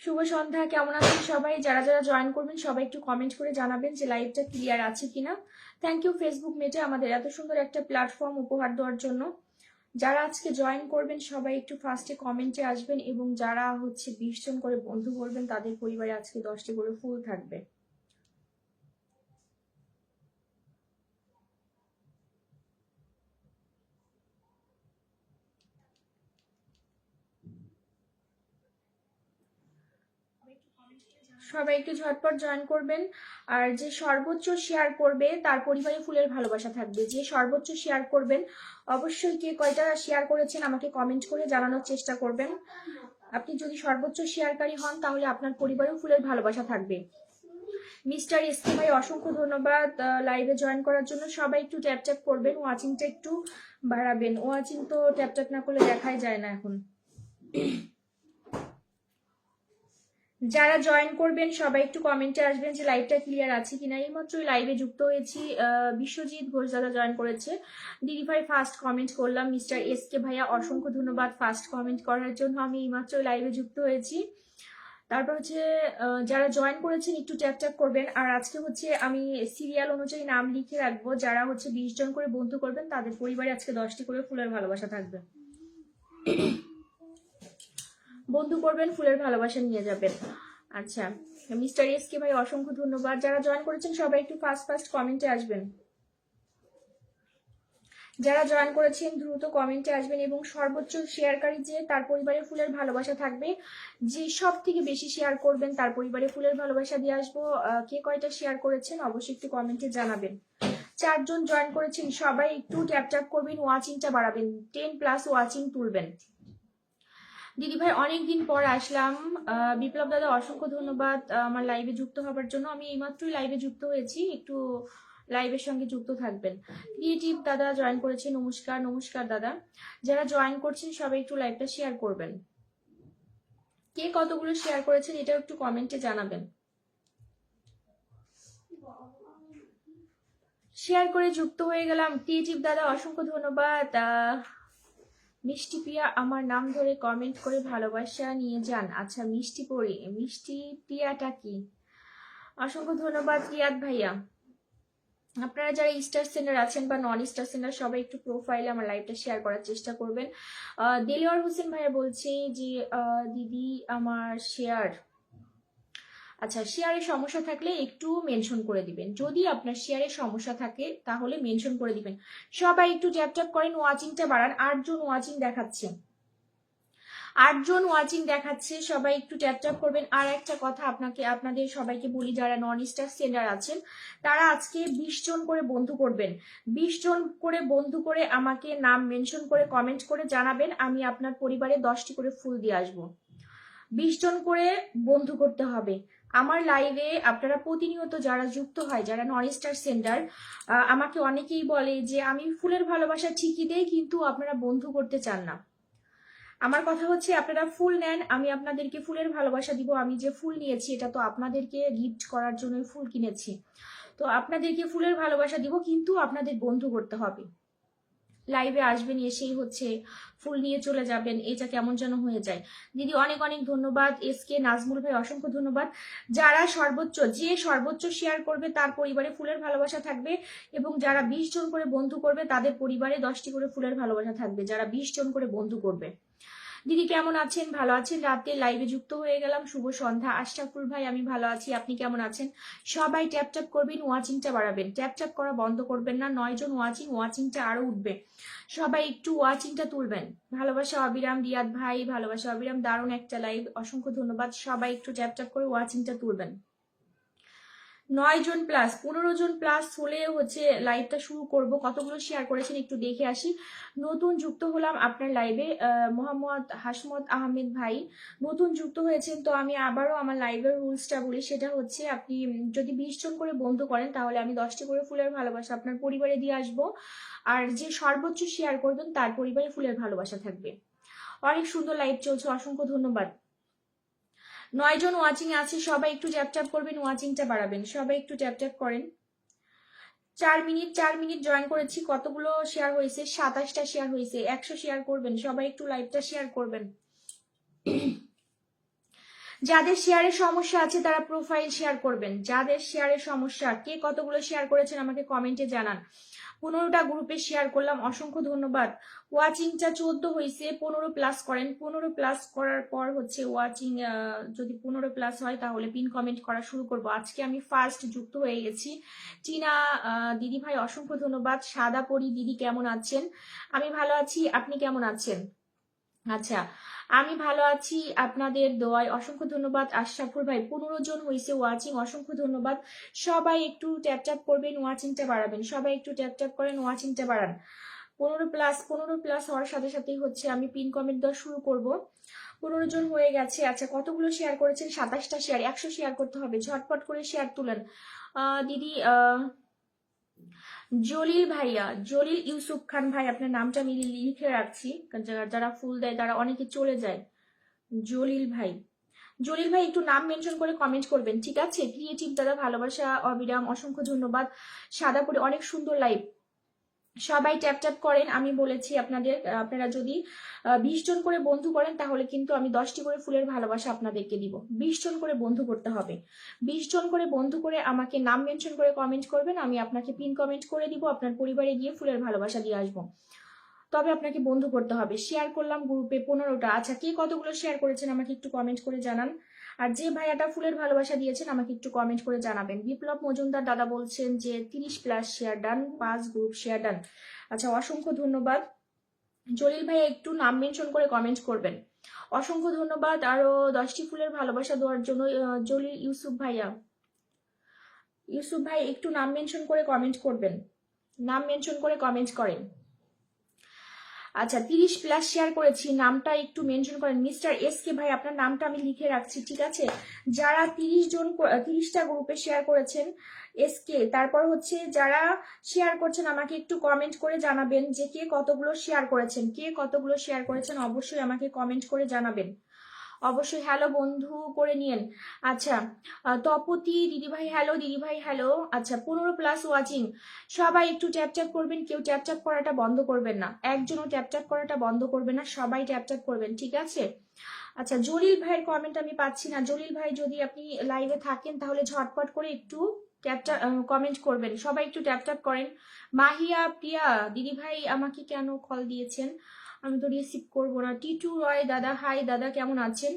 শুভ সন্ধ্যা, কেমন আছেন সবাই? যারা যারা জয়েন করবেন সবাই একটু কমেন্ট করে জানাবেন যে লাইভটা ক্লিয়ার আছে কিনা। থ্যাংক ইউ ফেসবুক মেটে আমাদের এত সুন্দর একটা প্ল্যাটফর্ম উপহার দেওয়ার জন্য। যারা আজকে জয়েন করবেন সবাই একটু ফার্স্টে কমেন্টে আসবেন, এবং যারা 20 জন করে বন্ধু করবেন তাদের পরিবারে আজকে 10টি করে ফুল থাকবে। সবাই একটু ঝটপট জয়েন করবেন। আর যে সর্বোচ্চ শেয়ার করবে তার পরিবারে ফুলের ভালোবাসা থাকবে। যে সর্বোচ্চ শেয়ার করবেন, অবশ্যই কে কয়টা শেয়ার করেছেন আমাকে কমেন্ট করে জানানোর চেষ্টা করবেন। আপনি যদি সর্বোচ্চ শেয়ারকারী হন তাহলে আপনার পরিবারেও ফুলের ভালোবাসা থাকবে। মিস্টার এসকে ভাই অসংখ্য ধন্যবাদ লাইভে জয়েন করার জন্য। সবাই একটু ট্যাপ ট্যাপ করবেন, ওয়াচিংটা একটু বাড়াবেন। ওয়াচিং তো ট্যাপ ট্যাপ না করলে দেখাই যায় না এখন। যারা জয়েন করবেন সবাই একটু কমেন্টে আসবেন যে লাইভটা ক্লিয়ার আছে কিনা। এইমাত্রই লাইভে যুক্ত হয়েছি, বিশ্বজিৎ ঘোষ দাদা জয়েন করেছে। দিদি ভাই ফার্স্ট কমেন্ট করলাম। মিস্টার এসকে ভাইয়া অসংখ্য ধন্যবাদ ফার্স্ট কমেন্ট করার জন্য। আমি এইমাত্রই লাইভে যুক্ত হয়েছি। তারপর যারা জয়েন করেছেন একটু ট্যাপ ট্যাপ করবেন। আর আজকে আমি সিরিয়াল অনুযায়ী নাম লিখে রাখবো। যারা 20 জন করে বন্ধু করবেন তাদের পরিবারে আজকে 10টি করে ফুলের ভালোবাসা থাকবে। বন্ধু করবেন, ফুলের ভালোবাসা নিয়ে যাবেন। আচ্ছা, মিস্টার এসকে ভাই অসংখ্য ধন্যবাদ। যারা জয়েন করেছেন সবাই একটু ফার্স্ট কমেন্টে আসবেন। যারা জয়েন করেছেন দ্রুত কমেন্টে আসবেন, এবং সর্বোচ্চ শেয়ারকারী যে তার পরিবারে ফুলের ভালোবাসা থাকবে। যে সব থেকে বেশি শেয়ার করবেন তার পরিবারে ফুলের ভালোবাসা দিয়ে আসবো। কে কয়টা শেয়ার করেছেন অবশ্যই একটু কমেন্টে জানাবেন। 4 জন জয়েন করেছেন, সবাই একটু ট্যাপ ট্যাপ করবেন, ওয়াচিংটা বাড়াবেন, 10+ ওয়াচিং তুলবেন। দিদি ভাই অনেকদিন পর আসলাম। বিপ্লব দাদা অসংখ্য ধন্যবাদ আমার লাইভে যুক্ত হবার জন্য। আমি এইমাত্রই লাইভে যুক্ত হয়েছি, একটু লাইভের সঙ্গে যুক্ত থাকবেন। ক্রিয়েটিভ দাদা জয়েন করেছে, নমস্কার। নমস্কার দাদা। যারা জয়েন করছেন সবাই একটু লাইভটা শেয়ার করবেন। কে কতগুলো শেয়ার করেছেন এটাও একটু কমেন্টে জানাবেন। শেয়ার করে যুক্ত হয়ে গেলাম। ক্রিয়েটিভ দাদা অসংখ্য ধন্যবাদ। মিষ্টি পিয়া আমার নাম ধরে কমেন্ট করে ভালোবাসা নিয়ে যান। আচ্ছা, মিষ্টি পিয়াটা কি? অসংখ্য ধন্যবাদ রিয়াদ ভাইয়া। আপনারা যারা স্টার সেন্ডার আছেন বা নন স্টার সেন্ডার সবাই একটু প্রোফাইলে আমার লাইভটা শেয়ার করার চেষ্টা করবেন। দেলোয়ার হোসেন ভাইয়া বলছে যে দিদি আমার শেয়ার, আচ্ছা শেয়ারের সমস্যা থাকলে একটু মেনশন করে দিবেন। যদি আপনার শেয়ারের সমস্যা থাকে তাহলে মেনশন করে দিবেন। সবাই একটু ট্যাপ ট্যাপ করেন, ওয়াচিংটা বাড়ান। 8 জন ওয়াচিং দেখাচ্ছে, 8 জন ওয়াচিং দেখাচ্ছে। সবাই একটু ট্যাপ ট্যাপ করবেন। আর একটা কথা আপনাদের সবাইকে বলি, যারা নন স্টার সেন্ডার আছেন তারা আজকে 20 জন করে বন্ধু করবেন। 20 জন করে বন্ধু করে আমাকে নাম মেনশন করে কমেন্ট করে জানাবেন, আমি আপনার পরিবারে 10টি করে ফুল দিয়ে আসবো। 20 জন করে বন্ধু করতে হবে আমার লাইভে। আপনারা প্রতিনিয়ত যারা যুক্ত হয়, যারা নন স্টার সেন্ডার, আমাকে অনেকেই বলে যে আমি ফুলের ভালোবাসা ঠিকই দেই কিন্তু আপনারা বন্ধু করতে চান না। আমার কথা হচ্ছে আপনারা ফুল নেন, আমি আপনাদেরকে ফুলের ভালোবাসা দিব। আমি যে ফুল নিয়েছি এটা তো আপনাদেরকে গিফট করার জন্যই ফুল কিনেছি, তো আপনাদেরকে ফুলের ভালোবাসা দিব, কিন্তু আপনাদের বন্ধু করতে হবে। লাইভে আসবেন, এসেই ফুল নিয়ে চলে যাবেন, এটা কেমন যেন হয়ে যায়। দিদি অনেক অনেক ধন্যবাদ। এসকে নাজমুল ভাই অসংখ্য ধন্যবাদ। যারা সর্বোচ্চ শেয়ার করবে তার পরিবারে ফুলের ভালোবাসা থাকবে, এবং যারা 20 জন করে বন্ধু করবে তাদের পরিবারে 10টি করে ফুলের ভালোবাসা থাকবে। যারা 20 জন করে বন্ধু করবে। দিদি কেমন আছেন? ভালো আছেন? রাতে লাইভে যুক্ত হয়ে গেলাম, শুভ সন্ধ্যা। আশরাফুল ভাই আমি ভালো আছি, আপনি কেমন আছেন? সবাই ট্যাপ ট্যাপ করবেন, ওয়াচিংটা বাড়াবেন, ট্যাপ ট্যাপ করা বন্ধ করবেন না। 9 জন ওয়াচিংটা আরো উঠবে। সবাই একটু ওয়াচিংটা তুলবেন। ভালোবাসা অবিরাম রিয়াদ ভাই, ভালোবাসা অবিরাম, দারুণ একটা লাইভ, অসংখ্য ধন্যবাদ। সবাই একটু ট্যাপ ট্যাপ করে ওয়াচিংটা তুলবেন। 9 জন প্লাস, 15 জন প্লাস হলে লাইভটা শুরু করব। কতগুলো শেয়ার করেছেন একটু দেখে আসি। নতুন যুক্ত হলাম আপনার লাইভে, মোহাম্মদ হাসমত আহমেদ ভাই নতুন যুক্ত হয়েছেন। তো আমি আবারও আমার লাইভের রুলসটা বলি, সেটা হচ্ছে আপনি যদি 20 জন করে বন্ধু করেন তাহলে আমি 10টি করে ফুলের ভালোবাসা আপনার পরিবারে দিয়ে আসবো। আর যে সর্বোচ্চ শেয়ার করবেন তার পরিবারে ফুলের ভালোবাসা থাকবে। অনেক সুন্দর লাইভ চলছে, অসংখ্য ধন্যবাদ। 9 জন ওয়াচিং আছে, সবাই একটু ট্যাপ ট্যাপ করবেন, ওয়াচিংটা বাড়াবেন। সবাই একটু ট্যাপ ট্যাপ করেন। 4 মিনিট জয়েন করেছি। কতগুলো শেয়ার হয়েছে? 27টা শেয়ার হয়েছে। 100 শেয়ার করবেন, সবাই একটু লাইভটা শেয়ার করবেন। যাদের শেয়ারের সমস্যা আছে তারা প্রোফাইল শেয়ার করবেন। যাদের শেয়ারের সমস্যা, কে কতগুলো শেয়ার করেছেন আমাকে কমেন্টে জানান। 15টা গ্রুপে শেয়ার করলাম, অসংখ্য ধন্যবাদ। ওয়াচিংটা 14 হয়েছে, 15 প্লাস করেন। 15 প্লাস করার পর হচ্ছে ওয়াচিং যদি 15 প্লাস হয় তাহলে পিন কমেন্ট করা শুরু করব। আজকে আমি ফার্স্ট যুক্ত হয়ে গেছি। টিনা দিদি ভাই অসংখ্য ধন্যবাদ। সাদা পরি দিদি কেমন আছেন? আমি ভালো আছি, আপনি কেমন আছেন? আচ্ছা, আমি ভালো আছি আপনাদের দোয়ায়, অসংখ্য ধন্যবাদ। আশরাফুল ভাই 15 জন হয়েছে ওয়াচিং, অসংখ্য ধন্যবাদ। সবাই একটু ট্যাপ ট্যাপ করবেন, ওয়াচিংটা বাড়াবেন। সবাই একটু ট্যাপ ট্যাপ করেন, ওয়াচিংটা বাড়ান। 15 প্লাস হওয়ার সাথে সাথেই হচ্ছে আমি পিন কমেন্ট দেওয়া শুরু করব। 15 জন হয়ে গেছে। আচ্ছা, কতগুলো শেয়ার করেছেন? 27টা শেয়ার। 100 শেয়ার করতে হবে, ঝটপট করে শেয়ার তুলেন। দিদি জলিল ভাইয়া, জলিল ইউসুফ খান ভাই, আপনার নামটা আমি লিখে রাখছি, যারা ফুল দেয় তারা অনেকে চলে যায়। জলিল ভাই, জলিল ভাই একটু নাম মেনশন করে কমেন্ট করবেন, ঠিক আছে? ক্রিয়েটিভ দাদা ভালোবাসা অবিরাম, অসংখ্য ধন্যবাদ। সাদা পরে অনেক সুন্দর লাইভ, সবাই ট্যাপ ট্যাপ করেন। আমি বলেছি আপনাদের, আপনারা যদি 20 জন করে বন্ধু করেন তাহলে কিন্তু আমি 10টি করে ফুলের ভালোবাসা আপনাদেরকে দিব। 20 জন করে বন্ধু করতে হবে। 20 জন করে বন্ধু করে আমাকে নাম মেনশন করে কমেন্ট করবেন, আমি আপনাকে পিন কমেন্ট করে দিব, আপনার পরিবারে গিয়ে ফুলের ভালোবাসা দিয়ে আসবো। তবে আপনাকে বন্ধু করতে হবে। শেয়ার করলাম গ্রুপে 15টা। আচ্ছা, কে কতগুলো শেয়ার করেছেন আমাকে একটু কমেন্ট করে জানান। আর যে ভাইয়াটা ফুলের ভালোবাসা দিয়েছেন আমাকে একটু কমেন্ট করে জানাবেন। বিপ্লব মজুমদার দাদা বলছেন যে 30 plus share done, 5 group share done. আচ্ছা, অসংখ্য ধন্যবাদ। জলিল ভাই একটু নাম মেনশন করে কমেন্ট করবেন, অসংখ্য ধন্যবাদ। আরো 10টি ফুলের ভালোবাসা দেওয়ার জন্য জলিল ইউসুফ ভাইয়া, ইউসুফ ভাই একটু নাম মেনশন করে কমেন্ট করবেন, নাম মেনশন করে কমেন্ট করেন। আচ্ছা, 30 প্লাস শেয়ার করেছি, নামটা একটু মেনশন করেন। মিস্টার এস কে ভাই, আপনার নামটা আমি লিখে রাখছি, ঠিক আছে? যারা 30টা গ্রুপে শেয়ার করেছেন এস কে, তারপর হচ্ছে যারা শেয়ার করছেন আমাকে একটু কমেন্ট করে জানাবেন যে কে কতগুলো শেয়ার করেছেন, কে কতগুলো শেয়ার করেছেন অবশ্যই আমাকে কমেন্ট করে জানাবেন। অবশ্যই হ্যালো বন্ধু করে নিয়েন। আচ্ছা, তপতি দিদিভাই হ্যালো, দিদিভাই হ্যালো। আচ্ছা, 15 প্লাস ওয়াচিং, সবাই একটু ট্যাপ ট্যাপ করবেন, কেউ ট্যাপ ট্যাপ করাটা বন্ধ করবেন না, একজনও ট্যাপ ট্যাপ করাটা বন্ধ করবেন না, সবাই ট্যাপ ট্যাপ করবেন, ঠিক আছে? আচ্ছা, জলিল ভাইয়ের কমেন্ট আমি পাচ্ছি না। জলিল ভাই যদি আপনি লাইভে থাকেন তাহলে ঝটপট করে একটু ট্যাপ ট্যাপ কমেন্ট করবেন, সবাই একটু ট্যাপ ট্যাপ করেন। মাহিয়া প্রিয়া দিদিভাই আমাকে কেন কল দিয়েছেন? আমি তো রিসিভ করবো না। টিটু রয় দাদা, হাই দাদা, কেমন আছেন?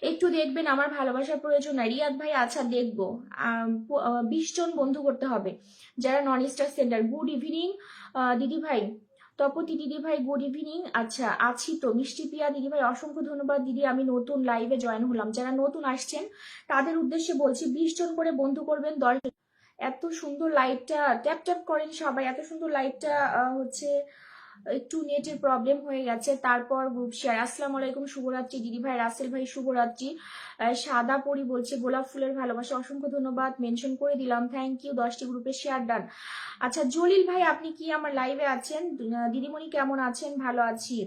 একটু দেখবেন, আমার ভালোবাসার প্রয়োজন নাই। রিয়াদ ভাই, আচ্ছা দেখবো। 20 জন বন্ধু করতে হবে যারা নন স্টার সেন্টার। গুড ইভিনিং দিদি ভাই। তপতি দিদি ভাই গুড ইভিনিং। আচ্ছা, আছি তো। মিষ্টি পিয়া দিদি ভাই অসংখ্য ধন্যবাদ। দিদি আমি নতুন লাইভে জয়েন হলাম, যারা নতুন আসছেন তাদের উদ্দেশ্যে বলছি 20 জন করে বন্ধু করবেন। 10 এত সুন্দর লাইভটা ট্যাপ ট্যাপ করেন সবাই। এত সুন্দর লাইভটা হচ্ছে একটু নেটের প্রবলেম হয়ে গেছে। তারপর গ্রুপ শেয়ার। আসসালামু আলাইকুম, শুভরাত্রি দিদি ভাই। রাসেল ভাই শুভরাত্রি। সাদা পরি বলছে গোলাপ ফুলের ভালোবাসা, অসংখ্য ধন্যবাদ, মেনশন করে দিলাম, থ্যাংক ইউ। 10টি গ্রুপে শেয়ার ডান। আচ্ছা, জলিল ভাই আপনি কি আমার লাইভে আছেন? দিদিমণি কেমন আছেন? ভালো আছি।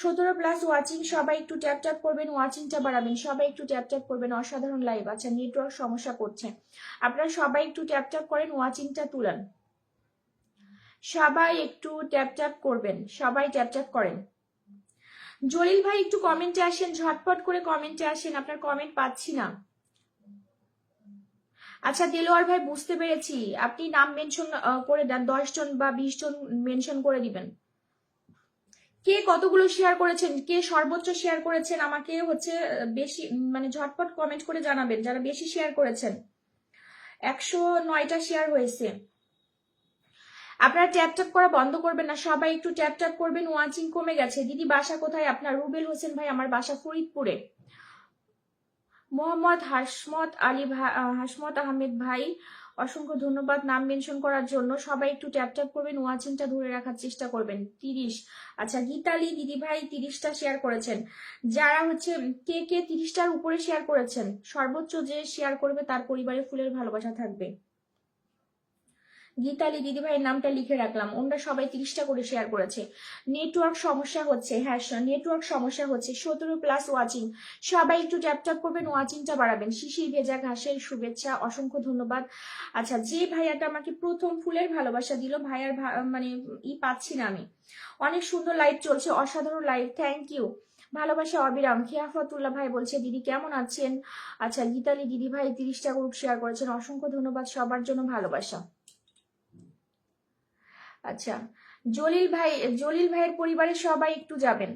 17 প্লাস ওয়াচিং, সবাই একটু ট্যাপ ট্যাপ করবেন, ওয়াচিংটা বাড়াবেন, সবাই একটু ট্যাপ ট্যাপ করবেন। অসাধারণ লাইভ। আচ্ছা, নেটওয়ার্ক সমস্যা করছে, আপনারা সবাই একটু ট্যাপ ট্যাপ করেন, ওয়াচিংটা তুলেন। সবাই একটু ট্যাপ ট্যাপ করবেন, সবাই ট্যাপ ট্যাপ করেন। জলিল ভাই একটু কমেন্টে আসেন, ঝটপট করে কমেন্টে আসেন, আপনার কমেন্ট পাচ্ছি না। আচ্ছা, দেলোয়ার ভাই বুঝতে পেরেছি, আপনি নাম মেনশন করে দেন, 10 জন বা 20 জন মেনশন করে দিবেন। কে কতগুলো শেয়ার করেছেন, কে সর্বোচ্চ শেয়ার করেছেন আমাকে হচ্ছে বেশি মানে ঝটপট কমেন্ট করে জানাবেন, যারা বেশি শেয়ার করেছেন। 109টা শেয়ার হয়েছে। আপনারা ট্যাপ ট্যাপ করা বন্ধ করবেন না, সবাই একটু ট্যাপ ট্যাপ করবেন, ওয়াচিং কমে গেছে। দিদি বাসা কোথায় আপনার? রুবেল হোসেন ভাই, আমার বাসা ফরিদপুরে। মোহাম্মদ হাসমত আহমেদ ভাই, অসংখ্য ধন্যবাদ নাম মেনশন করার জন্য। সবাই একটু ট্যাপ ট্যাপ করবেন, ওয়াচিংটা ধরে রাখার চেষ্টা করবেন। 30। আচ্ছা, গীতালি দিদি ভাই 30টা শেয়ার করেছেন। যারা হচ্ছে কে কে 30টার উপরে শেয়ার করেছেন, সর্বোচ্চ যে শেয়ার করবে তার পরিবারে ফুলের ভালোবাসা থাকবে। গীতালি দিদি ভাইয়ের নামটা লিখে রাখলাম, ওনারা সবাই 30টা করে শেয়ার করেছে। নেটওয়ার্ক সমস্যা হচ্ছে, হ্যাঁ নেটওয়ার্ক সমস্যা হচ্ছে। 17 প্লাস ওয়াচিং, সবাই একটু ট্যাপ ট্যাপ করবেন, ওয়াচিংটা বাড়াবেন। শিশির ভেজা ঘাসের শুভেচ্ছা, অসংখ্য ধন্যবাদ। আচ্ছা, যে ভাইয়াটা আমাকে প্রথম ফুলের ভালোবাসা দিল, ভাইয়ার মানে পাচ্ছি না আমি। অনেক সুন্দর লাইভ চলছে, অসাধারণ লাইভ, থ্যাংক ইউ। ভালোবাসা অবিরাম। খিয়াফতুল্লাহ ভাই বলছে দিদি কেমন আছেন। আচ্ছা গীতালি দিদি ভাই 30টা গ্রুপ শেয়ার করেছেন, অসংখ্য ধন্যবাদ, সবার জন্য ভালোবাসা। আচ্ছা জলিল ভাইয়ের পরিবারের সবাই একটু যাবেন।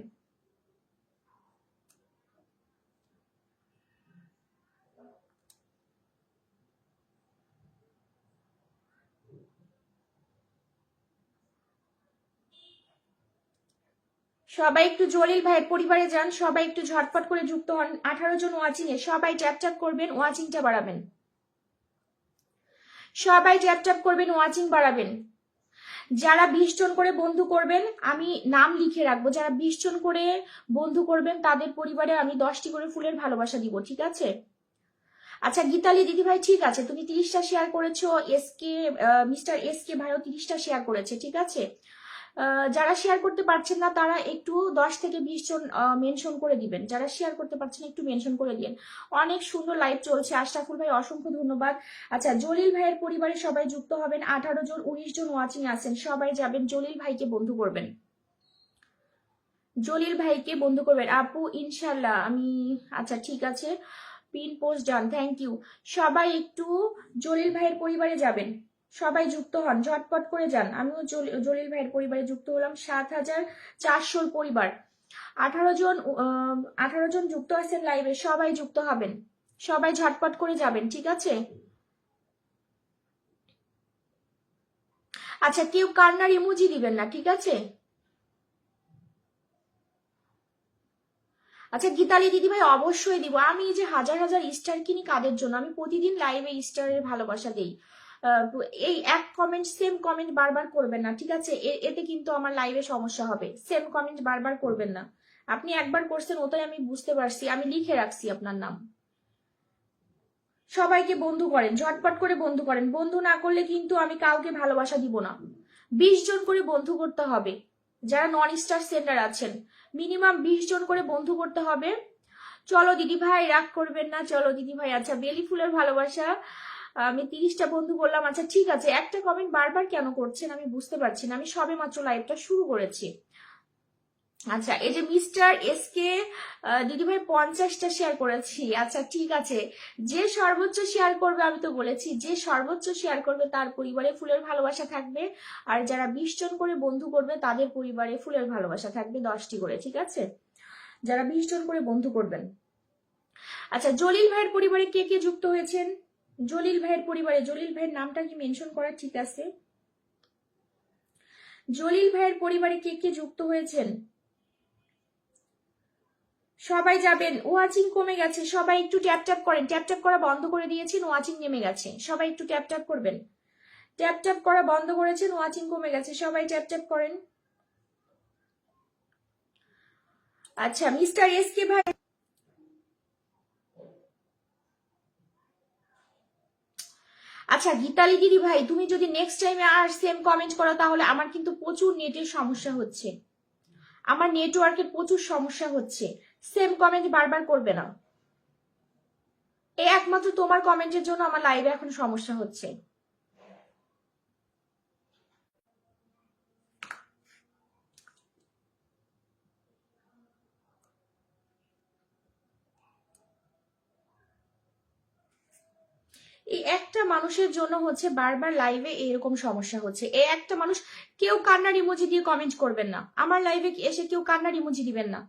সবাই একটু জলিল ভাইয়ের পরিবারে যান, সবাই একটু ঝটপট করে যুক্ত হন। 18 জন ওয়াচিং এ, সবাই ট্যাপ ট্যাপ করবেন, ওয়াচিংটা বাড়াবেন। সবাই ট্যাপ ট্যাপ করবেন, ওয়াচিং বাড়াবেন। যারা 20 জন করে বন্ধু করবেন আমি নাম লিখে রাখবো, যারা 20 জন করে বন্ধু করবেন তাদের পরিবারে আমি 10টি করে ফুলের ভালোবাসা দিব, ঠিক আছে। আচ্ছা গীতালি দিদি ভাই ঠিক আছে, তুমি 30টা শেয়ার করেছো, মিস্টার এসকে ভাইও 30টা শেয়ার করেছে, ঠিক আছে। যারা শেয়ার করতে পারছেন না তারা একটু 10 থেকে 20 জন মেনশন করে দিবেন, যারা শেয়ার করতে পারছেন একটু মেনশন করে দিন। অনেক সুন্দর লাইভ চলছে, আশরাফুল ভাই অসংখ্য ধন্যবাদ। আচ্ছা জলিল ভাইয়ের পরিবারে সবাই যুক্ত হবেন, 18 জন 19 জন ওয়াচিং আছেন, সবাই যাবেন, জলিল ভাইকে বন্ধু করবেন, জলিল ভাইকে বন্ধু করবেন। আপু ইনশাল্লাহ আমি, আচ্ছা ঠিক আছে, pin post done, thank you. সবাই একটু জলিল ভাইয়ের পরিবারে যাবেন, সবাই যুক্ত হন, ঝটপট করে যান। আমিও জলিল ভাইয়ের পরিবারে যুক্ত হলাম, 7400 পরিবার, 18 জন যুক্ত আছেন লাইভে, সবাই যুক্ত হবেন, সবাই ঝটপট করে যাবেন, ঠিক আছে। আচ্ছা কেউ কান্নার ইমোজি দিবেন না, ঠিক আছে। আচ্ছা গীতালি দিদি ভাই অবশ্যই দিব, আমি যে হাজার হাজার স্টার কিনি কাদের জন্য, আমি প্রতিদিন লাইভে স্টারের ভালোবাসা দেই। এই এক কমেন্ট সেম কমেন্ট বারবার করবেন না, ঠিক আছে, এতে কিন্তু আমার লাইভে সমস্যা হবে। সেম কমেন্ট বারবার করবেন না, আপনি একবার করছেন ওটাই আমি বুঝতে পারছি, আমি লিখে রাখছি আপনার নাম। সবাইকে বন্ধু করেন, ঝটপট করে বন্ধু করেন, বন্ধু না করলে কিন্তু আমি কাউকে ভালোবাসা দিব না। 20 জন করে বন্ধু করতে হবে, যারা নন স্টার সেন্টার আছেন মিনিমাম 20 জন করে বন্ধু করতে হবে। চলো দিদি ভাই রাগ করবেন না, চলো দিদি ভাই। আচ্ছা বেলি ফুলের ভালোবাসা, আমি 30টা বন্ধু করলাম। আচ্ছা ঠিক আছে, একটা কমেন্ট বারবার কেন করছেন আমি বুঝতে পারছি না, আমি সবে মাত্র লাইভটা শুরু করেছি। আচ্ছা এই যে মিস্টার এসকে দিদি ভাই 50টা শেয়ার করেছি, আচ্ছা ঠিক আছে, যে সর্বোচ্চ শেয়ার করবে, আমি তো বলেছি যে সর্বোচ্চ শেয়ার করবে তার পরিবারে ফুলের ভালোবাসা থাকবে, আর যারা 20 জন করে বন্ধু করবে তাদের পরিবারে ফুলের ভালোবাসা থাকবে 10টি করে, ঠিক আছে, যারা 20 জন করে বন্ধু করবেন। আচ্ছা জলিল ভাইয়ের পরিবারে কে কে যুক্ত হয়েছেন, জলিল ভাইয়ের পরিবারে জলিল ভাইয়ের নামটা কি মেনশন করা ঠিক আছে, জলিল ভাইয়ের পরিবারে কে কে যুক্ত হয়েছেন, সবাই যাবেন। ওয়াচিং কমে গেছে, সবাই একটু ট্যাপ ট্যাপ করেন, ট্যাপ ট্যাপ করা বন্ধ করে দিয়েছেন, ওয়াচিং নেমে গেছে, সবাই একটু ট্যাপ ট্যাপ করবেন, ট্যাপ ট্যাপ করা বন্ধ করেছেন, ওয়াচিং কমে গেছে, সবাই ট্যাপ ট্যাপ করেন। আচ্ছা মিস্টার এসকে ভাই, আচ্ছা গীতালি দিদি ভাই তুমি যদি নেক্সট টাইমে আর সেম কমেন্ট করো তাহলে আমার কিন্তু প্রচুর নেটের সমস্যা হচ্ছে, আমার নেটওয়ার্কের প্রচুর সমস্যা হচ্ছে, সেম কমেন্ট বারবার করবে না, এই একমাত্র তোমার কমেন্টের জন্য আমার লাইভে এখন সমস্যা হচ্ছে। এই একটা মানুষের জন্য হচ্ছে বারবার লাইভে এরকম সমস্যা হচ্ছে, এই একটা মানুষ। কেউ কান্নার ইমোজি দিয়ে কমেন্ট করবেন না, আমার লাইভে এসে কেউ কান্নার ইমোজি দিবেন না।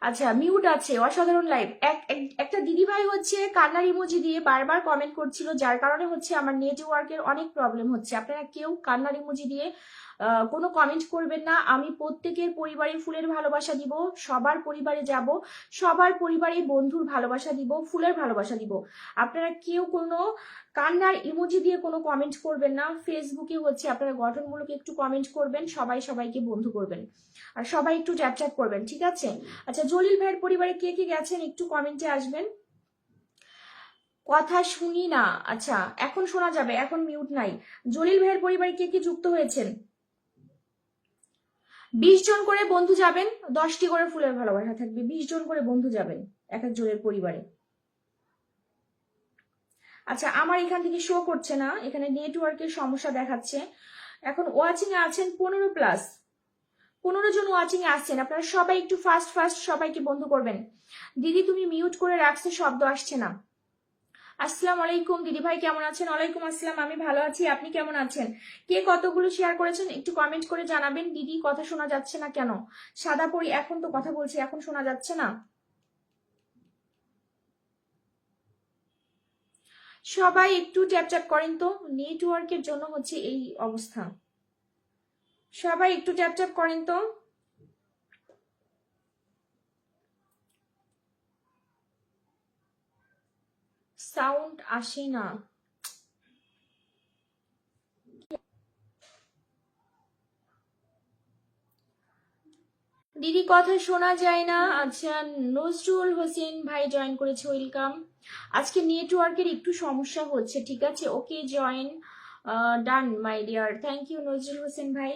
আচ্ছা মিউট আছে, অসাধারণ লাইভ। একটা দিদিভাই হচ্ছে কান্নার ইমোজি দিয়ে বারবার কমেন্ট করছিল, যার কারণে হচ্ছে আমার নেটওয়ার্কের অনেক প্রবলেম হচ্ছে। আপনারা কেউ কান্নার ইমোজি দিয়ে কোনো কমেন্ট করবেন না। আমি প্রত্যেকের পরিবারে ফুলের ভালোবাসা দিব, সবার পরিবারে যাব, সবার পরিবারে বন্ধুর ভালোবাসা দিব, ফুলের ভালোবাসা দিব। আপনারা কেউ কোনো কান্নার ইমোজি দিয়ে কোনো কমেন্ট করবেন না। ফেসবুকে হচ্ছে আপনারা গঠনমূলক একটু কমেন্ট করবেন, সবাই সবাইকে বন্ধু করবেন, আর সবাই একটু ট্যাপ ট্যাপ করবেন, ঠিক আছে? আচ্ছা জলিল ভাইয়ের পরিবারে কে কে গেছেন একটু কমেন্টে আসবেন। কথা শুনি না, আচ্ছা এখন শোনা যাবে, এখন মিউট নাই। জলিল ভাইয়ের পরিবারে কে কে যুক্ত হয়েছেন? 20 জন করে বন্ধু যাবেন, 10টি করে ফুলের ভালোবাসা থাকবে। 20 জন করে বন্ধু যাবেন এক একজনের পরিবারে। আচ্ছা আমার এখান থেকে শো করছে না, এখানে নেটওয়ার্কের সমস্যা দেখাচ্ছে। এখন ওয়াচিং এ আছেন 15+, 15 জন ওয়াচিং এ আসছেন। আপনারা সবাই একটু ফাস্ট ফাস্ট সবাইকে বন্ধু করবেন। দিদি তুমি মিউট করে রাখছে, শব্দ আসছে না। আসসালামু আলাইকুম দিদি ভাই, কেমন আছেন? ওয়ালাইকুম আসসালাম, আমি ভালো আছি, আপনি কেমন আছেন? কে কতগুলো শেয়ার করেছেন একটু কমেন্ট করে জানাবেন। দিদি কথা শোনা যাচ্ছে না কেন? সাদা পরি এখন তো কথা বলছি, এখন শোনা যাচ্ছে না? সবাই একটু ট্যাপ ট্যাপ করেন তো, নেটওয়ার্কের জন্য হচ্ছে এই অবস্থা। সবাই একটু ট্যাপ ট্যাপ করেন তো। সাউন্ড আসে না। দিদি কথা শোনা যায় না। আচ্ছা নজরুল হোসেন ভাই জয়েন করেছে, ওয়েলকাম। আজকে নেটওয়ার্কের একটু সমস্যা হচ্ছে, ঠিক আছে? Okay join done my dear, thank you Nazrul Hossain ভাই।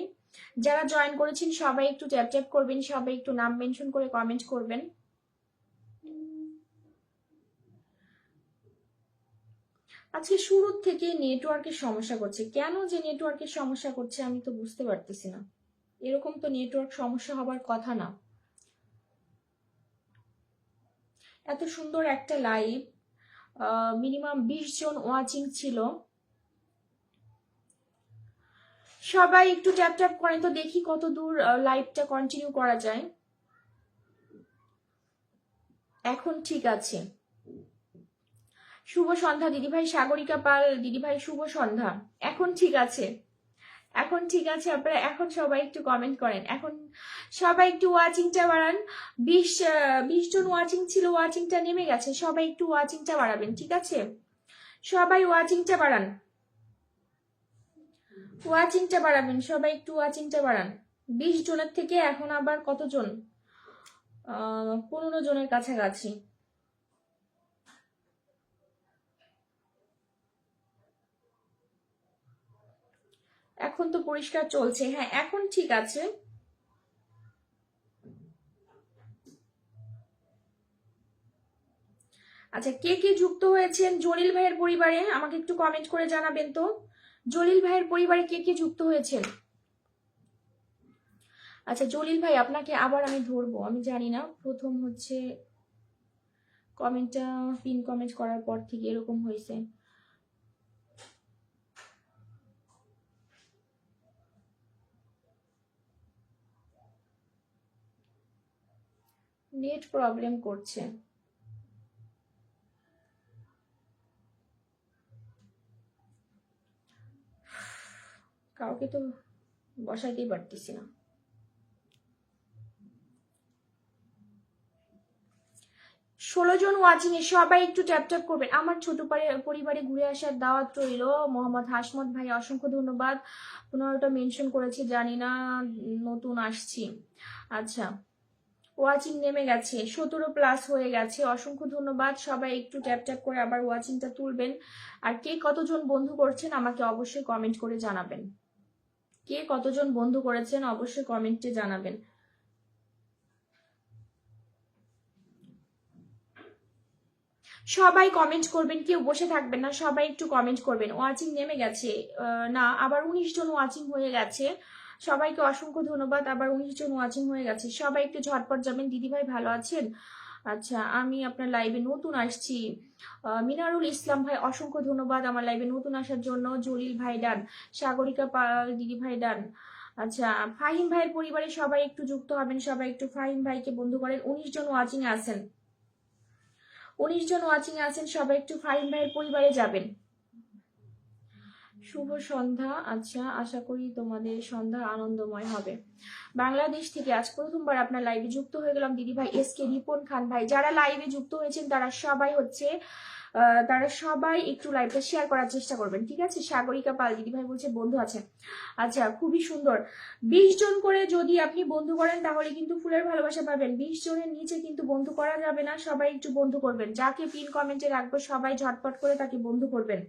যারা জয়েন করেছেন সবাই একটু ট্যাপ ট্যাপ করবেন, সবাই একটু নাম মেনশন করে কমেন্ট করবেন। আজকে শুরু থেকে নেটওয়ার্কের সমস্যা করছে, কেন যে নেটওয়ার্কের সমস্যা করছে আমি তো বুঝতে পারতেছি না। এরকম তো নেটওয়ার্ক সমস্যা হবার কথা না। এত সুন্দর একটা লাইভ, মিনিমাম 20 জন ওয়াচিং ছিল। সবাই একটু ট্যাপ ট্যাপ করেন তো, দেখি কত দূর লাইভটা কন্টিনিউ করা যায়। এখন ঠিক আছে। শুভ সন্ধ্যা দিদিভাই, সাগরিকা পাল দিদিভাই শুভ সন্ধ্যা। এখন ঠিক আছে, এখন ঠিক আছে। আপনারা এখন সবাই একটু কমেন্ট করেন, এখন সবাই একটু ওয়াচিংটা বাড়ান। 20 জন ওয়াচিং ছিল, ওয়াচিংটা নেমে গেছে, সবাই একটু ওয়াচিংটা বাড়াবেন, ঠিক আছে? সবাই ওয়াচিংটা বাড়ান, ওয়াচিংটা বাড়াবেন, সবাই একটু ওয়াচিংটা বাড়ান। 20 জনের থেকে এখন আবার কতজন? 15 জনের কাছাকাছি। এখন তো পরিষ্কার চলছে, হ্যাঁ এখন ঠিক আছে। আচ্ছা কে কে যুক্ত হয়েছেন জলিল ভাইয়ের পরিবারে আমাকে একটু কমেন্ট করে জানাবেন তো। জলিল ভাইয়ের পরিবারে কে কে যুক্ত হয়েছেন? আচ্ছা জলিল ভাই আপনাকে আবার আমি ধরবো, আমি জানি না, প্রথম হচ্ছে কমেন্টটা পিন কমেন্ট করার পর থেকে এরকম হয়েছে। নেট প্রবলেম করছে। কাউকে তো বসাইতেই পারতেছি না। 16 জন ওয়াচিং এ, সবাই একটু ট্যাপ ট্যাপ করবেন। আমার ছোট পরিবারে ঘুরে আসার দাওয়াত রইল। মোহাম্মদ হাসমত ভাই অসংখ্য ধন্যবাদ। 15টা মেনশন করেছি, জানি না, নতুন আসছি। আচ্ছা ওয়াচিং নেমে গেছে, 17+ হয়ে গেছে, অসংখ্য ধন্যবাদ। সবাই একটু ট্যাপ ট্যাপ করে আবার ওয়াচিংটা তুলবেন। আর কে কতজন বন্ধু করছেন আমাকে অবশ্যই কমেন্ট করে জানাবেন। কে কতজন বন্ধু করেছেন অবশ্যই কমেন্টে জানাবেন। সবাই কমেন্ট করবেন, কেউ বসে থাকবেন না, সবাই একটু কমেন্ট করবেন। ওয়াচিং নেমে গেছে না, আবার 19 জন ওয়াচিং হয়ে গেছে। সবাইকে অসংখ্য ধন্যবাদ, আবার 19 জন ওয়াচিং হয়ে গেছে। সবাই একটু ঝটপট যাবেন। দিদিভাই ভালো আছেন? আচ্ছা আমি আপনার লাইভে নতুন আসছি। মিনারুল ইসলাম ভাই অসংখ্য ধন্যবাদ আমার লাইভে নতুন আসার জন্য। জলিল ভাই ডান, সাগরিকা পাল দিদি ভাই ডান। আচ্ছা, ফাহিম ভাইয়ের পরিবারে সবাই একটু যুক্ত হবেন, সবাই একটু ফাহিম ভাইকে বন্ধু করেন। 19 জন ওয়াচিং আছেন, 19 জন ওয়াচিং আছেন, সবাই একটু ফাহিম ভাইয়ের পরিবারে যাবেন। শুভ সন্ধ্যা। আচ্ছা, আশা করি তোমাদের সন্ধ্যা আনন্দময় হবে। বাংলাদেশ থেকে আজ প্রথমবার আপনার লাইভে যুক্ত হয়ে গেলাম দিদি ভাই এস কে রিপন খান ভাই। যারা লাইভে যুক্ত হয়েছেন তারা সবাই একটু লাইভটা শেয়ার করার চেষ্টা করবেন, ঠিক আছে? সাগরিকা পাল দিদি ভাই বলছে বন্ধু আছে। আচ্ছা, খুবই সুন্দর। 20 জন করে যদি আপনি বন্ধু করেন তাহলে কিন্তু ফুলের ভালোবাসা পাবেন। 20 জনের নিচে কিন্তু বন্ধু করা যাবে না, সবাই একটু বন্ধু করবেন। যাকে পিন কমেন্টে রাখবো সবাই ঝটপট করে তাকে বন্ধু করবেন।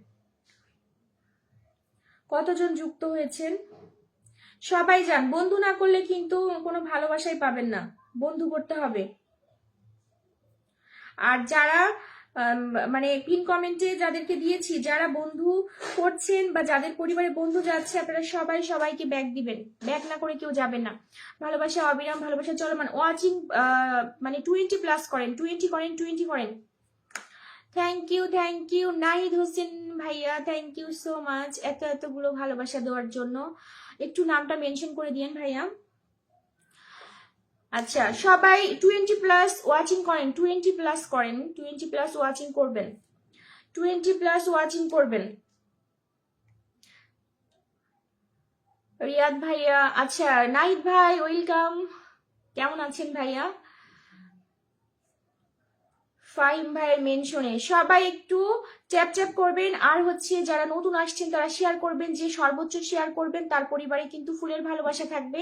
কতজন যুক্ত হয়েছেন সবাই যান। বন্ধু না করলে কিন্তু কোনো ভালোবাসাই পাবেন না, বন্ধু করতে হবে। আর যারা মানে পিন কমেন্টে যাদেরকে দিয়েছি, যারা বন্ধু করছেন বা যাদের পরিবারে বন্ধু যাচ্ছে, আপনারা সবাই সবাইকে ব্যাক দিবেন, ব্যাক না করে কেউ যাবেন না। ভালোবাসা অবিরাম, ভালোবাসা চলমান। ওয়াচিং মানে 20+ করেন, 20 করেন। থ্যাংক ইউ নাহিদ হোসেন ভাইয়া, থ্যাংক ইউ সো মাচ এতগুলো ভালোবাসা দেওয়ার জন্য। একটু নামটা মেনশন করে দিয়েন ভাইয়া। আচ্ছা, সবাই 20+ ওয়াচিং করেন, 20+ করেন, 20+ ওয়াচিং করবেন, 20+ ওয়াচিং করবেন। রিয়াদ ভাইয়া, আচ্ছা নাহিদ ভাই ওয়েলকাম, কেমন আছেন ভাইয়া? ফাহিম ভাইয়ের মেনশনে সবাই একটু ট্যাপ করবেন। আর হচ্ছে যারা নতুন আসছেন তারা শেয়ার করবেন, যে সর্বোচ্চ শেয়ার করবেন তার পরিবারে কিন্তু ফুলের ভালোবাসা থাকবে।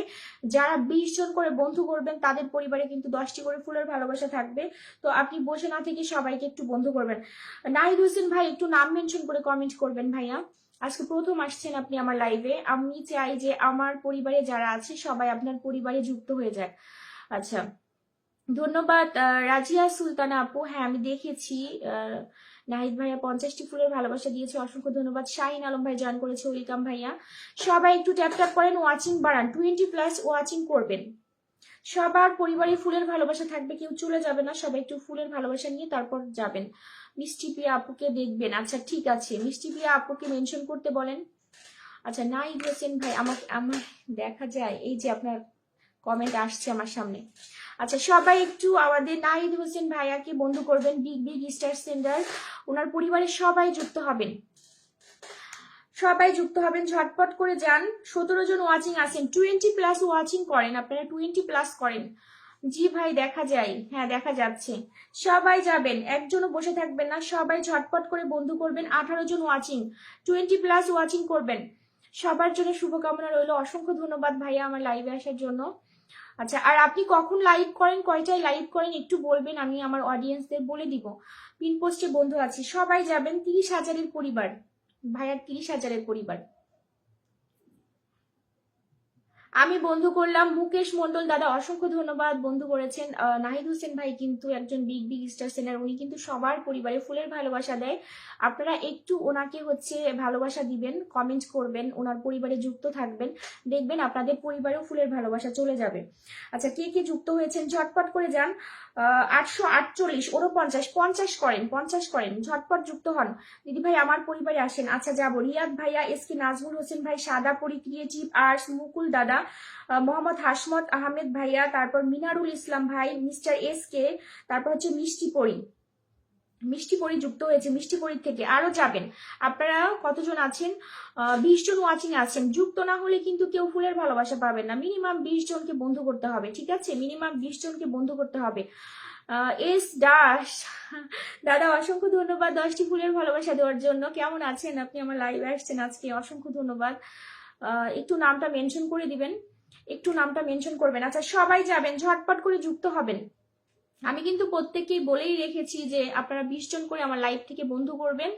যারা 20 জন করে বন্ধু করবেন তাদের পরিবারে কিন্তু 10টি করে ফুলের ভালোবাসা থাকবে। তো আপনি বসে না থেকে সবাইকে একটু বন্ধু করবেন। নাহিদ হোসেন ভাই একটু নাম মেনশন করে কমেন্ট করবেন ভাইয়া। আজকে প্রথম আসছেন আপনি আমার লাইভে, আমি চাই যে আমার পরিবারে যারা আছে সবাই আপনার পরিবারে যুক্ত হয়ে যায়। আচ্ছা, ধন্যবাদ রাজিয়া সুলতানা আপু। হ্যাঁ, আমি দেখেছি নাহিদ ভাইয়া 50টি ফুলের ভালোবাসা দিয়েছে, অসংখ্য ধন্যবাদ। শাহিন আলম ভাই জয়েন করেছে, ওয়েলকাম ভাইয়া। সবাই একটু ট্যাপ করেন, ওয়াচিং বাড়ান, 20+ ওয়াচিং করবেন। সবার পরিবারে ফুলের ভালোবাসা থাকবে, কেউ চলে যাবে না, সবাই একটু ফুলের ভালোবাসা নিয়ে তারপর যাবেন। মিষ্টি পিয়া আপুকে দেখবেন, আচ্ছা ঠিক আছে, মিষ্টি পিয়া আপুকে মেনশন করতে বলেন। আচ্ছা, নাহিদ হোসেন ভাই, আমার দেখা যায় এই যে আপনার কমেন্ট আসছে আমার সামনে। আচ্ছা, সবাই একটু আমাদের নাহিদ হোসেন ভাইয়াকে বন্ধু করবেন, বিগ স্টার সেন্টার। ওনার পরিবারের সবাই যুক্ত হবেন, সবাই যুক্ত হবেন, ঝটপট করে যান। 17 জন ওয়াচিং আছেন, 20+ ওয়াচিং করেন, আপনারা 20+ করেন। জি ভাই, দেখা যায়, হ্যাঁ দেখা যাচ্ছে। সবাই যাবেন, একজনও বসে থাকবেন না, সবাই ঝটপট করে বন্ধু করবেন। 18 জন ওয়াচিং, 20+ ওয়াচিং করবেন। সবার জন্য শুভকামনা রইল। অসংখ্য ধন্যবাদ ভাইয়া আমার লাইভে আসার জন্য। আচ্ছা, আর আপনি কখন লাইভ করেন, কয়টায় লাইভ করেন একটু বলবেন, আমি আমার অডিয়েন্সদের বলে দিব। পিন পোস্টে বন্ধু আছে, সবাই যাবেন। 30,000-এর পরিবার ভাইয়ার, 30,000-এর পরিবার। আমি বন্ধু করলাম। মুকেশ মন্ডল দাদা, অসংখ্য ধন্যবাদ, বন্ধু করেছেন। নাহিদ হোসেন ভাই কিন্তু একজন বিগ স্টার সেনার, উনি কিন্তু সবার পরিবারে ফুলের ভালোবাসা দেয়। আপনারা একটু ওনাকে হচ্ছে ভালোবাসা দিবেন, কমেন্ট করবেন, ওনার পরিবারে যুক্ত থাকবেন, দেখবেন আপনাদের পরিবারেও ফুলের ভালোবাসা চলে যাবে। আচ্ছা, কে কে যুক্ত হয়েছেন ঝটপট করে যান। 848, 49 করেন, 50 করেন, ঝটপট যুক্ত হন। দিদি ভাই আমার পরিবারে আসেন। আচ্ছা যাবো। রিয়াদ ভাইয়া, এস কে নাজমুল হোসেন ভাই, সাদা পরি ক্রিয়েটিভ আর্টস, মুকুল দাদা, মোহাম্মদ হাসমত আহমেদ ভাইয়া, তারপর মিনারুল ইসলাম ভাই, মিস্টার এস কে, তারপর হচ্ছে মিষ্টি পরি যুক্ত হয়েছে। মিষ্টি পরির থেকে আরো যাবেন। আপনারা কতজন আছেন? 20 জন ওয়াচিং আছেন। যুক্ত না হলে কিন্তু কেউ ফুলের ভালোবাসা পাবেন না। মিনিমাম 20 জনকে বন্ধু করতে হবে, ঠিক আছে? মিনিমাম 20 জনকে বন্ধু করতে হবে। এস দাস দাদা, অসংখ্য ধন্যবাদ 10টি ফুলের ভালোবাসা দেওয়ার জন্য। কেমন আছেন আপনি? আমার লাইভে আসছেন আজকে, অসংখ্য ধন্যবাদ। একটু নামটা মেনশন করে দিবেন, একটু নামটা মেনশন করবেন। আচ্ছা, সবাই যাবেন, ঝটপট করে যুক্ত হবেন। আমি কিন্তু প্রত্যেককেই বলেই রেখেছি যে আপনারা 20 জন করে আমার লাইভ থেকে বন্ধু করবেন,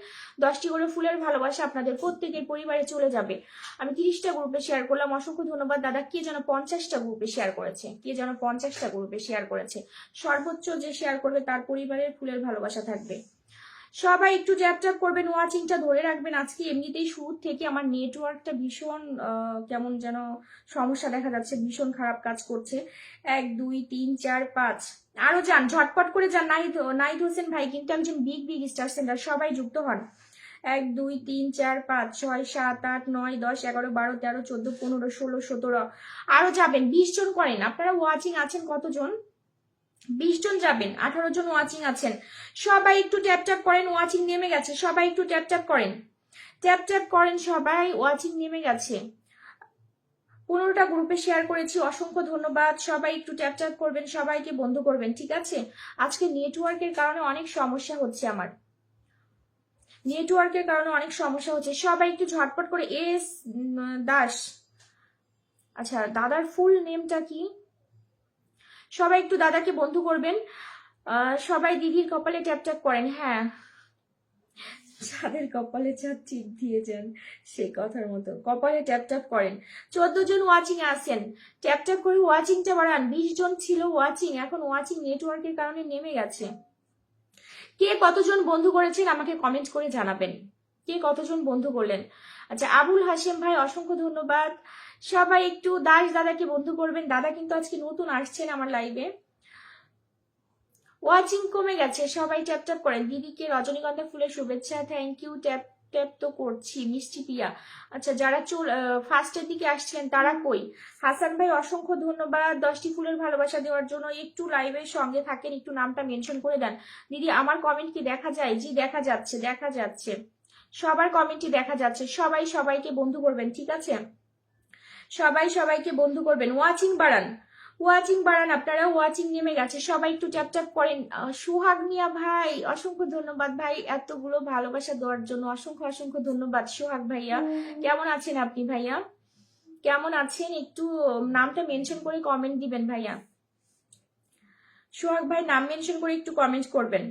10টি করে ফুলের ভালোবাসা আপনাদের প্রত্যেকের পরিবারে চলে যাবে। আমি 30টা গ্রুপে শেয়ার করলাম, অসংখ্য ধন্যবাদ দাদা। কে যেন 50টা গ্রুপে শেয়ার করেছে, কে যেন 50টা গ্রুপে শেয়ার করেছে। সর্বোচ্চ যে শেয়ার করবে তার পরিবারের ফুলের ভালোবাসা থাকবে। সবাই একটু ট্যাপ করবেন, ওয়াচিংটা ধরে রাখবেন। আজকে এমনিতেই শুরু থেকে আমার নেটওয়ার্কটা ভীষণ কেমন যেন সমস্যা দেখা যাচ্ছে, ভীষণ খারাপ কাজ করছে। 1 2 3 4 5 আরো যান, ঝটপট করে যান। নাহিদ হোসেন ভাই কিন্তু একজন বিগ স্টার সেন্টার, সবাই যুক্ত হন। 1 2 3 4 5 6 7 8 9 10 11 12 13 14 15 16 17 আরো যাবেন 20 জন করেন। আপনারা ওয়াচিং আছেন কতজন? 20 জন যাবেন, 18 জন ওয়াচিং আছেন। সবাই একটু ট্যাপ ট্যাপ করেন, ওয়াচিং নেমে গেছে, সবাই একটু ট্যাপ ট্যাপ করেন, ট্যাপ ট্যাপ করেন, সবাই ওয়াচিং নেমে গেছে। 15টা গ্রুপে শেয়ার করেছি, অসংখ্য ধন্যবাদ। সবাই একটু ট্যাপ ট্যাপ করবেন, সবাইকে বন্ধু করবেন, ঠিক আছে? আজকে নেটওয়ার্কের কারণে অনেক সমস্যা হচ্ছে, আমার নেটওয়ার্কের কারণে অনেক সমস্যা হচ্ছে। সবাই একটু ঝটপট করে। এস দাস, আচ্ছা দাদার ফুল নেমটা কি? সবাই একটু দাদাকে বন্ধু করবেন। সবাই দিদির কপালে ট্যাপ ট্যাপ করেন। হ্যাঁ, যাদের কপালে চাপ টিপ দিয়ে যান, সেই কথার মতো কপালে ট্যাপ ট্যাপ করেন। 14 জন ওয়াচিং আছেন, ট্যাপ ট্যাপ করে ওয়াচিংটা বাড়ান। 20 জন ছিল ওয়াচিং, এখন ওয়াচিং নেটওয়ার্কের কারণে নেমে গেছে। কে কতজন বন্ধু করেছেন আমাকে কমেন্ট করে জানাবেন, কে কতজন বন্ধু করলেন। আচ্ছা, আবুল হাশেম ভাই অসংখ্য ধন্যবাদ। সবাই একটু দাস দাদাকে বন্ধু করবেন। দাদা কিন্তু আজকে নতুন আসছেন আমার লাইভে। ওয়াচিং কমে গেছে, সবাই ট্যাপ ট্যাপ করেন। দিদিকে রজনীগন্ধা ফুলের শুভেচ্ছা, থ্যাংক ইউ। ট্যাপ ট্যাপ তো করছি। মিষ্টি পিয়া, আচ্ছা যারা ফার্স্টের দিকে আসছেন তারা কই? হাসান ভাই অসংখ্য ধন্যবাদ 10টি ফুলের ভালোবাসা দেওয়ার জন্য। একটু লাইভের সঙ্গে থাকেন, একটু নামটা মেনশন করে দেন। দিদি আমার কমেন্ট কি দেখা যায়? জি দেখা যাচ্ছে, দেখা যাচ্ছে, সবার কমেন্টই দেখা যাচ্ছে। সবাই সবাইকে বন্ধু করবেন, ঠিক আছে? সবাই সবাইকে বন্ধু করবেন। ওয়াচিং বাড়ান, ওয়াচিং বাড়ান, আপনারা ওয়াচিং নেমে গেছে, সবাই একটু ট্যাপ ট্যাপ করেন। সুহাগ মিয়া ভাই অসংখ্য ধন্যবাদ ভাই, এতগুলো ভালোবাসা দেওয়ার জন্য অসংখ্য অসংখ্য ধন্যবাদ। সোহাগ ভাইয়া কেমন আছেন আপনি? ভাইয়া কেমন আছেন? একটু নামটা মেনশন করে কমেন্ট দিবেন ভাইয়া। সোহাগ ভাই নাম মেনশন করে একটু কমেন্ট করবেন।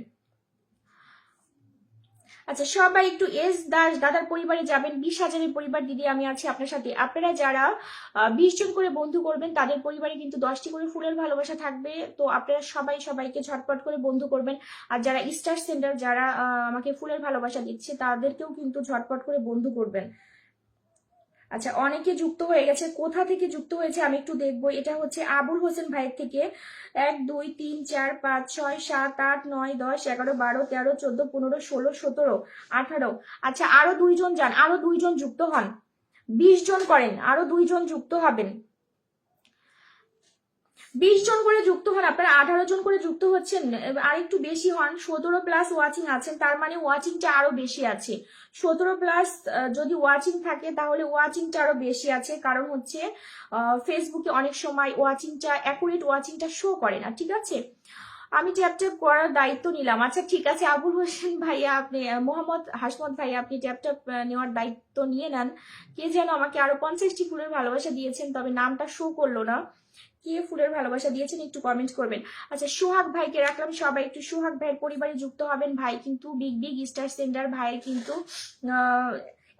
আচ্ছা, সবাই একটু এস দাস দাদার পরিবারে যাবেন। 20,000-এর পরিবার দিদি আমি আছি আপনার সাথে। আপনারা যারা 20 জন করে বন্ধু করবেন তাদের পরিবারে কিন্তু 10টি করে ফুলের ভালোবাসা থাকবে। তো আপনারা সবাই সবাইকে ঝটপট করে বন্ধু করবেন। আর যারা স্টার সেন্টার যারা আমাকে ফুলের ভালোবাসা দিচ্ছে তাদেরকেও কিন্তু ঝটপট করে বন্ধু করবেন। আচ্ছা, অনেকে যুক্ত হয়ে গেছে। কোথা থেকে যুক্ত হয়েছে আমি একটু দেখবো। এটা হচ্ছে আবুল হোসেন ভাইয়ের থেকে। 1 2 3 4 5 6 7 8 9 10 11 12 13 14 15 16 17 18। আচ্ছা, আরো 2 জন যান, আরো 2 জন যুক্ত হন। 20 জন করেন, আরো 2 জন যুক্ত হবেন। 20 জন করে যুক্ত হন। আপনারা 18 জন করে যুক্ত হচ্ছেন, আর একটু বেশি হন। 17 প্লাস ওয়াচিং আছেন, তার মানে ওয়াচিংটা আরো বেশি আছে। 17 প্লাস যদি ওয়াচিং থাকে তাহলে ওয়াচিংটা আরো বেশি আছে। কারণ হচ্ছে ফেসবুকে অনেক সময় ওয়াচিংটা অ্যাকুরেট ওয়াচিংটা শো করে না, ঠিক আছে? আমি ট্যাপ ট্যাপ করার দায়িত্ব নিলাম। আচ্ছা ঠিক আছে, আবুল হোসেন ভাইয়া আপনি, মোহাম্মদ হাসমত ভাইয়া আপনি ট্যাপ ট্যাপ নেওয়ার দায়িত্ব নিয়ে নেন। কে যেন আমাকে আরো 50টি ফুলের ভালোবাসা দিয়েছেন, তবে নামটা শো করলো না। কে ফুলের ভালোবাসা দিয়েছেন একটু কমেন্ট করবেন। আচ্ছা, সোহাগ ভাইকে রাখলাম, সবাই একটু সোহাগ ভাইয়ের পরিবারে যুক্ত হবেন। ভাই কিন্তু বিগ বিগ স্টার সেন্টার, ভাইয়ের কিন্তু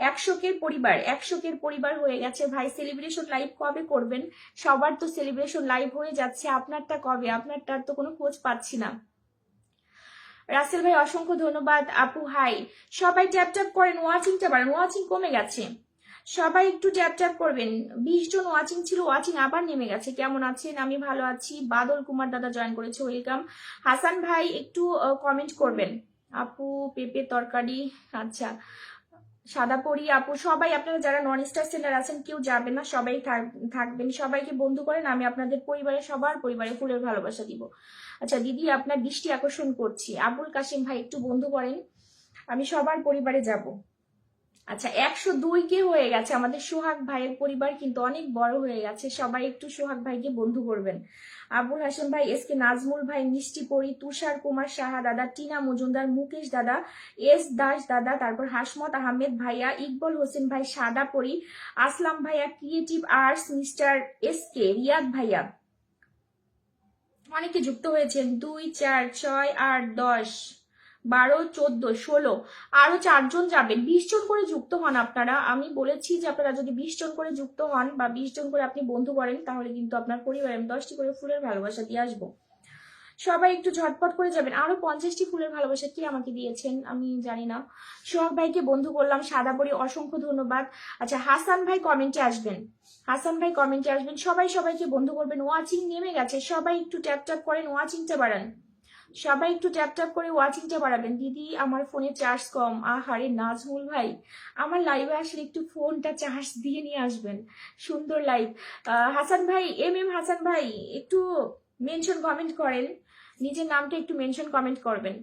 100-কের পরিবার, 100-কের পরিবার হয়ে গেছে। ভাই সেলিব্রেশন লাইভ কবে করবেন? সবার তো সেলিব্রেশন লাইভ হয়ে যাচ্ছে, আপনারটা কবে? আপনারটার তো কোনো খোঁজ পাচ্ছি না। রাসেল ভাই অসংখ্য ধন্যবাদ। আপু হাই, সবাই ট্যাপ ট্যাপ করেন, ওয়াচিংটা বাড়ান, ওয়াচিং কমে গেছে, সবাই একটু ট্যাপ ট্যাপ করবেন। 20 জন ওয়াচিং ছিল, ওয়াচিং আবার নেমে গেছে। কেমন আছেন? আমি ভালো আছি। বাদল কুমার দাদা জয়েন করেছে, ওয়েলকাম। হাসান ভাই একটু কমেন্ট করবেন। আপু পেঁপে তরকারি, আচ্ছা সাদা পরি আপু, সবাই আপনারা যারা নন স্টার সেন্টার আছেন কেউ যাবেন না, সবাই থাকবেন। সবাইকে বন্ধু করেন, আমি আপনাদের পরিবারে সবার পরিবারে ফুলের ভালোবাসা দিব। আচ্ছা দিদি আপনার দৃষ্টি আকর্ষণ করছি। আবুল কাশিম ভাই একটু বন্ধু করেন, আমি সবার পরিবারে যাব। আচ্ছা 102-কে হয়ে গেছে। আমাদের সোহাগ ভাইয়ের পরিবার কিন্তু অনেক বড় হয়ে গেছে, সবাই একটু সোহাগ ভাইকে বন্ধু করবেন। আবুল হাসান ভাই, এসকে নাজমুল ভাই, মিষ্টি পরি, তুষার কুমার সাহা দাদা, টিনা মজুমদার, মুকেশ দাদা, এস দাস দাদা, তারপর হাসমত আহমেদ ভাইয়া, ইকবল হোসেন ভাই, সাদা পরি, আসলাম ভাইয়া, creative arts, mister SK, Riyad ভাইয়া, অনেকে যুক্ত হয়েছেন। 2 4 6 8 10 12 14 16, আরো 4 জন যাবেন। 20 জন করে যুক্ত হন আপনারা। আমি বলেছি যে আপনারা যদি 20 জন করে যুক্ত হন বা 20 জন করে আপনি বন্ধু করেন তাহলে কিন্তু আপনার পরিবারে আমি 10টি করে ফুলের ভালোবাসা দিয়ে আসবো। সবাই একটু ঝটপট করে যাবেন। আরো 50টি ফুলের ভালোবাসা কি আমাকে দিয়েছেন আমি জানি না। সোহাগ ভাইকে বন্ধু করলাম, সাদা পরি অসংখ্য ধন্যবাদ। আচ্ছা হাসান ভাই কমেন্টে আসবেন, হাসান ভাই কমেন্টে আসবেন। সবাই সবাইকে বন্ধু করবেন। ওয়াচিং নেমে গেছে, সবাই একটু ট্যাপ ট্যাপ করেন, ওয়াচিংটা বাড়ান। সবাই একটু ট্যাপ ট্যাপ করে ওয়াচিংটা বাড়াবেন। দিদি আমার ফোনে চার্জ কম। আহারে নাজমুল ভাই, আমার লাইভে আসলে একটু ফোনটা চার্জ দিয়ে নিয়ে আসবেন। সুন্দর লাইভ। হাসান ভাই, হাসান ভাই, একটু মেনশন কমেন্ট করেন, নিজের নামটা একটু মেনশন কমেন্ট করবেন।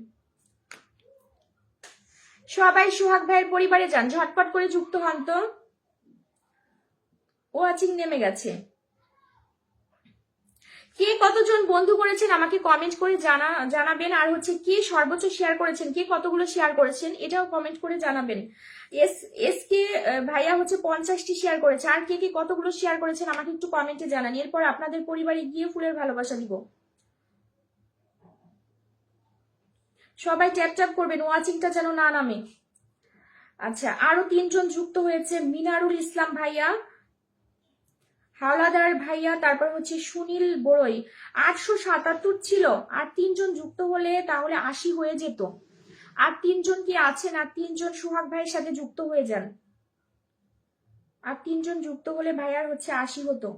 সবাই সোহাগ ভাইয়ের পরিবারে যান, ঝটপট করে যুক্ত হন তো। ওয়াচিং নেমে গেছে। কে কতজন বন্ধু করেছেন আমাকে কমেন্ট করে জানাবেন। আর হচ্ছে কে সর্বোচ্চ শেয়ার করেছেন, কে কতগুলো শেয়ার করেছেন এটাও কমেন্ট করে জানাবেন। এস কে ভাইয়া হচ্ছে 50টি শেয়ার করেছে। আর কে কে কতগুলো শেয়ার করেছেন আমাকে একটু কমেন্টে জানান, এরপর আপনাদের পরিবারে গিয়ে ফুলের ভালোবাসা দিব। সবাই ট্যাপ ট্যাপ করবেন, ওয়াচিংটা যেন না নামে। আচ্ছা, আরো 3জন যুক্ত হয়েছে। মিনারুল ইসলাম ভাইয়া, হাওলাদার ভাইয়া, তারপর হচ্ছে সুনীল বড়ই। 877 ছিল। আর 3জন যুক্ত হলে তাহলে 80 হয়ে যেত। আর 3জন কি আছেন? আর 3জন সোহাগ ভাইয়ের সাথে যুক্ত হয়ে যান। আর 3জন যুক্ত হলে ভাইয়ার হচ্ছে 80 হতো।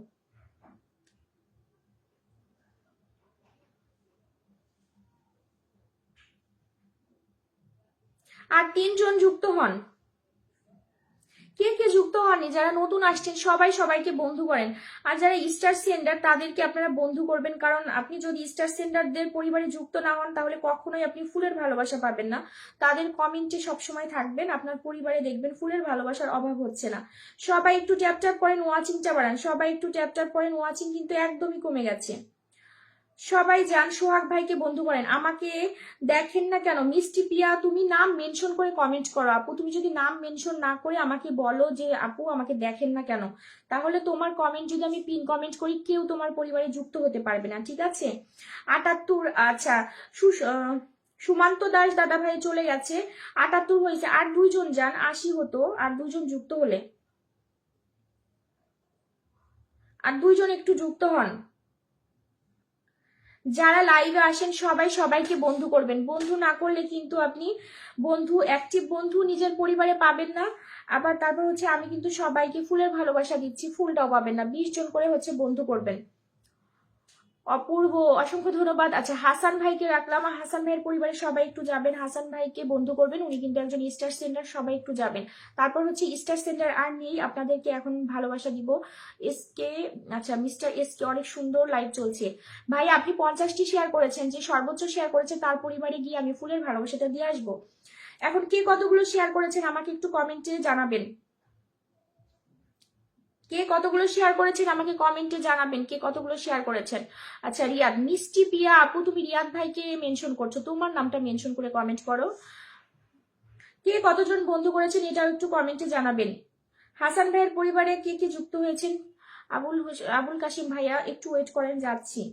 আর 3জন যুক্ত হন। কে কে যুক্ত হননি, যারা নতুন আসছেন সবাই সবাইকে বন্ধু করেন। আর যারা স্টার সেন্ডার তাদেরকে আপনারা বন্ধু করবেন, কারণ আপনি যদি স্টার সেন্ডারদের পরিবারে যুক্ত না হন তাহলে কখনোই আপনি ফুলের ভালোবাসা পাবেন না। তাদের কমেন্টে সবসময় থাকবেন, আপনার পরিবারে দেখবেন ফুলের ভালোবাসার অভাব হচ্ছে না। সবাই একটু ট্যাপ ট্যাপ করেন, ওয়াচিংটা বাড়ান। সবাই একটু ট্যাপ ট্যাপ করেন, ওয়াচিং কিন্তু একদমই কমে গেছে। সবাই যান, সোহাগ ভাইকে বন্ধু করেন। আমাকে দেখেন না কেন? মিষ্টি পিয়া, তুমি নাম মেনশন করে কমেন্ট করো। আপু তুমি যদি নাম মেনশন না করে আমাকে বলো যে আপু আমাকে দেখেন না কেন, তাহলে তোমার কমেন্ট যদি আমি পিন কমেন্ট করি কেউ তোমার পরিবারে যুক্ত হতে পারবে না, ঠিক আছে? 78। আচ্ছা, সুমান্ত দাস দাদা ভাই চলে গেছে। 78 হয়েছে। আর 2জন যান, 80 হতো। আর 2জন যুক্ত হলে, আর 2জন একটু যুক্ত হন। যারা লাইভে আসেন সবাই সবাইকে বন্ধু করবেন। বন্ধু না করলে কিন্তু আপনি অ্যাক্টিভ বন্ধু নিজের পরিবারে পাবেন না। আবার তারপর হচ্ছে আমি কিন্তু সবাইকে ফুলের ভালোবাসা দিচ্ছি, ফুলটাও পাবেন না। 20 জন করে হচ্ছে বন্ধু করবেন। অপূর্ব, অসংখ্য ধন্যবাদ। আচ্ছা, হাসান ভাইকে রাখলাম। হাসান ভাইয়ের পরিবারে সবাই একটু যাবেন, হাসান ভাইকে বন্ধু করবেন। উনি কিন্তু একজন স্টার সেন্টার, সবাই একটু যাবেন। তারপর হচ্ছে স্টার সেন্টার আর নেই, আপনাদেরকে এখন ভালোবাসা দিব। এসকে, আচ্ছা মিস্টার এসকে, অনেক সুন্দর লাইভ চলছে। ভাই আপনি 50টি শেয়ার করেছেন, যে সর্বোচ্চ শেয়ার করেছে তার পরিবারে গিয়ে আমি ফুলের ভালোবাসাটা দিয়ে আসবো। এখন কে কতগুলো শেয়ার করেছেন আমাকে একটু কমেন্টে জানাবেন। কে কতগুলো শেয়ার করেছেন আমাকে কমেন্টে জানাবেন, কে কতগুলো শেয়ার করেছেন। আচ্ছা, রিয়াদ, মিষ্টি পিয়া আপু তুমি রিয়াদ ভাইকে মেনশন করছো, তোমার নামটা মেনশন করে কমেন্ট করো। কে কতজন বন্ধু করেছেন এটাও একটু কমেন্টে জানাবেন। হাসান ভাইয়ের পরিবারে কে কে যুক্ত হয়েছেন? আবুল কাশিম ভাইয়া, একটু ওয়েট করেন, যাচ্ছি।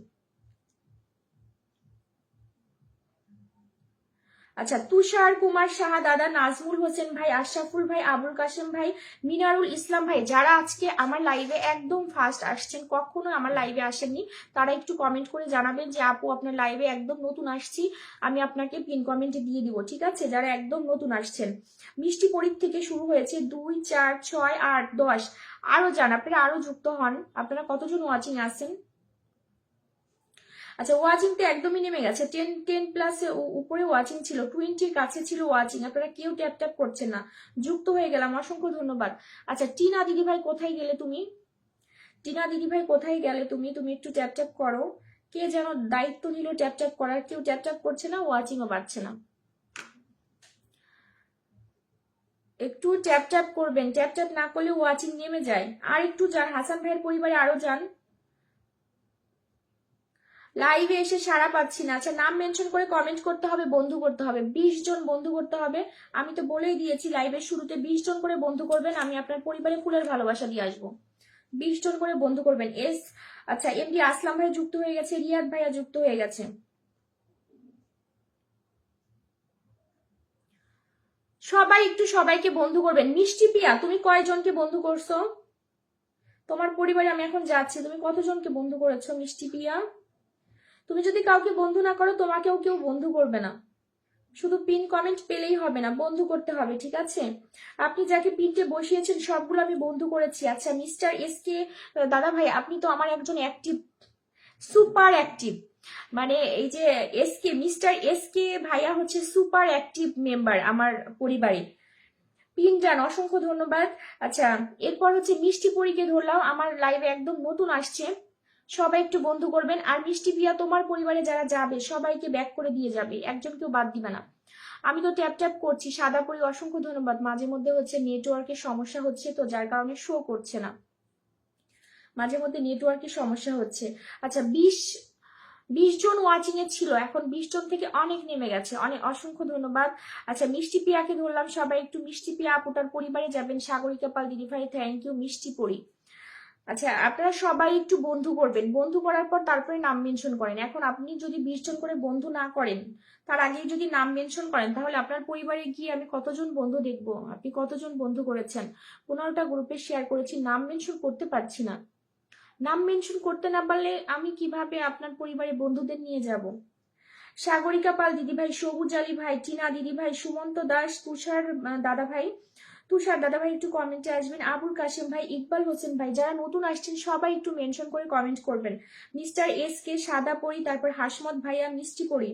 আচ্ছা, তুষার কুমার সাহা দাদা, নাজমুল হোসেন ভাই, আশরাফুল ভাই, আবুল কাশেম ভাই, মিনারুল ইসলাম ভাই, যারা আজকে আমার লাইভে একদম ফার্স্ট আসছেন, কখনো আমার লাইভে আসেননি, তারা একটু কমেন্ট করে জানাবেন যে আপু আপনার লাইভে একদম নতুন আসছি, আমি আপনাকে পিন কমেন্টে দিয়ে দিব, ঠিক আছে? যারা একদম নতুন আসছেন। মিষ্টি পরীর থেকে শুরু হয়েছে, 2, 4, 6, 8, 10। আরো যান, আপনারা আরো যুক্ত হন। আপনারা কতজন ওয়াচিং আছেন? আচ্ছা, ওয়াচিং তো একদমই নেমে গেছে। 10 প্লাস উপরে ওয়াচিং ছিল, 20-র কাছে ছিল ওয়াচিং। আপনারা কেউ ট্যাপ ট্যাপ করছেন না। যুক্ত হয়ে গেলাম, অসংখ্য ধন্যবাদ। আচ্ছা, টিনা দিদি ভাই কোথায় গেলে তুমি? টিনা দিদি ভাই কোথায় গেলে তুমি? তুমি একটু ট্যাপ ট্যাপ করো। কে যেন দায়িত্ব নিল ট্যাপ ট্যাপ করার, কেউ ট্যাপ ট্যাপ করছে না, ওয়াচিংও বাড়ছে না। একটু ট্যাপ ট্যাপ করবেন, ট্যাপ ট্যাপ না করলে ওয়াচিং নেমে যায়। আর একটু যান, হাসান ভাইয়ের পরিবারে আরো যান। লাইভে এসে সাড়া পাচ্ছি না। আচ্ছা, নাম মেনশন করে কমেন্ট করতে হবে, বন্ধু করতে হবে। 20 জন বন্ধু করতে হবে। আমি তো বলেই দিয়েছি লাইভের শুরুতে 20 জন করে বন্ধু করবেন, আমি আপনার পরিবারে ফুলের ভালোবাসা দিয়ে আসবো। 20 জন করে বন্ধু করবেন। আচ্ছা, এমডি আসলাম ভাই যুক্ত হয়ে গেছে, রিয়াদ ভাইয়া যুক্ত হয়ে গেছে। সবাই একটু সবাইকে বন্ধু করবেন। মিষ্টি পিয়া, তুমি কয়জনকে বন্ধু করছো? তোমার পরিবারে আমি এখন যাচ্ছি, তুমি কতজনকে বন্ধু করেছো মিষ্টি পিয়া? তুমি যদি কাউকে বন্ধু না করো তোমাকেও কেউ বন্ধু করবে না। শুধু পিন কমেন্ট পেলেই হবে না, বন্ধু করতে হবে, ঠিক আছে? আপনি যাকে পিনটে বসিয়েছেন সবগুলো আমি বন্ধু করেছি। আচ্ছা, মিস্টার এসকে দাদা ভাই, আপনি তো আমার একজন অ্যাক্টিভ, সুপার অ্যাক্টিভ। মানে এই যে এসকে মিস্টার এসকে ভাইয়া হচ্ছে সুপার অ্যাক্টিভ মেম্বার আমার পরিবারে। পিনজান অসংখ্য ধন্যবাদ। আচ্ছা, এরপর হচ্ছে মিষ্টি পরীকে ধরলাম, আমার লাইভে একদম নতুন আসছে, সবাই একটু বন্ধু করবেন। আর মিষ্টি পিয়া তোমার পরিবারে যারা যাবে সবাইকে ব্যাক করে দিয়ে যাবে, একজনকেও বাদ দিবে না। আমি তো ট্যাপ ট্যাপ করছি। সাদা পরি অসংখ্য ধন্যবাদ। মাঝে মধ্যে হচ্ছে নেটওয়ার্কের সমস্যা হচ্ছে, তো যার কারণে শো করছে না, মাঝে মধ্যে নেটওয়ার্কের সমস্যা হচ্ছে। আচ্ছা, 20 জন ওয়াচিং এ ছিল, এখন 20 জন থেকে অনেক নেমে গেছে, অনেক অসংখ্য ধন্যবাদ। আচ্ছা, মিষ্টি পিয়াকে ধরলাম, সবাই একটু মিষ্টি পিয়া আপুটার পরিবারে যাবেন। সাগরিকা পাল দিদিভাই থ্যাংক ইউ। মিষ্টি পরি, আচ্ছা আপনারা সবাই একটু বন্ধু করবেন, বন্ধু করার পর তারপরে নাম মেনশন করেন। এখন আপনি যদি 20 জন করে বন্ধু না করেন, তার আগেই যদি নাম মেনশন করেন, তাহলে আপনার পরিবারে গিয়ে আমি কতজন বন্ধু দেখবো? আপনি কতজন বন্ধু করেছেন? 15টা গ্রুপে শেয়ার করেছি, নাম মেনশন করতে পারছি না। নাম মেনশন করতে না পারলে আমি কিভাবে আপনার পরিবারে বন্ধুদের নিয়ে যাব? সাগরিকা পাল দিদিভাই, সবুজ আলী ভাই, টিনা দিদিভাই, সুমন্ত দাস, তুষার দাদা ভাই, তুষার দাদা ভাই একটু কমেন্টে আসবেন। আবুল কাশেম ভাই, ইকবাল হোসেন ভাই, যারা নতুন আসছেন সবাই একটু মেনশন করে কমেন্ট করবেন। মিস্টার এস কে, সাদা পরি, তারপর হাসমত ভাইয়া, মিষ্টি পরি,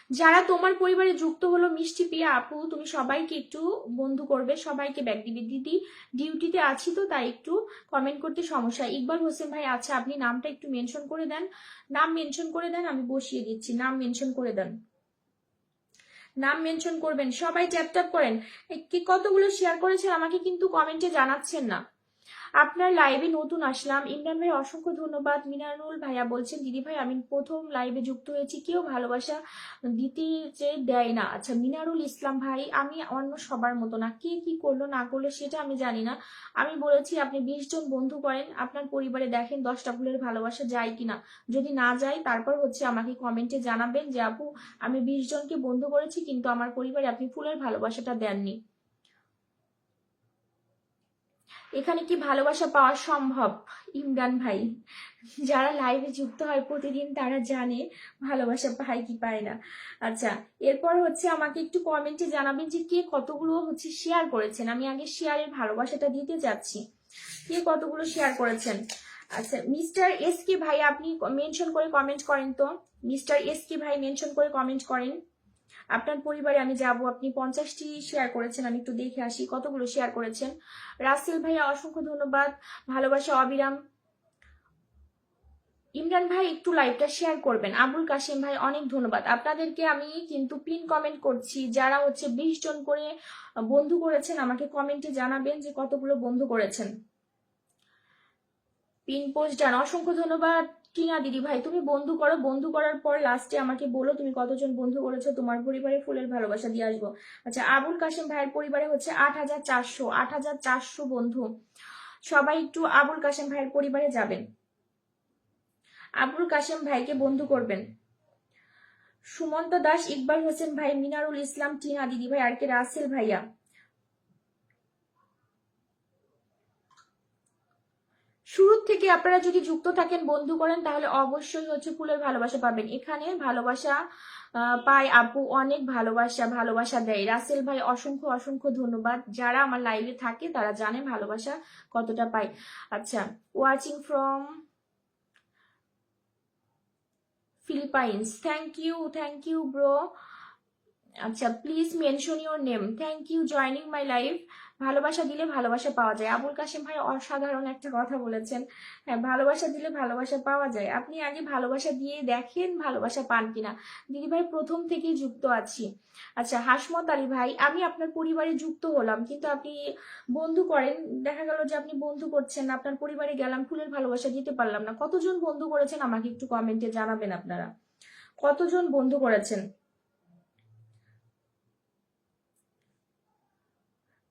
যারা তোমার পরিবারে যুক্ত হলো। মিষ্টি পিয়া আপু, তুমি সবাইকে একটু বন্ধু করবে, সবাইকে ব্যাক দিবে। দিদি ডিউটিতে আছি তো তাই একটু কমেন্ট করতে সমস্যা। ইকবাল হোসেন ভাই, আচ্ছা আপনি নামটা একটু মেনশন করে দেন, নাম মেনশন করে দেন, আমি বসিয়ে দিচ্ছি। নাম মেনশন করে দেন, নাম মেনশন করবেন, সবাই ট্যাপ ট্যাপ করেন। কি কতগুলো শেয়ার করেছেন আমাকে কিন্তু কমেন্টে জানাচ্ছেন না। আপনার লাইভে নতুন আসলাম। ইমরান ভাই অসংখ্য ধন্যবাদ। মিনারুল ভাইয়া বলছেন দিদি ভাই আমি প্রথম লাইভে যুক্ত হয়েছি, কেউ ভালোবাসা দিতে যে দেয় না। আচ্ছা মিনারুল ইসলাম ভাই, আমি অন্য সবার মতো না, কে কি করলো না করলো সেটা আমি জানি না। আমি বলেছি আপনি 20 জন বন্ধু করেন, আপনার পরিবারে দেখেন 10টা ফুলের ভালোবাসা যায় কিনা। যদি না যায় তারপর হচ্ছে আমাকে কমেন্টে জানাবেন যে আপু আমি 20 জনকে বন্ধু করেছি কিন্তু আমার পরিবারে আপনি ফুলের ভালোবাসাটা দেননি। এখানে কি ভালোবাসা পাওয়া সম্ভব? ইমরান ভাই, যারা লাইভে যুক্ত হয় প্রতিদিন তারা জানে ভালোবাসা পায় কি পায় না। আচ্ছা, এরপর হচ্ছে আমাকে একটু কমেন্টে জানাবেন যে কে কতগুলো হচ্ছে শেয়ার করেছেন। আমি আগে শেয়ারের ভালোবাসাটা দিতে যাচ্ছি, কে কতগুলো শেয়ার করেছেন। আচ্ছা, মিস্টার এস কে ভাই আপনি মেনশন করে কমেন্ট করেন তো। মিস্টার এস কে ভাই মেনশন করে কমেন্ট করেন, আপনার পরিবারে আমি যাব। আপনি 50টি শেয়ার করেছেন, আমি একটু দেখে আসি কতগুলো শেয়ার করেছেন। রাসেল ভাইয়া অসংখ্য ধন্যবাদ, ভালোবাসা অবিরাম। ইমরান ভাই একটু লাইভটা শেয়ার করবেন। আবুল কাশেম ভাই অনেক ধন্যবাদ আপনাদেরকে। আমি কিন্তু পিন কমেন্ট করছি, যারা হচ্ছে 20 জন করে বন্ধু করেছেন আমাকে কমেন্টে জানাবেন যে কতগুলো বন্ধু করেছেন। পিন পোস্ট ডান, অসংখ্য ধন্যবাদ। টিনা দিদি ভাই তুমি বন্ধু করো, বন্ধু করার পর লাস্টে আমাকে বলো তুমি কতজন বন্ধু করেছো, তোমার পরিবারে ফুলের ভালোবাসা দিয়ে আসবো। আচ্ছা, আবুল কাশেম ভাইয়ের পরিবারে হচ্ছে 8400 বন্ধু। সবাই একটু আবুল কাশেম ভাইয়ের পরিবারে যাবেন, আবুল কাশেম ভাইকে বন্ধু করবেন। সুমন্ত দাস, ইকবাল হোসেন ভাই, মিনারুল ইসলাম, টিনা দিদি ভাই, আর কে রাসেল ভাইয়া। শুরু থেকে আপনারা যদি যুক্ত থাকেন বন্ধু করেন তাহলে অবশ্যই হচ্ছে ফুলের ভালোবাসা পাবেন। এখানে ভালোবাসা পায় আপু, অনেক ভালোবাসা ভালোবাসা দেয়। রাসেল ভাই অসংখ্য অসংখ্য ধন্যবাদ। যারা আমার লাইভে থাকে তারা জানে ভালোবাসা কতটা পাই। আচ্ছা, watching from Philippines, thank you bro. আচ্ছা, please mention your name. Thank you joining my live. ভালোবাসা দিলে ভালোবাসা পাওয়া যায়, আবুল কাশেম ভাই অসাধারণ একটা কথা বলেছেন। হ্যাঁ, ভালোবাসা দিলে ভালোবাসা পাওয়া যায়। আপনি আগে ভালোবাসা দিয়ে দেখেন ভালোবাসা পান কিনা। দিদি ভাই প্রথম থেকেই যুক্ত আছি। আচ্ছা, হাসমত আলী ভাই, আমি আপনার পরিবারে যুক্ত হলাম কিন্তু আপনি বন্ধু করেন, দেখা গেল যে আপনি বন্ধু করছেন না, আপনার পরিবারে গেলাম ফুলের ভালোবাসা দিতে পারলাম না। কতজন বন্ধু করেছেন আমাকে একটু কমেন্টে জানাবেন আপনারা, কতজন বন্ধু করেছেন।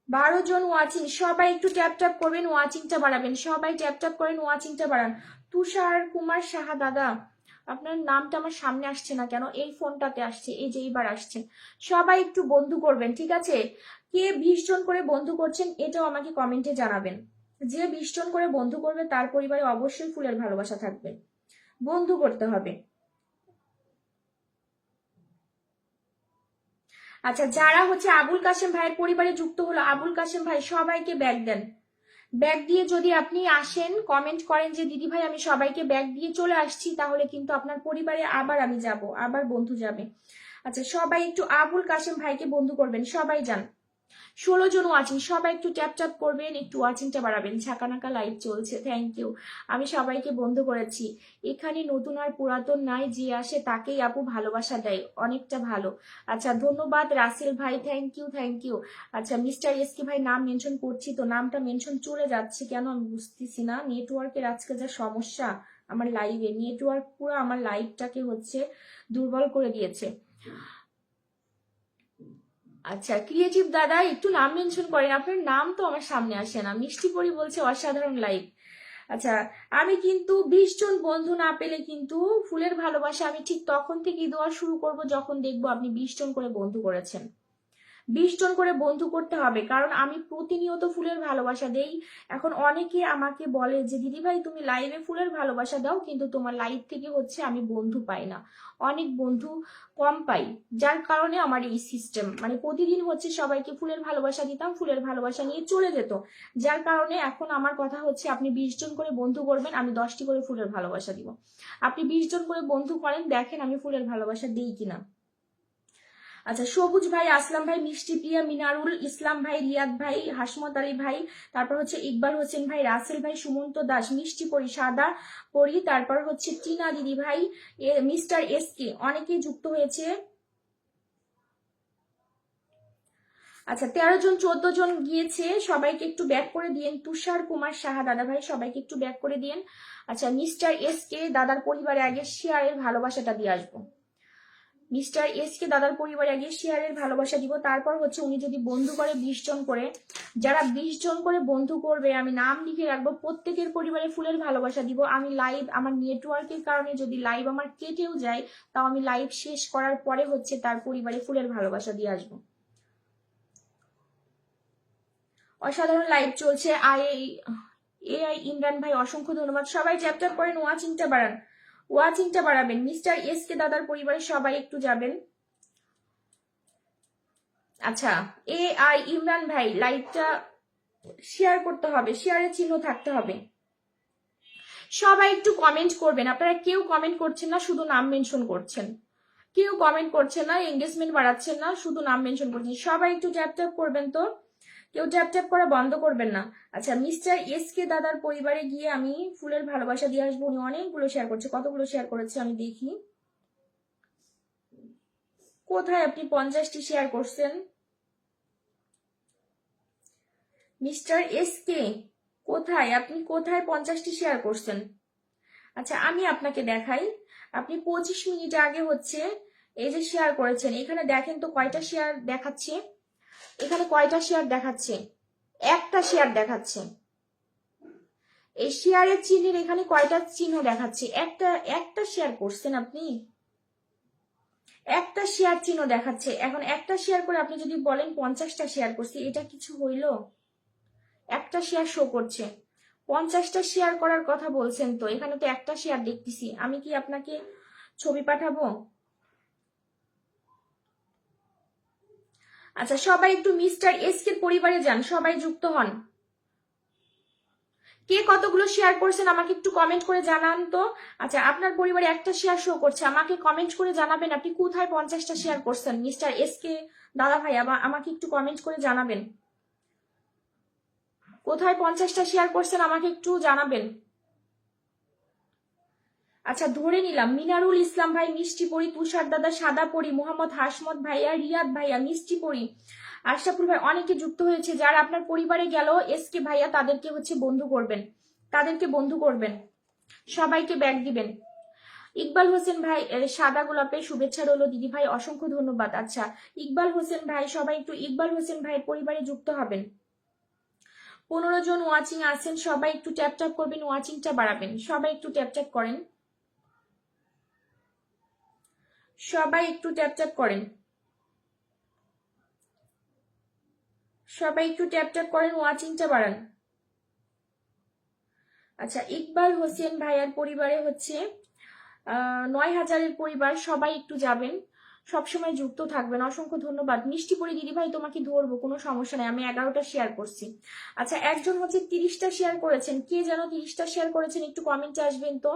12 জন ওয়াচিং, সবাই একটু ট্যাপ ট্যাপ করবেন, ওয়াচিংটা বাড়াবেন, সবাই ট্যাপ ট্যাপ করেন, ওয়াচিংটা বাড়ান। তুষার কুমার সাহা দাদা, আপনার নামটা আমার সামনে আসছে না কেন? এই ফোনটাতে আসছে, এই যে এইবার আসছে। সবাই একটু বন্ধু করবেন, ঠিক আছে? কে 20 জন করে বন্ধু করছেন এটাও আমাকে কমেন্টে জানাবেন। যে 20 জন করে বন্ধু করবে তার পরিবারে অবশ্যই ফুলের ভালোবাসা থাকবে, বন্ধু করতে হবে। আচ্ছা, যারা হচ্ছে আবুল কাশেম ভাইয়ের পরিবারে যুক্ত হলো, আবুল কাশেম ভাই সবাইকে ব্যাগ দেন, ব্যাগ দিয়ে যদি আপনি আসেন, কমেন্ট করেন যে দিদি ভাই আমি সবাইকে ব্যাগ দিয়ে চলে আসছি, তাহলে কিন্তু আপনার পরিবারে আবার আমি যাব, আবার বন্ধু যাবে। আচ্ছা, সবাই একটু আবুল কাশেম ভাইকে বন্ধু করবেন, সবাই যান। 16 জন ওয়াচিং, সবাই একটু ট্যাপ ট্যাপ করবেন, একটু ওয়াচিংটা বাড়াবেন। ঝাঁকানাকা লাইভ চলছে, থ্যাংক ইউ। আমি সবাইকে বন্ধু করেছি। এখানে নতুন আর পুরাতন নাই, যে আসে তাকেই আপু ভালোবাসা দেয়, অনেকটা ভালো। আচ্ছা, ধন্যবাদ রাসেল ভাই, থ্যাংক ইউ থ্যাংক ইউ। আচ্ছা, মিস্টার এসকে ভাই নাম মেনশন করছি তো, নামটা মেনশন চলে যাচ্ছে কেন আমি বুঝতেছি না। নেটওয়ার্কের আজকে যা সমস্যা আমার লাইভে, নেটওয়ার্ক পুরো আমার লাইভটাকে হচ্ছে দুর্বল করে দিয়েছে। আচ্ছা, ক্রিয়েটিভ দাদা একটু নাম মেনশন করেন, আপনার নাম তো আমার সামনে আসে না। মিষ্টি পরি বলছে অসাধারণ লাইভ। আচ্ছা, আমি কিন্তু 20 জন বন্ধু না পেলে কিন্তু ফুলের ভালোবাসা আমি ঠিক তখন থেকেই দেওয়া শুরু করব যখন দেখবো আপনি 20 জন করে বন্ধু করেছেন। 20 জন করে বন্ধু করতে হবে, কারণ আমি প্রতিনিয়ত ফুলের ভালোবাসা দেই। এখন অনেকে আমাকে বলে যে দিদি ভাই তুমি লাইভে ফুলের ভালোবাসা দাও, কিন্তু তোমার লাইভ থেকে হচ্ছে আমি বন্ধু পাই না, অনেক বন্ধু কম পাই। যার কারণে আমার এই সিস্টেম, মানে প্রতিদিন হচ্ছে সবাইকে ফুলের ভালোবাসা দিতাম, ফুলের ভালোবাসা নিয়ে চলে যেত। যার কারণে এখন আমার কথা হচ্ছে আপনি 20 জন করে বন্ধু করবেন, আমি 10টি করে ফুলের ভালোবাসা দিব। আপনি 20 জন করে বন্ধু করেন, দেখেন আমি ফুলের ভালোবাসা দিই কিনা। আচ্ছা, সবুজ ভাই, আসলাম ভাই, মিষ্টি প্রিয়া, মিনারুল ইসলাম ভাই, রিয়াদ ভাই, হাসমত আলী ভাই, তারপর হচ্ছে ইকবাল হোসেন ভাই, রাসেল ভাই, সুমন্ত দাস, মিষ্টি পরি, সাদা পরি, তারপর হচ্ছে টিনা দিদি ভাই, মিস্টার এসকে, অনেকেই যুক্ত হয়েছে। আচ্ছা, 13 জন 14 জন গিয়েছে, সবাইকে একটু ব্যাক করে দিয়েন। তুষার কুমার সাহা দাদা ভাই, সবাইকে একটু ব্যাক করে দিয়েন। আচ্ছা, মিস্টার এসকে দাদার পরিবারে আগে শেয়ারের ভালোবাসাটা দিয়ে আসবো। মিস্টার এসকে দাদার পরিবারে আগে শেয়ারের ভালোবাসা দিব, তারপর হচ্ছে উনি যদি বন্ধু করে 20 জন করে, যারা 20 জন করে বন্ধু করবে আমি নাম লিখে রাখবো, প্রত্যেকের পরিবারে ফুলের ভালোবাসা দিব। আমি লাইভ, আমার নেটওয়ার্কের কারণে যদি লাইভ আমার কেটেও যায়, তাও আমি লাইভ শেষ করার পরে হচ্ছে তার পরিবারে ফুলের ভালোবাসা দিয়ে আসবো। অসাধারণ লাইভ চলছে। এআই ইমরান ভাই, অসংখ্য ধন্যবাদ। সবাই চ্যাপ্টার করেন, ওয়াচিংটা বাড়ান, ওয়াচিংটা বাড়াবেন। মিস্টার এসকে দাদার পরিবারের সবাই একটু যাবেন। আচ্ছা, এআই ইমরান ভাই, লাইভটা শেয়ার করতে হবে, শেয়ারের চিহ্ন থাকতে হবে। সবাই একটু কমেন্ট করবেন, আপনারা কেউ কমেন্ট করছেন না, শুধু নাম মেনশন করছেন। কেউ কমেন্ট করছেন না, এঙ্গেজমেন্ট বাড়াচ্ছেন না, শুধু নাম মেনশন করছেন। সবাই একটু ট্যাপ ট্যাপ করবেন তো, কেউ ট্যাপ ট্যাপ করা বন্ধ করবেন না। আচ্ছা, মিস্টার এসকে দাদার পরিবারে গিয়ে আমি ফুলের ভালোবাসা দিয়ে আসবো। উনি অনেকগুলো শেয়ার করছে, কতগুলো শেয়ার করেছে আমি দেখি। কোথায় আপনি 50টি শেয়ার করছেন মিস্টার এসকে? কোথায় আপনি, কোথায় 50টি শেয়ার করছেন? আচ্ছা, আমি আপনাকে দেখাই। আপনি 25 মিনিট আগে হচ্ছে এই যে শেয়ার করেছেন, এখানে দেখেন তো কয়টা শেয়ার দেখাচ্ছে। এখানে কয়টা শেয়ার দেখাচ্ছে? একটা শেয়ার দেখাচ্ছে। এই শেয়ারের চিহ্নের এখানে কয়টা চিহ্ন দেখাচ্ছে? একটা শেয়ার করছেন আপনি, একটা শেয়ার চিহ্ন দেখাচ্ছে। এখন একটা শেয়ার করে আপনি যদি বলেন 50টা শেয়ার করছি, এটা কিছু হইল? একটা শেয়ার শো করছে, 50টা শেয়ার করার কথা বলছেন তো, এখানে তো একটা শেয়ার দেখতেছি। আমি কি আপনাকে ছবি পাঠাবো? আচ্ছা, সবাই একটু মিস্টার এসকে পরিবারে যান, সবাই যুক্ত হন। কে কতগুলো শেয়ার করছেন আমাকে একটু কমেন্ট করে জানান তো। আচ্ছা, আপনার পরিবারে একটা শেয়ার শো করছে, আমাকে কমেন্ট করে জানাবেন আপনি কোথায় 50টা শেয়ার করছেন। মিস্টার এসকে দাদা ভাই, আমাকে একটু কমেন্ট করে জানাবেন কোথায় 50টা শেয়ার করছেন, আমাকে একটু জানাবেন। আচ্ছা, ধরে নিলাম মিনারুল ইসলাম ভাই, মিষ্টি পরি, তুষার দাদা, সাদা পরি, মোহাম্মদ হাসমত ভাইয়া, রিয়াদ ভাইয়া, মিষ্টি পরি, আশরাফুল ভাই, অনেকে যুক্ত হয়েছে। যারা আপনার পরিবারে গেল এসকে ভাইয়া, তাদেরকে হচ্ছে বন্ধু করবেন, তাদেরকে বন্ধু করবেন, সবাইকে ব্যাগ দিবেন। ইকবাল হোসেন ভাই, সাদা গোলাপের শুভেচ্ছা রইল দিদি ভাই, অসংখ্য ধন্যবাদ। আচ্ছা, ইকবাল হোসেন ভাই, সবাই একটু ইকবাল হোসেন ভাইয়ের পরিবারে যুক্ত হবেন। 15 জন ওয়াচিং আছেন, সবাই একটু ট্যাপ ট্যাপ করবেন, ওয়াচিংটা বাড়াবেন। সবাই একটু ট্যাপ ট্যাপ করেন, সবাই একটু ট্যাপ ট্যাপ করেন, সবাই একটু ট্যাপ ট্যাপ করেন, ওয়াচিংটা বাড়ান। আচ্ছা, ইকবাল হোসেন ভাইয়ার পরিবারে হচ্ছে 9000-এর পরিবার, সবাই একটু যাবেন, সবসময় যুক্ত থাকবেন। অসংখ্য ধন্যবাদ। মিষ্টি পরি দিদি ভাই তোমাকে ধরবো, কোনো সমস্যা নেই, আমি 11টা শেয়ার করছি। আচ্ছা, একজন হচ্ছে 30টা শেয়ার করেছেন, কে যেন 30টা শেয়ার করেছেন, একটু কমেন্টে আসবেন তো।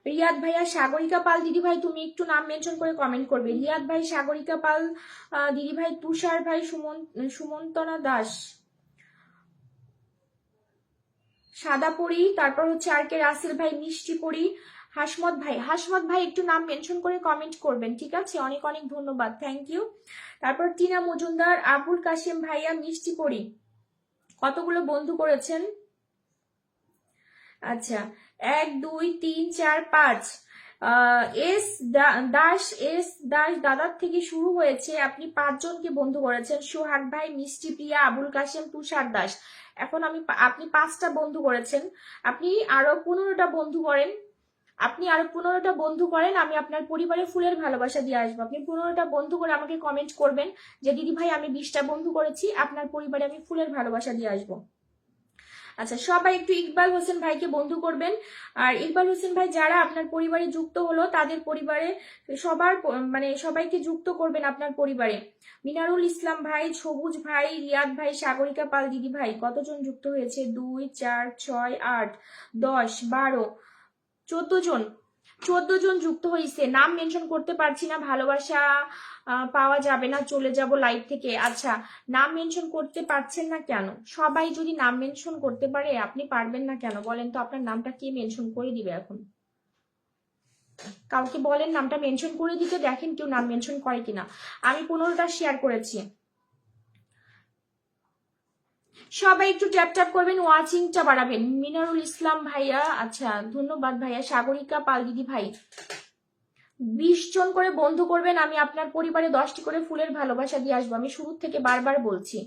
রিয়াদ ভাইয়া, সাগরিকা পাল দিদি ভাই তুমি একটু নাম মেনশন করে কমেন্ট করবে। রিয়াদ ভাই, সাগরিকা পাল দিদি ভাই, তুষার ভাই, সুমন্তনা দাস, সাদা পরি, তারপর হচ্ছে আর কে রাসেল ভাই, মিষ্টি পরি, হাসমত ভাই। হাসমত ভাই একটু নাম মেনশন করে কমেন্ট করবেন, ঠিক আছে? অনেক অনেক ধন্যবাদ, থ্যাংক ইউ। তারপর টিনা মজুমদার, আবুল কাশেম ভাইয়া, মিষ্টি পরি কতগুলো বন্ধু করেছেন? আচ্ছা, 1 2 3 4 5। এস দাস, এস দাস দাদার থেকে শুরু হয়েছে, আপনি 5 জনকে বন্ধু করেছেন। সোহাগ ভাই, মিষ্টি প্রিয়া, আবুল কাশেম, তুষার দাস। এখন আপনি 5টা বন্ধু করেছেন, আপনি আরো 15টা বন্ধু করেন। আপনি আরো 15টা বন্ধু করেন, আমি আপনার পরিবারে ফুলের ভালোবাসা দিয়ে আসবো। আপনি 15টা বন্ধু করে আমাকে কমেন্ট করবেন যে দিদি ভাই আমি 20টা বন্ধু করেছি, আপনার পরিবারে আমি ফুলের ভালোবাসা দিয়ে আসবো। আচ্ছা, সবাই একটু ইকবাল হোসেন ভাইকে বন্ধু করবেন। আর ইকবাল হোসেন ভাই যারা আপনার পরিবারে যুক্ত হলো তাদের পরিবারে মানে সবাইকে যুক্ত করবেন আপনার পরিবারে। মিনারুল ইসলাম ভাই, সবুজ ভাই, রিয়াদ ভাই, সাগরিকা পাল দিদি ভাই কতজন যুক্ত হয়েছে? 2 4 6 8 10 12 14 জন। 14 জন যুক্ত হয়েছে, নাম মেনশন করতে পারছি না, ভালোবাসা পাওয়া যাবে না, চলে যাব লাইভ থেকে। আচ্ছা, নাম মেনশন করতে পারছেন না কেন? সবাই যদি নাম মেনশন করতে পারে আপনি পারবেন না কেন বলেন তো? আপনার নামটা কে মেনশন করে দিবে এখন? কাউকে বলেন নামটা মেনশন করে দিতে, দেখেন কেউ নাম মেনশন করে কিনা। আমি 15টা শেয়ার করেছি, সবাই একটু ট্যাপ ট্যাপ করবেন, ওয়াচিংটা বাড়াবেন। মিনারুল ইসলাম ভাইয়া, আচ্ছা ধন্যবাদ ভাইয়া। সাগরিকা পাল দিদি ভাই 20 জন করে বন্ধু করবেন, আমি আপনার পরিবারে 10টি করে ফুলের ভালোবাসা দিয়ে আসবো। আমি শুরু থেকে বারবার বলছি,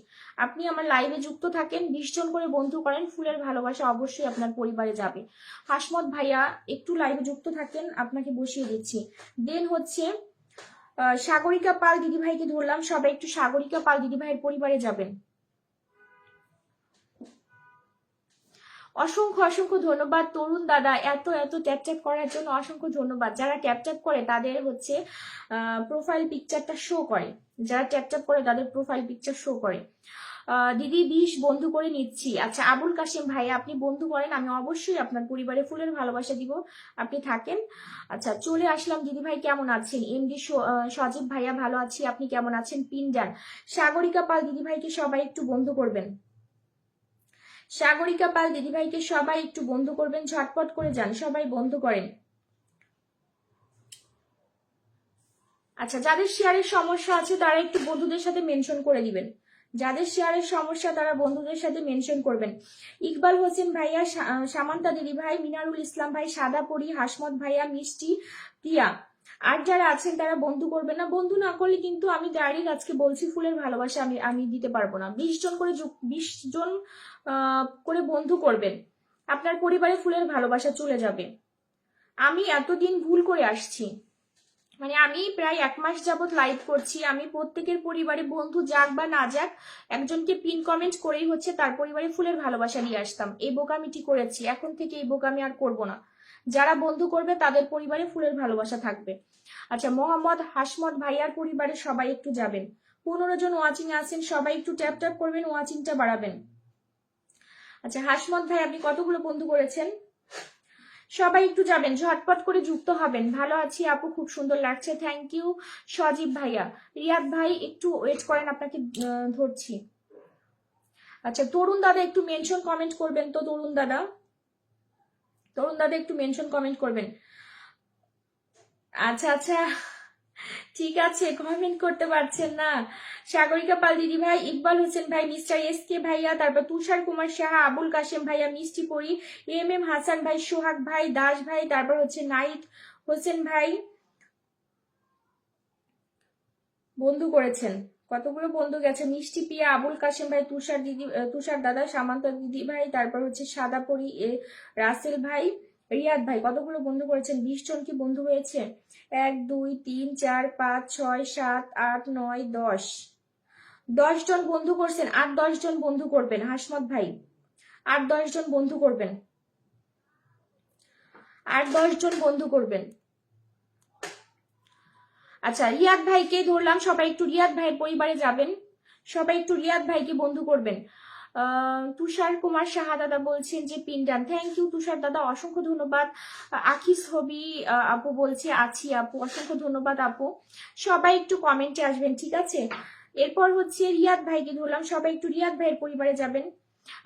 আপনি আমার লাইভে যুক্ত থাকেন, 20 জন করে বন্ধু করেন, ফুলের ভালোবাসা অবশ্যই আপনার পরিবারে যাবে। হাসমত ভাইয়া একটু লাইভে যুক্ত থাকেন, আপনাকে বসিয়ে দিচ্ছি। দেন হচ্ছে সাগরিকা পাল দিদি ভাইকে ধরলাম, সবাই একটু সাগরিকা পাল দিদি ভাইয়ের পরিবারে যাবেন। অসংখ্য অসংখ্য ধন্যবাদ তরুণ দাদা, এত এত ট্যাপ ট্যাপ করার জন্য অসংখ্য ধন্যবাদ। যারা ট্যাপ ট্যাপ করে তাদের হচ্ছে প্রোফাইল পিকচারটা শো করে, যারা ট্যাপ ট্যাপ করে তাদের প্রোফাইল পিকচার শো করে। দিদি 20 বন্ধু করে নিচ্ছি। আচ্ছা, আবুল কাশেম ভাই আপনি বন্ধু করেন, আমি অবশ্যই আপনার পরিবারে ফুলের ভালোবাসা দিব, আপনি থাকেন। আচ্ছা, চলে আসলাম। দিদি ভাই কেমন আছেন? এমডি সজীব ভাইয়া ভালো আছি, আপনি কেমন আছেন? পিনজান, সাগরিকা পাল দিদি ভাইকে সবাই একটু বন্ধু করবেন। সাগরিকা পাল দিদিভাইকে সবাই একটু বন্ধু করবেন, ঝটপট করে যান, সবাই বন্ধু করেন। আচ্ছা, যাদের শেয়ারের সমস্যা আছে তারা একটু বন্ধুদের সাথে মেনশন করে দিবেন। যাদের শেয়ারের সমস্যা তারা বন্ধুদের সাথে মেনশন করবেন। ইকবাল হোসেন ভাইয়া, সামান্তা দিদি ভাই, মিনারুল ইসলাম ভাই, সাদা পরি, হাসমত ভাইয়া, মিষ্টি প্রিয়া, আর যারা আছেন তারা বন্ধু করবেন না। বন্ধু না করলে কিন্তু আমি ডাইরেক্ট আজকে বলছি ফুলের ভালোবাসা আমি দিতে পারবো না। 20 জন করে 20 জন করে বন্ধু করবেন, আপনার পরিবারে ফুলের ভালোবাসা চলে যাবে। আমি এতদিন ভুল করে আসছি, মানে আমি প্রায় 1 মাস যাবত লাইভ করছি, আমি প্রত্যেকের পরিবারে বন্ধু যাক বা না যাক একজনকে পিন কমেন্ট করেই হচ্ছে তার পরিবারে ফুলের ভালোবাসা নিয়ে আসতাম। এই বোকামিটি করেছি, এখন থেকে এই বোকামি আর করব না। যারা বন্ধু করবে তাদের পরিবারে ফুলের ভালোবাসা থাকবে। আচ্ছা, মোহাম্মদ হাসমত ভাইয়ার পরিবারে সবাই একটু যাবেন। 15 জন ওয়াচিং আছেন, সবাই একটু ট্যাপ ট্যাপ করবেন, ওয়াচিংটা বাড়াবেন। আচ্ছা, হাসমত ভাই আপনি কতগুলো বন্ধু করেছেন? সবাই একটু যাবেন, ঝটপট করে যুক্ত হবেন। ভালো আছি আপু, খুব সুন্দর লাগছে, থ্যাংক ইউ সজীব ভাইয়া। রিয়াদ ভাই একটু ওয়েট করেন, আপনাকে ধরছি। আচ্ছা, তরুণ দাদা একটু মেনশন কমেন্ট করবেন তো। তরুণ দাদা, তরুণ দাদা একটু মেনশন কমেন্ট করবেন। আচ্ছা আচ্ছা, ঠিক আছে, কমেন্ট করতে পারছেন না। সাগরিকা পাল দিদি ভাই, ইকবাল হোসেন ভাই, মিস্টার এস কে ভাইয়া, তারপর তুষার কুমার সাহা, আবুল কাশেম ভাইয়া, মিষ্টি পরি, এম হাসান ভাই, সোহাগ ভাই, দাস ভাই, তারপর হচ্ছে নাইট হোসেন ভাই বন্ধু করেছেন। কতগুলো বন্ধু গেছে? মিষ্টি পিয়া, আবুল কাশেম ভাই, তুষার দাদা, সামান্তা দিদি ভাই, তারপর হচ্ছে সাদা পরি, রাসেল ভাই, রিয়াদ ভাই কতগুলো বন্ধু করেছেন? 20 জন কি বন্ধু হয়েছে? 1 2 3 4 5 6 7 8 9 10। 10 জন বন্ধু করছেন, আর 10 জন বন্ধু করবেন। হাসমত ভাই আর 10 জন বন্ধু করবেন, আর 10 জন বন্ধু করবেন। আচ্ছা, রিয়াদ ভাইকে ধরলাম, সবাই একটু রিয়াদ ভাইয়ের পরিবারে যাবেন, সবাই একটু রিয়াদ ভাইকে বন্ধু করবেন। তুষার কুমার সাহা দাদা বলছেন যে পিন্ডান, থ্যাংক ইউ তুষার দাদা, অসংখ্য ধন্যবাদ। আখিস হবি আপু বলছে আছি আপু, অসংখ্য ধন্যবাদ আপু। সবাই একটু কমেন্টে আসবেন, ঠিক আছে? এরপর হচ্ছে রিয়াদ ভাইকে ধরলাম, সবাই একটু রিয়াদ ভাইয়ের পরিবারে যাবেন।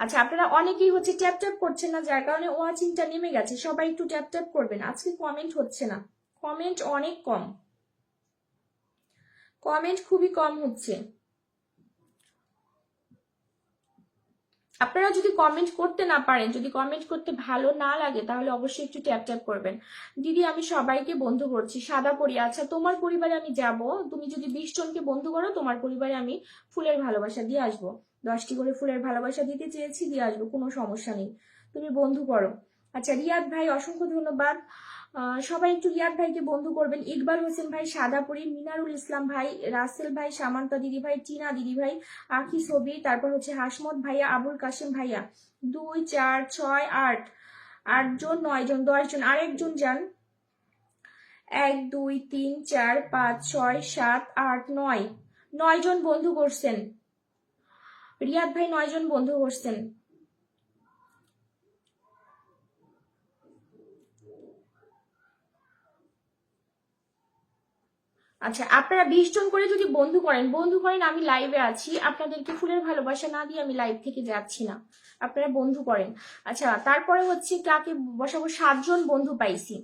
আচ্ছা, আপনারা অনেকেই হচ্ছে ট্যাপ ট্যাপ করছেন না, যার কারণে ওয়াচিংটা নেমে গেছে। সবাই একটু ট্যাপ ট্যাপ করবেন, আজকে কমেন্ট হচ্ছে না, কমেন্ট অনেক কম, কমেন্ট খুবই কম হচ্ছে। আপনারা যদি কমেন্ট করতে না পারেন, যদি কমেন্ট করতে ভালো না লাগে, তাহলে অবশ্যই একটু ট্যাপ ট্যাপ করবেন। দিদি আমি সবাইকে বন্ধু করছি, সাদা পরি, আচ্ছা তোমার পরিবারে আমি যাব, তুমি যদি 20 জনকে বন্ধু করো, তোমার পরিবারে আমি ফুলের ভালোবাসা দিয়ে আসবো, 10টি করে ফুলের ভালোবাসা দিতে চেয়েছি, দিয়ে আসবো, কোনো সমস্যা নেই, তুমি বন্ধু করো। আচ্ছা রিয়াদ ভাই অসংখ্য ধন্যবাদ। সবাই একটু রিয়াদ ভাইকে বন্ধু করবেন। ইকবাল হোসেন ভাই, সাদাপুরি, মিনারুল ইসলাম ভাই, রাসেল ভাই, সামান্তা দিদি ভাই, টিনা দিদি ভাই, আখি ছবি, তারপর হচ্ছে হাসমত ভাইয়া, আবুল কাশেম ভাইয়া, 2 4 6 8, 8 জন, 9 জন, 10 জন, আরেকজন যান, 1 2 3 4 5 6 7 8 9, 9 জন বন্ধু করছেন। রিয়াদ ভাই 9 জন বন্ধু করছেন। আচ্ছা, আপনারা 20 জন করে যদি বন্ধু করেন, আমি লাইভে আছি, আপনাদেরকে ফুলের ভালোবাসা না দিয়ে আমি লাইভ থেকে যাচ্ছি না, আপনারা বন্ধু করেন। আচ্ছা, তারপরে হচ্ছে কাকে বসাবো? 7 জন বন্ধু পাইছি।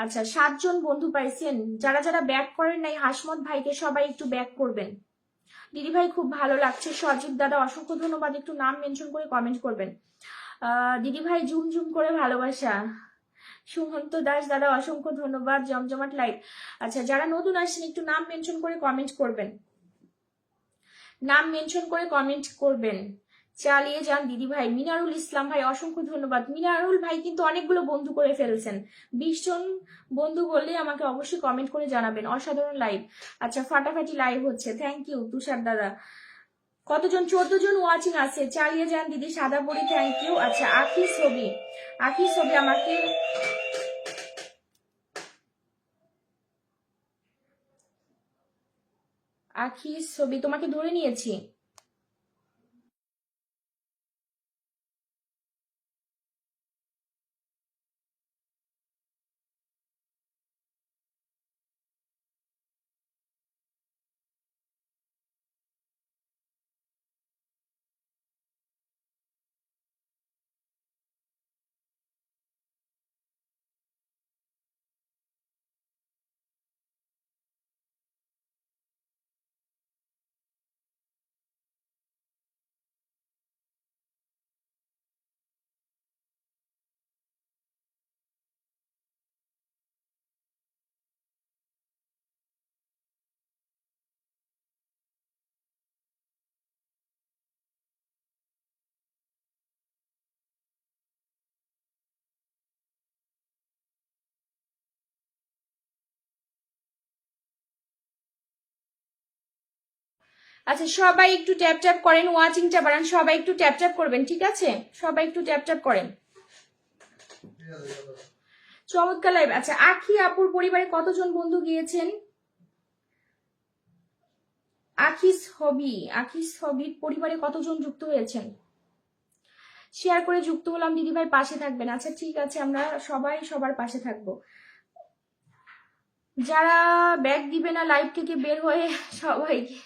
আচ্ছা, 7 জন বন্ধু পাইছেন। যারা যারা ব্যাক করেন নাই, হাসমত ভাইকে সবাই একটু ব্যাক করবেন। দিদি ভাই খুব ভালো লাগছে, সজীব দাদা অসংখ্য ধন্যবাদ, একটু নাম মেনশন করে কমেন্ট করবেন। দিদি ভাই ঝুম ঝুম করে ভালোবাসা, সুমন্ত দাস দাদা অসংখ্য ধন্যবাদ, জমজমাট লাইভ। আচ্ছা, যারা নতুন আসছেন একটু নাম মেনশন করে কমেন্ট করবেন, নাম মেনশন করে কমেন্ট করবেন। চালিয়ে যান দিদি ভাই। মিনারুল ইসলাম ভাই অসংখ্য ধন্যবাদ। মিনারুল ভাই কিন্তু অনেকগুলো বন্ধু করে ফেলছেন, 20 জন বন্ধু বললে আমাকে অবশ্যই কমেন্ট করে জানাবেন। অসাধারণ লাইভ, আচ্ছা ফাটাফাটি লাইভ হচ্ছে, থ্যাংক ইউ তুষার দাদা। কতজন? 14 জন ওয়াচিং আছে, চালিয়ে যান দিদি। সাদা পরি, থ্যাংক ইউ। আচ্ছা, আখি ছবি, আখি ছবি আমাকে আখি ছবি তোমাকে ধরে নিয়েছি। আচ্ছা, সবাই একটু ট্যাপ ট্যাপ করেন, ওয়াচিংটা বাড়ান, সবাই একটু ট্যাপ ট্যাপ করবেন, ঠিক আছে? সবাই একটু ট্যাপ ট্যাপ করেন। চমৎকার লাইভ। আচ্ছা, আখি আপুর পরিবারে কতজন বন্ধু গিয়েছেন? আখিস হবির পরিবারে কতজন যুক্ত হয়েছেন? শেয়ার করে যুক্ত হলাম, দিদিভাই পাশে থাকবেন। আচ্ছা ঠিক আছে, আমরা সবাই সবার পাশে থাকবো। যারা ব্যাগ দিবে না লাইভ থেকে বের হয়ে সবাইকে।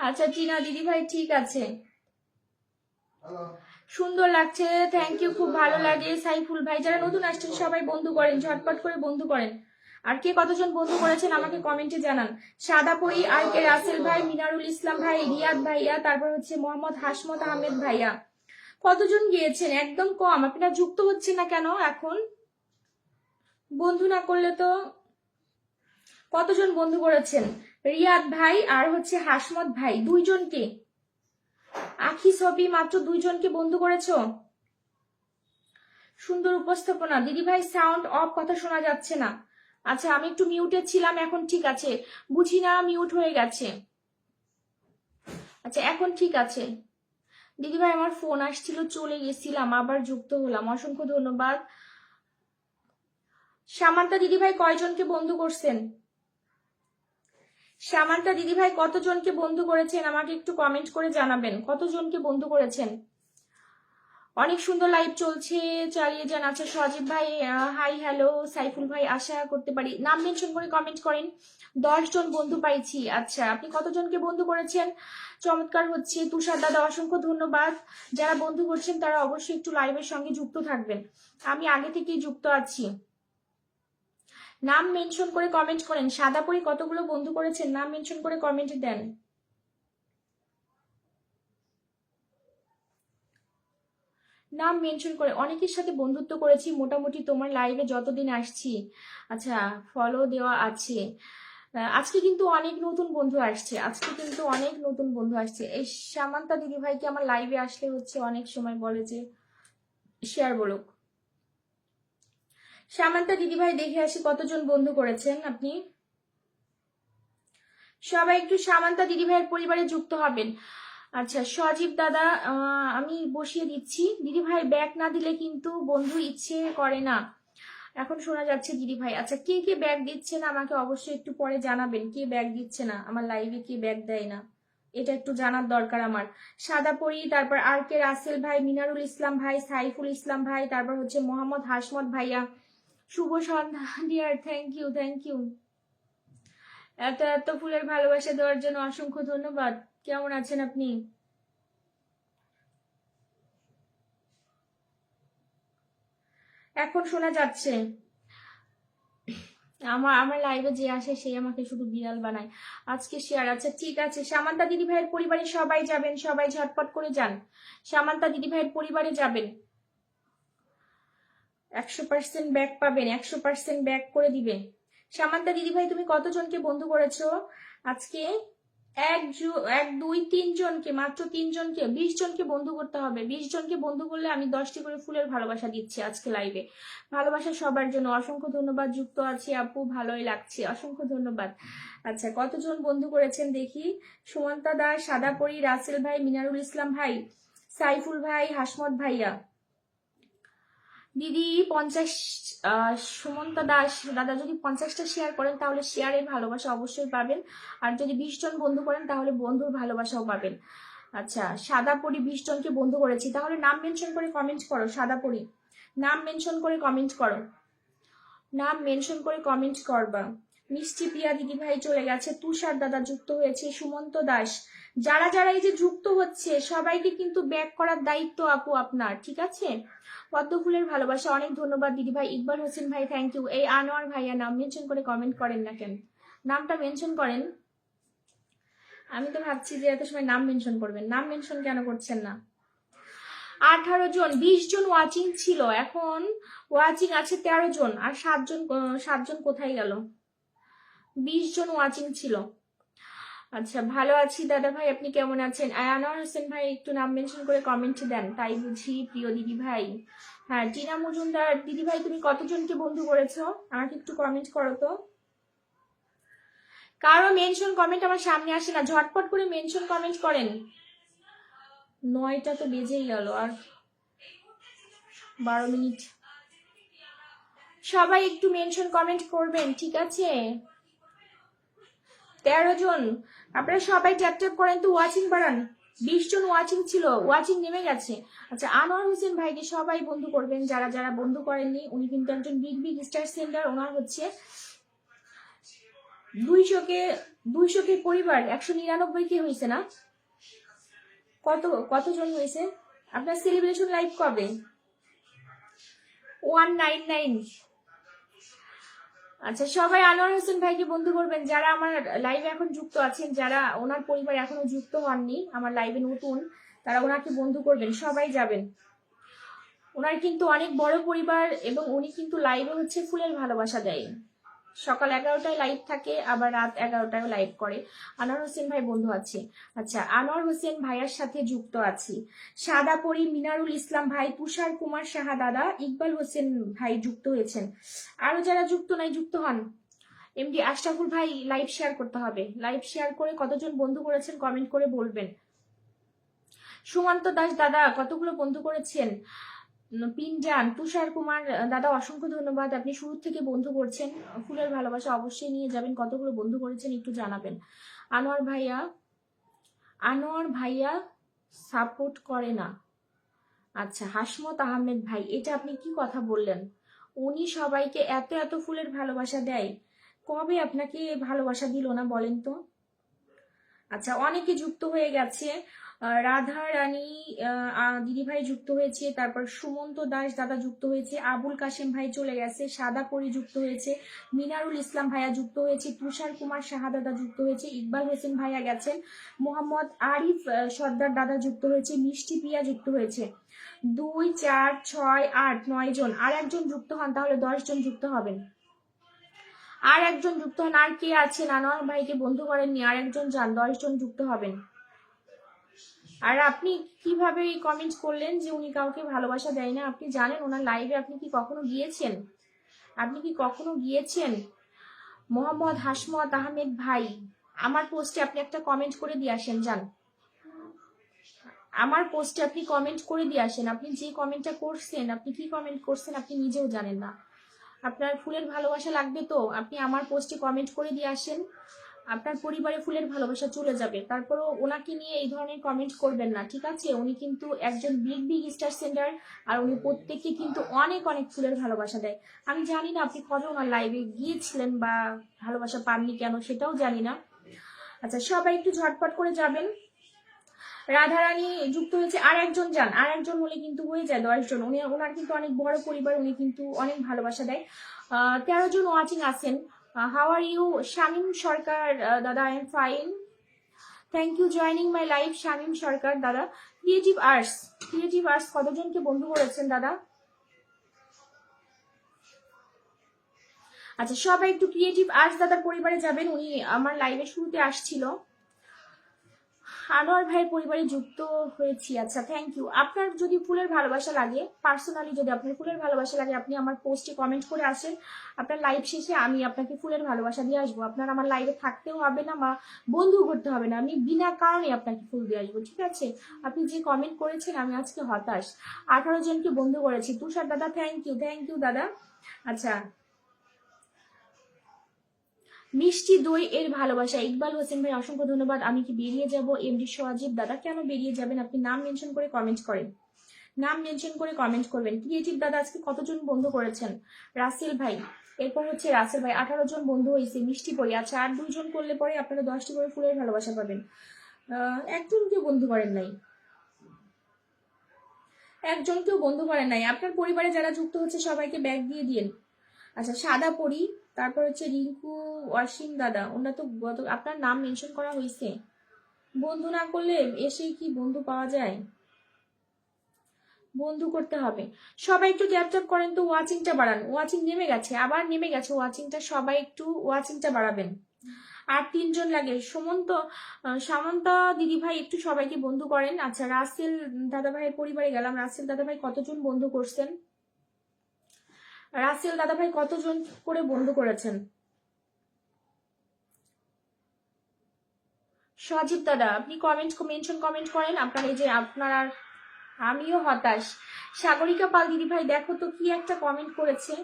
আচ্ছা টিনা দিদিভাই ঠিক আছে, সুন্দর লাগছে, থ্যাংক ইউ, খুব ভালো লাগে। সাইফুল ভাই, যারা নতুন আসছেন সবাই বন্ধু করেন, ঝটপট করে বন্ধু করেন। আর কে কতজন বন্ধু করেছেন আমাকে কমেন্টে জানান। সাদা পরি, আর কে রাসেল ভাই, মিনারুল ইসলাম ভাই, রিয়াদ ভাইয়া, তারপর হচ্ছে মোহাম্মদ হাসমত আহমেদ ভাইয়া। কতজন গিয়েছেন? একদম কম, আপনারা যুক্ত হচ্ছেন না কেন এখন? বন্ধু না করলে তো। কতজন বন্ধু করেছেন? রিয়াদ ভাই আর হচ্ছে হাসমত ভাই, 2 জনকে। আখি ছবি মাত্র 2 জনকে বন্ধু করেছো। সুন্দর উপস্থাপনা। দিদি ভাই সাউন্ড অফ, কথা শোনা যাচ্ছে না। আচ্ছা, আমি একটু মিউটে ছিলাম, এখন ঠিক আছে, বুঝি না মিউট হয়ে গেছে। আচ্ছা এখন ঠিক আছে। দিদি ভাই আমার ফোন আসছিল, চলে গেছিলাম, আবার যুক্ত হলাম, অসংখ্য ধন্যবাদ। সামান্তা দিদি ভাই কয়জনকে বন্ধু করছেন? সামান্তা দিদি ভাই কতজনকে বন্ধু করেছেন আমাকে একটু কমেন্ট করে জানাবেন, কতজনকে বন্ধু করেছেন। অনেক সুন্দর লাইভ চলছে, চালিয়ে যান। আচ্ছা সজীব ভাই হাই হ্যালো, সাইফুল ভাই আশা করতে পারি নাম মেনশন করে কমেন্ট করেন। 10 জন বন্ধু পাইছি। আচ্ছা আপনি কতজনকে বন্ধু করেছেন? চমৎকার হচ্ছে। তুষার দাদা অসংখ্য ধন্যবাদ। যারা বন্ধু করছেন তারা অবশ্যই একটু লাইভের সঙ্গে যুক্ত থাকবেন, আমি আগে থেকেই যুক্ত আছি। নাম মেনশন করে কমেন্ট করেন। সাদা পরি কতগুলো বন্ধু করেছেন নাম মেনশন করে কমেন্ট দেন। নাম মেনশন করে। অনেকের সাথে বন্ধুত্ব করেছি মোটামুটি তোমার লাইভে যতদিন আসছি। আচ্ছা ফলো দেওয়া আছে। আজকে কিন্তু অনেক নতুন বন্ধু আসছে, আজকে কিন্তু অনেক নতুন বন্ধু আসছে। এই সামান্তা দিদি ভাইকে আমার লাইভে আসলে হচ্ছে অনেক সময় বলে যে শেয়ার বলুক। সামান্তা দিদি ভাই দেখে আসি কতজন বন্ধু করেছেন আপনি। সবাই একটু সামান্তা দিদি ভাইয়ের পরিবারে যুক্ত হবেন। আচ্ছা সজীব দাদা আমি বসিয়ে দিচ্ছি। দিদি ভাই ব্যাক না দিলে কিন্তু বন্ধু ইচ্ছে করে না। এখন শোনা যাচ্ছে দিদি ভাই। আচ্ছা কে কে ব্যাগ দিচ্ছে না আমাকে অবশ্যই একটু পরে জানাবেন, কে ব্যাগ দিচ্ছে না আমার লাইভে, কে ব্যাগ দেয় না, এটা একটু জানার দরকার আমার। সাদা পরি, তারপর আর কে রাসেল ভাই, মিনারুল ইসলাম ভাই, সাইফুল ইসলাম ভাই, তারপর হচ্ছে মোহাম্মদ হাসমত ভাইয়া, শুভ সন্ধ্যা dear, thank you thank you. এত এত ফুলের ভালোবাসা দেওয়ার জন্য অসংখ্য ধন্যবাদ। কেমন আছেন আপনি? এখন শোনা যাচ্ছে। আমার লাইভে যে আসে সে আমাকে শুধু বিড়াল বানায়। আজকে শেয়ার। আচ্ছা ঠিক আছে, সামান্তা দিদি ভাইয়ের পরিবারে সবাই যাবেন, সবাই ঝটপট করে যান, সামান্তা দিদি ভাইয়ের পরিবারে যাবেন। 100% ব্যাক পাবেন, 100% ব্যাক করে দিবে। সামান্তা দিদি ভাই তুমি কতজনকে বন্ধু করেছো আজকে? এক দুই তিন জনকে, মাত্র 3 জনকে। 20 জনকে বন্ধু করতে হবে। 20 জনকে বন্ধু করলে আমি 10টি করে ফুলের ভালোবাসা দিচ্ছি আজকে লাইভে। ভালোবাসা সবার জন্য। অসংখ্য ধন্যবাদ, যুক্ত আছি আপু, ভালোই লাগছে, অসংখ্য ধন্যবাদ। আচ্ছা কতজন বন্ধু করেছেন দেখি। সুমন্তা দাস, সাদা পরি, রাসেল ভাই, মিনারুল ইসলাম ভাই, সাইফুল ভাই, হাসমত ভাইয়া। দিদি 50, সুমন্তা দাস দাদা যদি 50টা শেয়ার করেন তাহলে শেয়ারের ভালোবাসা অবশ্যই পাবেন, আর যদি 20 জন বন্ধু করেন তাহলে বন্ধুর ভালোবাসাও পাবেন। আচ্ছা সাদা পরি 20 জনকে বন্ধু করেছি, তাহলে নাম মেনশন করে কমেন্ট করো। সাদা পরি নাম মেনশন করে কমেন্ট করো, নাম মেনশন করে কমেন্ট করবা। মিষ্টি প্রিয়া দিদি ভাই চলে গেছে, তুষার দাদা যুক্ত হয়েছে, সুমন্ত দাস। যারা যারা এই যে যুক্ত হচ্ছে সবাইকে কিন্তু ব্যাক করার দায়িত্ব আপু আপনার, ঠিক আছে। পদ্ম ফুলের ভালোবাসা অনেক ধন্যবাদ দিদি ভাই। ইকবাল হোসেন ভাই থ্যাংক ইউ। এই আনোয়ার ভাইয়া নাম মেনশন করে কমেন্ট করেন না কেন? নামটা মেনশন করেন। আমি তো ভাবছি যে এত সময় নাম মেনশন করবেন, নাম মেনশন কেন করছেন না? 18 জন, 20 জন ওয়াচিং ছিল, এখন ওয়াচিং আছে 13 জন, আর 7 জন কোথায় গেল? 20 জন ওয়াচিং ছিল। আচ্ছা ভালো আছি দাদা ভাই, আপনি কেমন আছেন? আনোয়ার হোসেন ভাই একটু নাম মেনশন করে কমেন্ট দেন। তাই বুঝি প্রিয় দিদি ভাই। হ্যাঁ টিনা মজুমদার দিদি ভাই তুমি কতজনকে বন্ধু করেছো আমাকে একটু কমেন্ট করো তো। কারো মেনশন কমেন্ট আমার সামনে আসে না, ঝটপট করে মেনশন কমেন্ট করেন। 9টা তো বেজেই গেল, আর 12 মিনিট। সবাই একটু মেনশন কমেন্ট করবেন, ঠিক আছে। 13 জন, আপনারা সবাই ট্যাপ ট্যাপ করেন তো, ওয়াচিং বাড়ান। 20 জন ওয়াচিং ছিল, ওয়াচিং নেমে গেছে। আচ্ছা আনোয়ার হোসেন ভাইকে সবাই বন্ধু করবেন, যারা যারা বন্ধু করেননি। উনি কিন্তু একজন বিগ বিগ স্টার সেন্টার, ওনার হচ্ছে 200 কে পরিবার, 199 কে হয়েছে না, কতজন হয়েছে? আপনার সেলিব্রেশন লাইভ কবে? 199। আচ্ছা সবাই আনোয়ার হোসেন ভাইকে বন্ধু করবেন, যারা আমার লাইভে এখন যুক্ত আছেন, যারা ওনার পরিবার এখনো যুক্ত হননি, আমার লাইভে নতুন, তারা ওনাকে বন্ধু করবেন, সবাই যাবেন। ওনার কিন্তু অনেক বড় পরিবার, এবং উনি কিন্তু লাইভে হচ্ছে ফুলের ভালোবাসা দেয়। সকাল 11টায় লাইভ থাকে, আবার রাত 11টায় লাইভ করে। আনোয়ার হোসেন ভাই বন্ধু আছে। আচ্ছা আনোয়ার হোসেন ভাইয়ার সাথে যুক্ত আছি। সাদা পরি, মিনারুল ইসলাম ভাই, তুষার কুমার সাহা দাদা, ইকবাল হোসেন ভাই যুক্ত হয়েছেন। আরো যারা যুক্ত নাই যুক্ত হন। এমডি আশরাফুল ভাই লাইভ শেয়ার করতে হবে, লাইভ শেয়ার করে কতজন বন্ধু করেছেন কমেন্ট করে বলবেন। সুমন্ত দাস দাদা কতগুলো বন্ধু করেছেন? পিনজান তুষার কুমার দাদা অসংখ্য ধন্যবাদ, আপনি শুরু থেকে বন্ধু করছেন, ফুলের ভালোবাসা অবশ্যই নিয়ে যাবেন, কতগুলো বন্ধু করেছেন একটু জানাবেন। আনোয়ার ভাইয়া সাপোর্ট করে না, আচ্ছা হাসমত আহমেদ ভাই, এটা আপনি কি কথা বললেন? উনি সবাইকে এত এত ফুলের ভালোবাসা দেয়, কবে আপনাকে ভালোবাসা দিল না বলেন তো? আচ্ছা অনেকে যুক্ত হয়ে গেছে, রাধা রানী দিদিভাই যুক্ত হয়েছে, তারপর সুমন্ত দাস দাদা যুক্ত হয়েছে, আবুল কাশেম ভাই চলে গেছে, সাদা পরি যুক্ত হয়েছে, মিনারুল ইসলাম ভাইয়া যুক্ত হয়েছে, তুষার কুমার সাহা দাদা যুক্ত হয়েছে, ইকবাল হোসেন ভাইয়া গেছেন, মোহাম্মদ আরিফ সর্দার দাদা যুক্ত হয়েছে, মিষ্টি পিয়া যুক্ত হয়েছে, 2 4 6 8 9 জন। আর একজন যুক্ত হন, তাহলে 10 জন যুক্ত হবেন। আর একজন যুক্ত হন, আর কে আছেন আনোয়ার ভাইকে বন্ধু করেননি? আর একজন যান, 10 জন যুক্ত হবেন। আর আপনি কিভাবে কমেন্ট করলেন যে উনি কাউকে ভালোবাসা দেয় না? আপনি জানেন ওনার লাইভে আপনি কি কখনো গিয়েছেন? আপনি কি কখনো গিয়েছেন? মোহাম্মদ হাসমত আহমেদ ভাই, আমার পোস্টে আপনি একটা কমেন্ট করে দিয়ে আসেন, যান আমার পোস্টে আপনি কমেন্ট করে দিয়ে আসেন। আপনি যে কমেন্টটা করছেন, আপনি কি কমেন্ট করছেন আপনি নিজেও জানেন না। আপনার ফুলের ভালোবাসা লাগবে তো আপনি আমার পোস্টে কমেন্ট করে দিয়ে আসেন, আপনার পরিবারে ফুলের ভালোবাসা চলে যাবে। তারপরও ওনাকে নিয়ে এই ধরনের কমেন্ট করবেন না, ঠিক আছে? উনি কিন্তু একজন বিগ স্টার সেন্টার, আর উনি প্রত্যেককে কিন্তু অনেক অনেক ফুলের ভালোবাসা দেয়। আমি জানি না আপনি কবে ওনার লাইভে গিয়েছিলেন বা ভালোবাসা পাননি কেন, সেটাও জানি না। আচ্ছা সবাই একটু ঝটপট করে যাবেন। রাধারানী যুক্ত হয়েছে, আর একজন যান, আর একজন হলে কিন্তু হয়ে যায় 10 জন। ওনার কিন্তু অনেক বড় পরিবার, উনি কিন্তু অনেক ভালোবাসা দেয়। 13 জন ওয়াচিং আছেন। How are you Shamim Sarkar দাদা? I am fine, thank you joining my live Shamim Sarkar দাদা। ক্রিয়েটিভ আর্টস কতজনকে বন্ধু করেছেন দাদা? আচ্ছা সবাই একটু ক্রিয়েটিভ আর্টস দাদার পরিবারে যাবেন, উনি আমার লাইভে শুরুতে আসছিল। আনোয়ার ভাইয়ের পরিবারে যুক্ত হয়েছি, আচ্ছা থ্যাংক ইউ। আপনার যদি ফুলের ভালোবাসা লাগে, পার্সোনালি যদি আপনার ফুলের ভালোবাসা লাগে, আপনি আমার পোস্টে কমেন্ট করে আসেন, আপনার লাইভ শেষে আমি আপনাকে ফুলের ভালোবাসা দিয়ে আসবো। আপনার আমার লাইভে থাকতেও হবে না বা বন্ধু করতে হবে না, আমি বিনা কারণে আপনাকে ফুল দিয়ে আসবো, ঠিক আছে? আপনি যে কমেন্ট করেছেন, আমি আজকে হতাশ। 18 জনকে বন্ধু করেছি। তুষার দাদা থ্যাংক ইউ দাদা। আচ্ছা মিষ্টি দই এর ভালোবাসা, ইকবাল হোসেন ভাই অসংখ্য ধন্যবাদ। আমি কি বেরিয়ে যাব? এমডি সজীব দাদা, কেন বেরিয়ে যাবেন? আপনি নাম মেনশন করে কমেন্ট করেন, নাম মেনশন করে কমেন্ট করবেন। ক্রিয়েটিভ দাদা আজকে কতজন বন্ধু করেছেন? রাসেল ভাই, এরপর হচ্ছে রাসেল ভাই 18 জন বন্ধু হয়েছে। মিষ্টি পড়ি, আচ্ছা আর 2 জন করলে পরে আপনারা 10টি করে ফুলের ভালোবাসা পাবেন। একজনকেও বন্ধু করেন নাই, একজনকেও বন্ধু করেন নাই। আপনার পরিবারে যারা যুক্ত হচ্ছে সবাইকে ব্যাগ দিয়ে দিন। আচ্ছা সাদা পরি, তারপর হচ্ছে রিঙ্কু ওয়াসিম দাদা, ওনার তো আপনার নাম মেনশন করা হয়েছে। বন্ধু না করলে এসেই কি বন্ধু পাওয়া যায়? বন্ধু করতে হবে। সবাই একটু ট্যাপ ট্যাপ করেন তো, ওয়াচিংটা বাড়ান। ওয়াচিং নেমে গেছে, আবার নেমে গেছে ওয়াচিংটা, সবাই একটু ওয়াচিংটা বাড়াবেন। আর 3 জন লাগে। সামন্তা দিদি ভাই একটু সবাইকে বন্ধু করেন। আচ্ছা রাসেল দাদা ভাইয়ের পরিবারে গেলাম। রাসেল দাদা ভাই কতজন বন্ধু করছেন? রাসেল দাদা ভাই কতজন করে বন্ধু করেছেন? সজীব দাদা আপনি মেনশন কমেন্ট করেন। আপনার এই যে আপনার আর আমিও হতাশ। সাগরিকা পাল দিদি ভাই দেখো তো কি একটা কমেন্ট করেছে,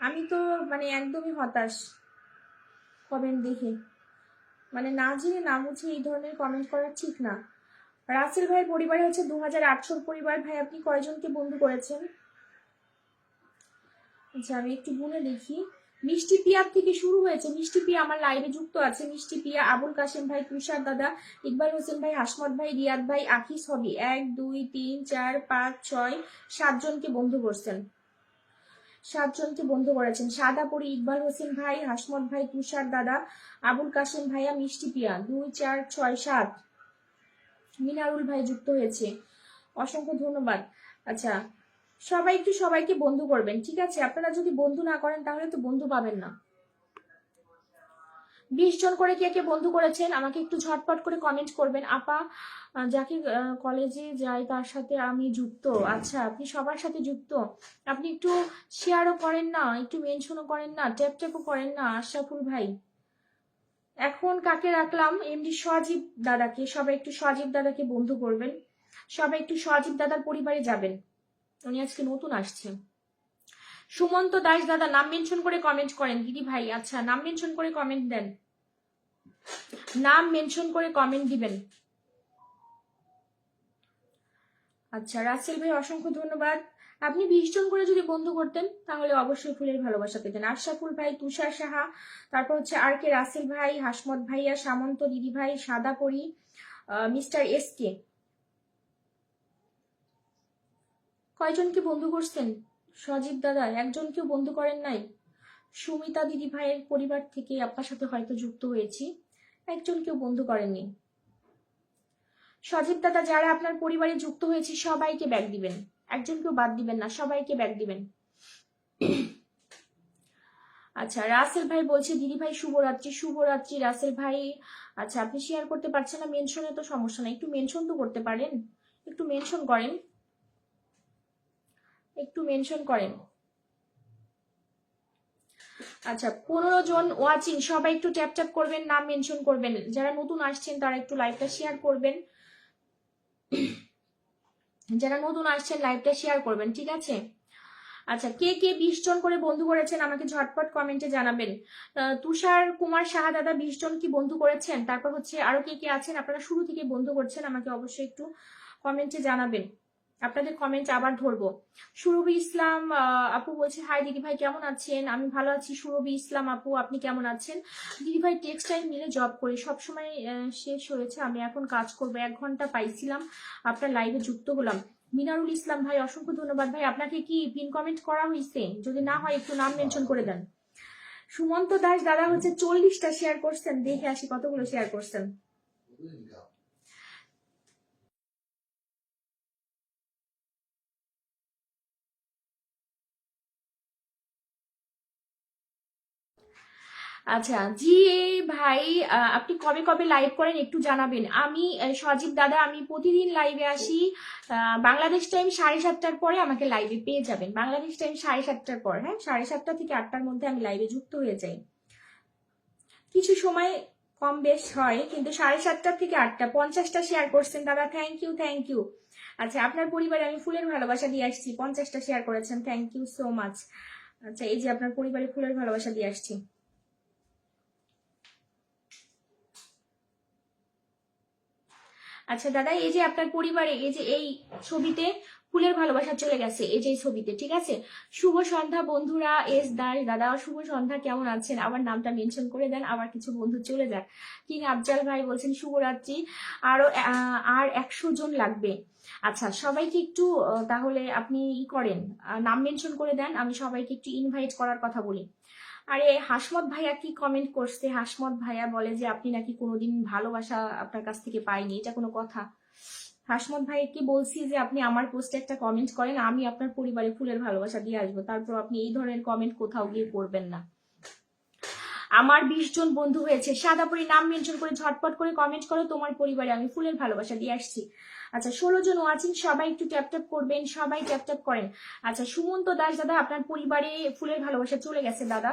আমি তো মানে একদমই হতাশ কমেন্ট দেখে, মানে না জেনে না বুঝে এই ধরনের কমেন্ট করা ঠিক না। রাসেল ভাইয়ের পরিবারে হচ্ছে 2800 পরিবার। ভাই আপনি কয়জনকে বন্ধু করেছেন? আচ্ছা আমি একটু গুনে দেখি। মিষ্টি পিয়ার থেকে শুরু হয়েছে। মিষ্টি পিয়া আমার লাইভে যুক্ত আছে। মিষ্টি পিয়া, আবুল কাশেম ভাই, তুষার দাদা, ইকবাল হোসেন ভাই, হাসমত ভাই, রিয়াদ ভাই, আকিস হবি 1 2 3 4 5 6 7 জনকে বন্ধু করছেন। 7 জনকে বন্ধু করেছেন। সাদা পরি, ইকবাল হোসেন ভাই, হাসমত ভাই, তুষার দাদা, আবুল কাশেম ভাইয়া, মিষ্টি পিয়া 2 4 6 7। মিনারুল ভাই যুক্ত হয়েছে, অসংখ্য ধন্যবাদ। আচ্ছা সবাই একটু সবাইকে বন্ধু করবেন, ঠিক আছে? আপনারা যদি বন্ধু না করেন তাহলে তো বন্ধু পাবেন না। 20 জন করে কে কে বন্ধু করেছেন আমাকে একটু ঝটপট করে কমেন্ট করবেন। আপা যাকে কলেজে যাই তার সাথে আমি যুক্ত। আচ্ছা আপনি সবার সাথে যুক্ত, আপনি একটু শেয়ারও করেন না, একটু মেনশনও করেন না, ট্যাপ ট্যাপও করেন না। আশরাফুল ভাই, এখন কাকে রাখলাম? এমডি সজীব দাদাকে। সবাই একটু সজীব দাদাকে বন্ধু করবেন, সবাই একটু সজীব দাদার পরিবারে যাবেন। উনি আজকে নতুন আসছে। সুমন্ত দাস দাদা নাম মেনশন করে কমেন্ট করেন। দিদি ভাই আচ্ছা নাম মেনশন করে কমেন্ট দেন, নাম মেনশন করে কমেন্ট দিবেন। আচ্ছা রাসেল ভাই অসংখ্য ধন্যবাদ। আপনি 20 জন করে যদি বন্ধু করতেন তাহলে অবশ্যই ফুলের ভালোবাসা পেতেন। আশরাফুল ভাই, তুষার সাহা, তারপর হচ্ছে আর কে, রাসেল ভাই, হাসমত ভাইয়া, সামন্ত দিদি ভাই, সাদা পরি, মিস্টার এস কে। কয়জনকে বন্ধু করছেন? সজীব দাদা একজনকেও বন্ধু করেন নাই? সুমিতা দিদি ভাইয়ের পরিবার থেকে আপনার সাথে হয়তো যুক্ত হয়েছি, একজনকেও বন্ধু করেননি। সজীব দাদা যারা আপনার পরিবারে যুক্ত হয়েছে সবাইকে ব্যাগ দিবেন, একজনকেও বাদ দিবেন না, সবাইকে ব্যাগ দিবেন। আচ্ছা রাসেল ভাই বলছে দিদি ভাই শুভরাত্রি। শুভরাত্রি রাসেল ভাই। আচ্ছা আপনি শেয়ার করতে পারছেন না, মেনশনে তো সমস্যা নাই, একটু মেনশন তো করতে পারেন, একটু মেনশন করেন, একটু মেনশন করেন। আচ্ছা 15 জন ওয়াচিং, সবাই একটু ট্যাপ ট্যাপ করবেন, নাম মেনশন করবেন। যারা নতুন আসছেন তারা একটু লাইভটা শেয়ার করবেন, যারা নতুন আসছেন লাইভটা শেয়ার করবেন, ঠিক আছে? আচ্ছা কে কে 20 জন করে বন্ধু করেছেন আমাকে ঝটপট কমেন্টে জানাবেন। তুষার কুমার সাহা দাদা 20 জন কি বন্ধু করেছেন? তারপর হচ্ছে আরো কে কে আছেন আপনারা শুরু থেকে বন্ধু করছেন আমাকে অবশ্যই একটু কমেন্টে জানাবেন, আপনাদের কমেন্ট আবার ধরবো। সুরভি ইসলাম আপু বলছে হাই দিদি ভাই কেমন আছেন? আমি ভালো আছি। সুরভি ইসলাম আপু আপনি কেমন আছেন? দিদি ভাই টেক্সটাইল মিলে জব করি, সবসময় শেষ হয়েছে, আমি এখন কাজ করবো, 1 ঘন্টা পাইছিলাম, আপনার লাইভে যুক্ত হলাম। মিনারুল ইসলাম ভাই অসংখ্য ধন্যবাদ। ভাই আপনাকে কি পিন কমেন্ট করা হয়েছে? যদি না হয় একটু নাম মেনশন করে দেন। সুমন্ত দাস দাদা হচ্ছে 40টা শেয়ার করছেন, দেখে আসি কতগুলো শেয়ার করছেন। আচ্ছা জি ভাই আপনি কবে কবে লাইভ করেন একটু জানাবেন। আমি সজীব দাদা আমি প্রতিদিন লাইভে আসি, বাংলাদেশ টাইম 7:30টার পরে আমাকে লাইভে পেয়ে যাবেন, বাংলাদেশ টাইম 7:30টার পর, হ্যাঁ 7:30টা থেকে 8টার মধ্যে আমি লাইভে যুক্ত হয়ে যাই। কিছু সময় কম বেশ হয়, কিন্তু 7:30টা থেকে 8টা। 50টা শেয়ার করছেন দাদা, থ্যাংক ইউ থ্যাংক ইউ। আচ্ছা আপনার পরিবারে আমি ফুলের ভালোবাসা দিয়ে আসছি, 50টা শেয়ার করেছেন, থ্যাংক ইউ সো মাচ। আচ্ছা এই যে আপনার পরিবারে ফুলের ভালোবাসা দিয়ে আসছি। আচ্ছা দাদা এই যে আপনার পরিবারে এই যে এই ছবিতে ফুলের ভালোবাসা চলে গেছে, এই যে ছবিতে, ঠিক আছে? শুভ সন্ধ্যা বন্ধুরা। এস দাস দাদা শুভ সন্ধ্যা, কেমন আছেন? আবার নামটা মেনশন করে দেন, আবার কিছু বন্ধু চলে যাক। কিং আফজাল ভাই বলছেন শুভরাত্রি, আরো আর 100 জন লাগবে। আচ্ছা সবাইকে একটু তাহলে আপনি ই করেন, নাম মেনশন করে দেন, আমি সবাইকে একটু ইনভাইট করার কথা বলি। আরে হাসমত ভাইয়া কি কমেন্ট করছে? হাসমত ভাইয়া বলে যে আপনি নাকি কোনোদিন ভালোবাসা আপনার কাছ থেকে পাইনি, এটা কোনো কথা? হাসমত ভাইকে বলছি যে আপনি আমার পোস্টে একটা কমেন্ট করেন, আমি আপনার পরিবারে ফুলের ভালোবাসা দিয়ে আসবো, তারপর আপনি এই ধরনের কমেন্ট কোথাও গিয়ে করবেন না। আমার 20 জন বন্ধু হয়েছে, সাদাপুরি নাম মেনশন করে ঝটপট করে কমেন্ট করো, তোমার পরিবারে আমি ফুলের ভালোবাসা দিয়ে আসছি। আচ্ছা 16 জন ওয়াচিং, সবাই একটু ট্যাপ ট্যাপ করবেন, সবাই ট্যাপ ট্যাপ করেন। আচ্ছা সুমন্ত দাস দাদা আপনার পরিবারে ফুলের ভালোবাসা চলে গেছে দাদা।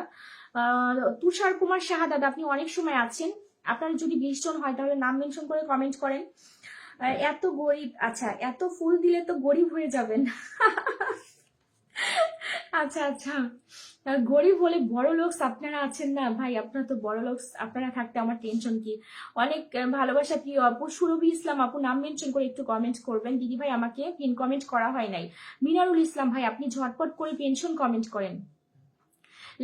তুষার কুমার সাহা দাদা আপনি অনেক সময় আছেন, আপনার যদি 20 জন হয় তাহলে নাম মেনশন করে কমেন্ট করেন। এত গরিব, আচ্ছা এত ফুল দিলে তো গরিব হয়ে যাবেন। আচ্ছা আচ্ছা গরিব হলে বড় লোকস আপনারা আছেন না ভাই, আপনারা তো বড় লোকস, আপনারা থাকতে আমার টেনশন কি। অনেক ভালোবাসা প্রিয় আপু সুরভি ইসলাম আপু নাম মেনশন করে একটু কমেন্ট করবেন। দিদি ভাই আমাকে পিন কমেন্ট করা হয় নাই। মিনারুল ইসলাম ভাই আপনি ঝটপট করে পেনশন কমেন্ট করেন।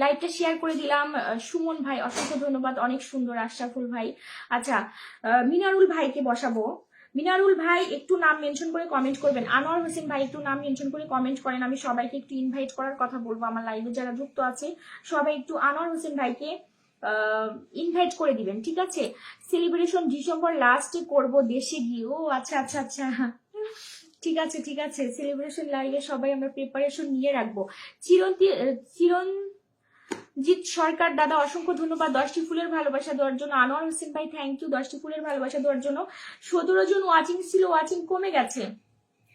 লাইভটা শেয়ার করে দিলাম। সুমন ভাই অসংখ্য ধন্যবাদ, অনেক সুন্দর। আশরাফুল ভাই, আচ্ছা মিনারুল ভাইকে বসাবো। মিনারুল ভাই একটু নাম মেনশন করে কমেন্ট করবেন। আনোয়ার হোসেন ভাই একটু নাম মেনশন করে কমেন্ট করেন, আমি সবাইকে একটু ইনভাইট করার কথা বলবো, আমার লাইভে যারা যুক্ত আছে সবাই একটু আনোয়ার হোসেন ভাইকে ইনভাইট করে দিবেন, ঠিক আছে? সেলিব্রেশন ডিসেম্বর লাস্টে করব দেশে গিয়ে। ও আচ্ছা আচ্ছা আচ্ছা ঠিক আছে ঠিক আছে, সেলিব্রেশন লাইভে সবাই আমরা প্রিপারেশন নিয়ে রাখবো। চিরঞ্জিত সরকার দাদা অসংখ্য ধন্যবাদ 10টি ফুলের ভালোবাসা দেওয়ার জন্য। আনোয়ার হোসেন ভাই থ্যাংক ইউ 10টি ফুলের ভালোবাসা দেওয়ার জন্য। 17 জন ওয়াচিং ছিল, ওয়াচিং কমে গেছে,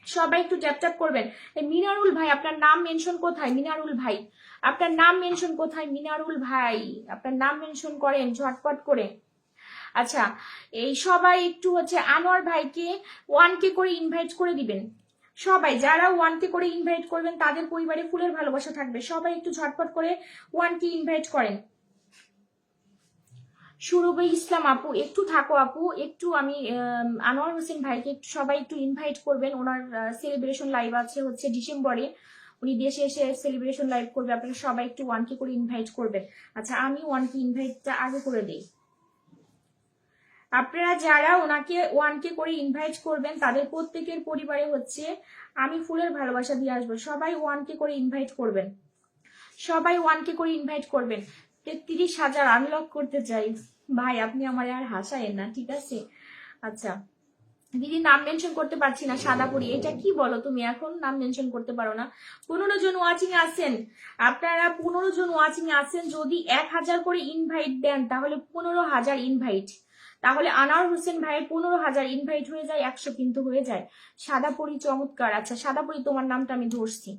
সবাই একটু ট্যাপ ট্যাপ করবেন। মিনারুল ভাই আপনার নাম মেনশন কোথায়? মিনারুল ভাই আপনার নাম মেনশন কোথায়? মিনারুল ভাই আপনার নাম মেনশন করেন ঝটপট করে। আচ্ছা এই সবাই একটু হচ্ছে আনোয়ার ভাইকে 1K করে ইনভাইট করে দিবেন। সবাই যারা 1K করে ইনভাইট করবেন তাদের পরিবারে ফুলের ভালোবাসা থাকবে। সবাই একটু ঝটপট করে 1K ইনভাইট করেন। সুরভি ইসলাম আপু একটু থাকো আপু, একটু আমি আনোয়ার হোসেন ভাইকে একটু সবাই একটু ইনভাইট করবেন। ওনার সেলিব্রেশন লাইভ আছে হচ্ছে ডিসেম্বরে, উনি দেশে এসে সেলিব্রেশন লাইভ করবে। আপনারা সবাই একটু 1K করে ইনভাইট করবেন। আচ্ছা আমি 1K ইনভাইটটা আগে করে দেই। আপনারা যারা ওনাকে 1K করে ইনভাইট করবেন তাদের প্রত্যেকের পরিবারে হচ্ছে আমি ফুলের ভালোবাসা দিয়ে আসবো। সবাই 1K করে ইনভাইট করবেন, সবাই 1K করে ইনভাইট করবেন। 33,000 আনলক করতে চাই ভাই, আপনি আমার আর হাসায়েন না, ঠিক আছে? আচ্ছা দিদি নাম মেনশন করতে পারছি না, সাদাপুরি এটা কি বলো তুমি, এখন নাম মেনশন করতে পারো না। 15 জন ওয়াচিং আছেন, আপনারা 15 জন ওয়াচিং আছেন। যদি 1000 করে ইনভাইট দেন তাহলে 15,000 ইনভাইট, তাহলে আনোয়ার হোসেন ভাইয়ের 15,000 ইনভাইট হয়ে যায়, 100 কিন্তু হয়ে যায়। সাদাপুরি চমৎকার। আচ্ছা সাদাপুরি তোমার নামটা আমি ধরছি।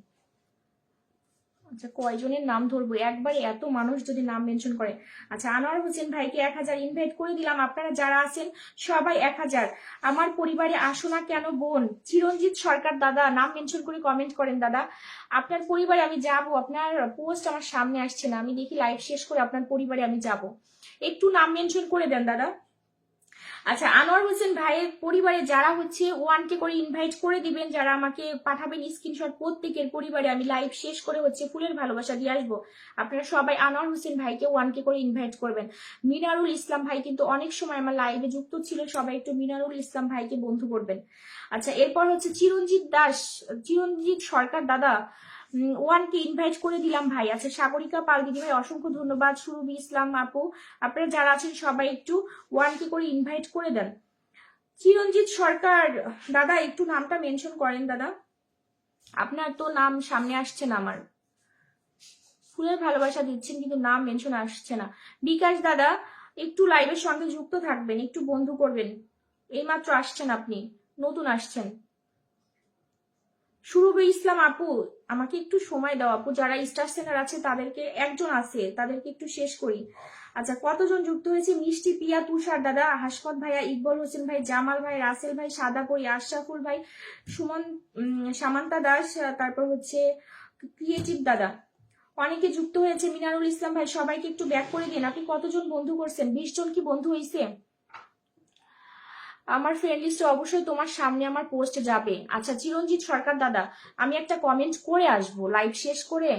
আচ্ছা কয়জনের নাম ধরবো একবারে, এত মানুষ যদি নাম মেনশন করে। আচ্ছা আনোয়ার হোসেন ভাইকে 1000 ইনভাইট করে দিলাম। আপনারা যারা আছেন সবাই 1000। আমার পরিবারে আসো না কেন বোন, চিরঞ্জিত সরকার দাদা নাম মেনশন করে কমেন্ট করেন দাদা। আপনার পরিবারে আমি যাব, আপনার পোস্ট আমার সামনে আসছে না, আমি দেখি লাইভ শেষ করে আপনার পরিবারে আমি যাব, একটু নাম মেনশন করে দেন দাদা। আচ্ছা আনোয়ার হোসেন ভাইয়ের পরিবারে যারা হচ্ছে 1K করে ইনভাইট করে দিবেন, যারা আমাকে পাঠাবেন স্ক্রিনশট, প্রত্যেকের পরিবারে আমি লাইভ শেষ করে হচ্ছে ফুলের ভালোবাসা দিয়ে আসবো। আপনারা সবাই আনোয়ার হোসেন ভাইকে 1K করে ইনভাইট করবেন। মিনারুল ইসলাম ভাই কিন্তু অনেক সময় আমার লাইভে যুক্ত ছিল, সবাই একটু মিনারুল ইসলাম ভাইকে বন্ধু করবেন। আচ্ছা এরপর হচ্ছে চিরঞ্জিত দাস, চিরঞ্জিত সরকার দাদা 1K ইনভাইট করে দিলাম ভাই। আচ্ছা সাগরিকা পাল দিদি ভাই অসংখ্য ধন্যবাদ। সুরভি ইসলাম আপু আপনারা যারা আছেন সবাই একটু 1K করে ইনভাইট করে দেন। চিরঞ্জিত সরকার দাদা একটু নামটা মেনশন করেন দাদা, আপনার তো নাম সামনে আসছে না, আমার ফুলের ভালোবাসা দিচ্ছেন কিন্তু নাম মেনশন আসছে না। বিকাশ দাদা একটু লাইভের সঙ্গে যুক্ত থাকবেন, একটু বন্ধু করবেন, এইমাত্র আসছেন আপনি, নতুন আসছেন। সুরভি ইসলাম আপু আমাকে একটু সময় দাও আপু, যারা স্টার সেনার আছে তাদেরকে, একজন আছে তাদেরকে একটু শেষ করি। আচ্ছা কতজন যুক্ত হয়েছে, মিষ্টি পিয়া, তুষার দাদা, হাসমত ভাইয়া, ইকবল হোসেন ভাই, জামাল ভাই, রাসেল ভাই, সাদাপুরি, আশরাফুল ভাই, সুমন, সামান্তা দাস, তারপর হচ্ছে ক্রিয়েটিভ দাদা, অনেকে যুক্ত হয়েছে। মিনারুল ইসলাম ভাই সবাইকে একটু ব্যাক করে দিন। আপনি কতজন বন্ধু করছেন, 20 জন কি বন্ধু হয়েছে? আমার ফ্রেন্ড লিস্টে অবশ্যই তোমার সামনে আমার পোস্ট যাবে। আচ্ছা চিরঞ্জিত সরকার দাদা আমি একটা কমেন্ট করে আসবো, লাইভ শেষ করে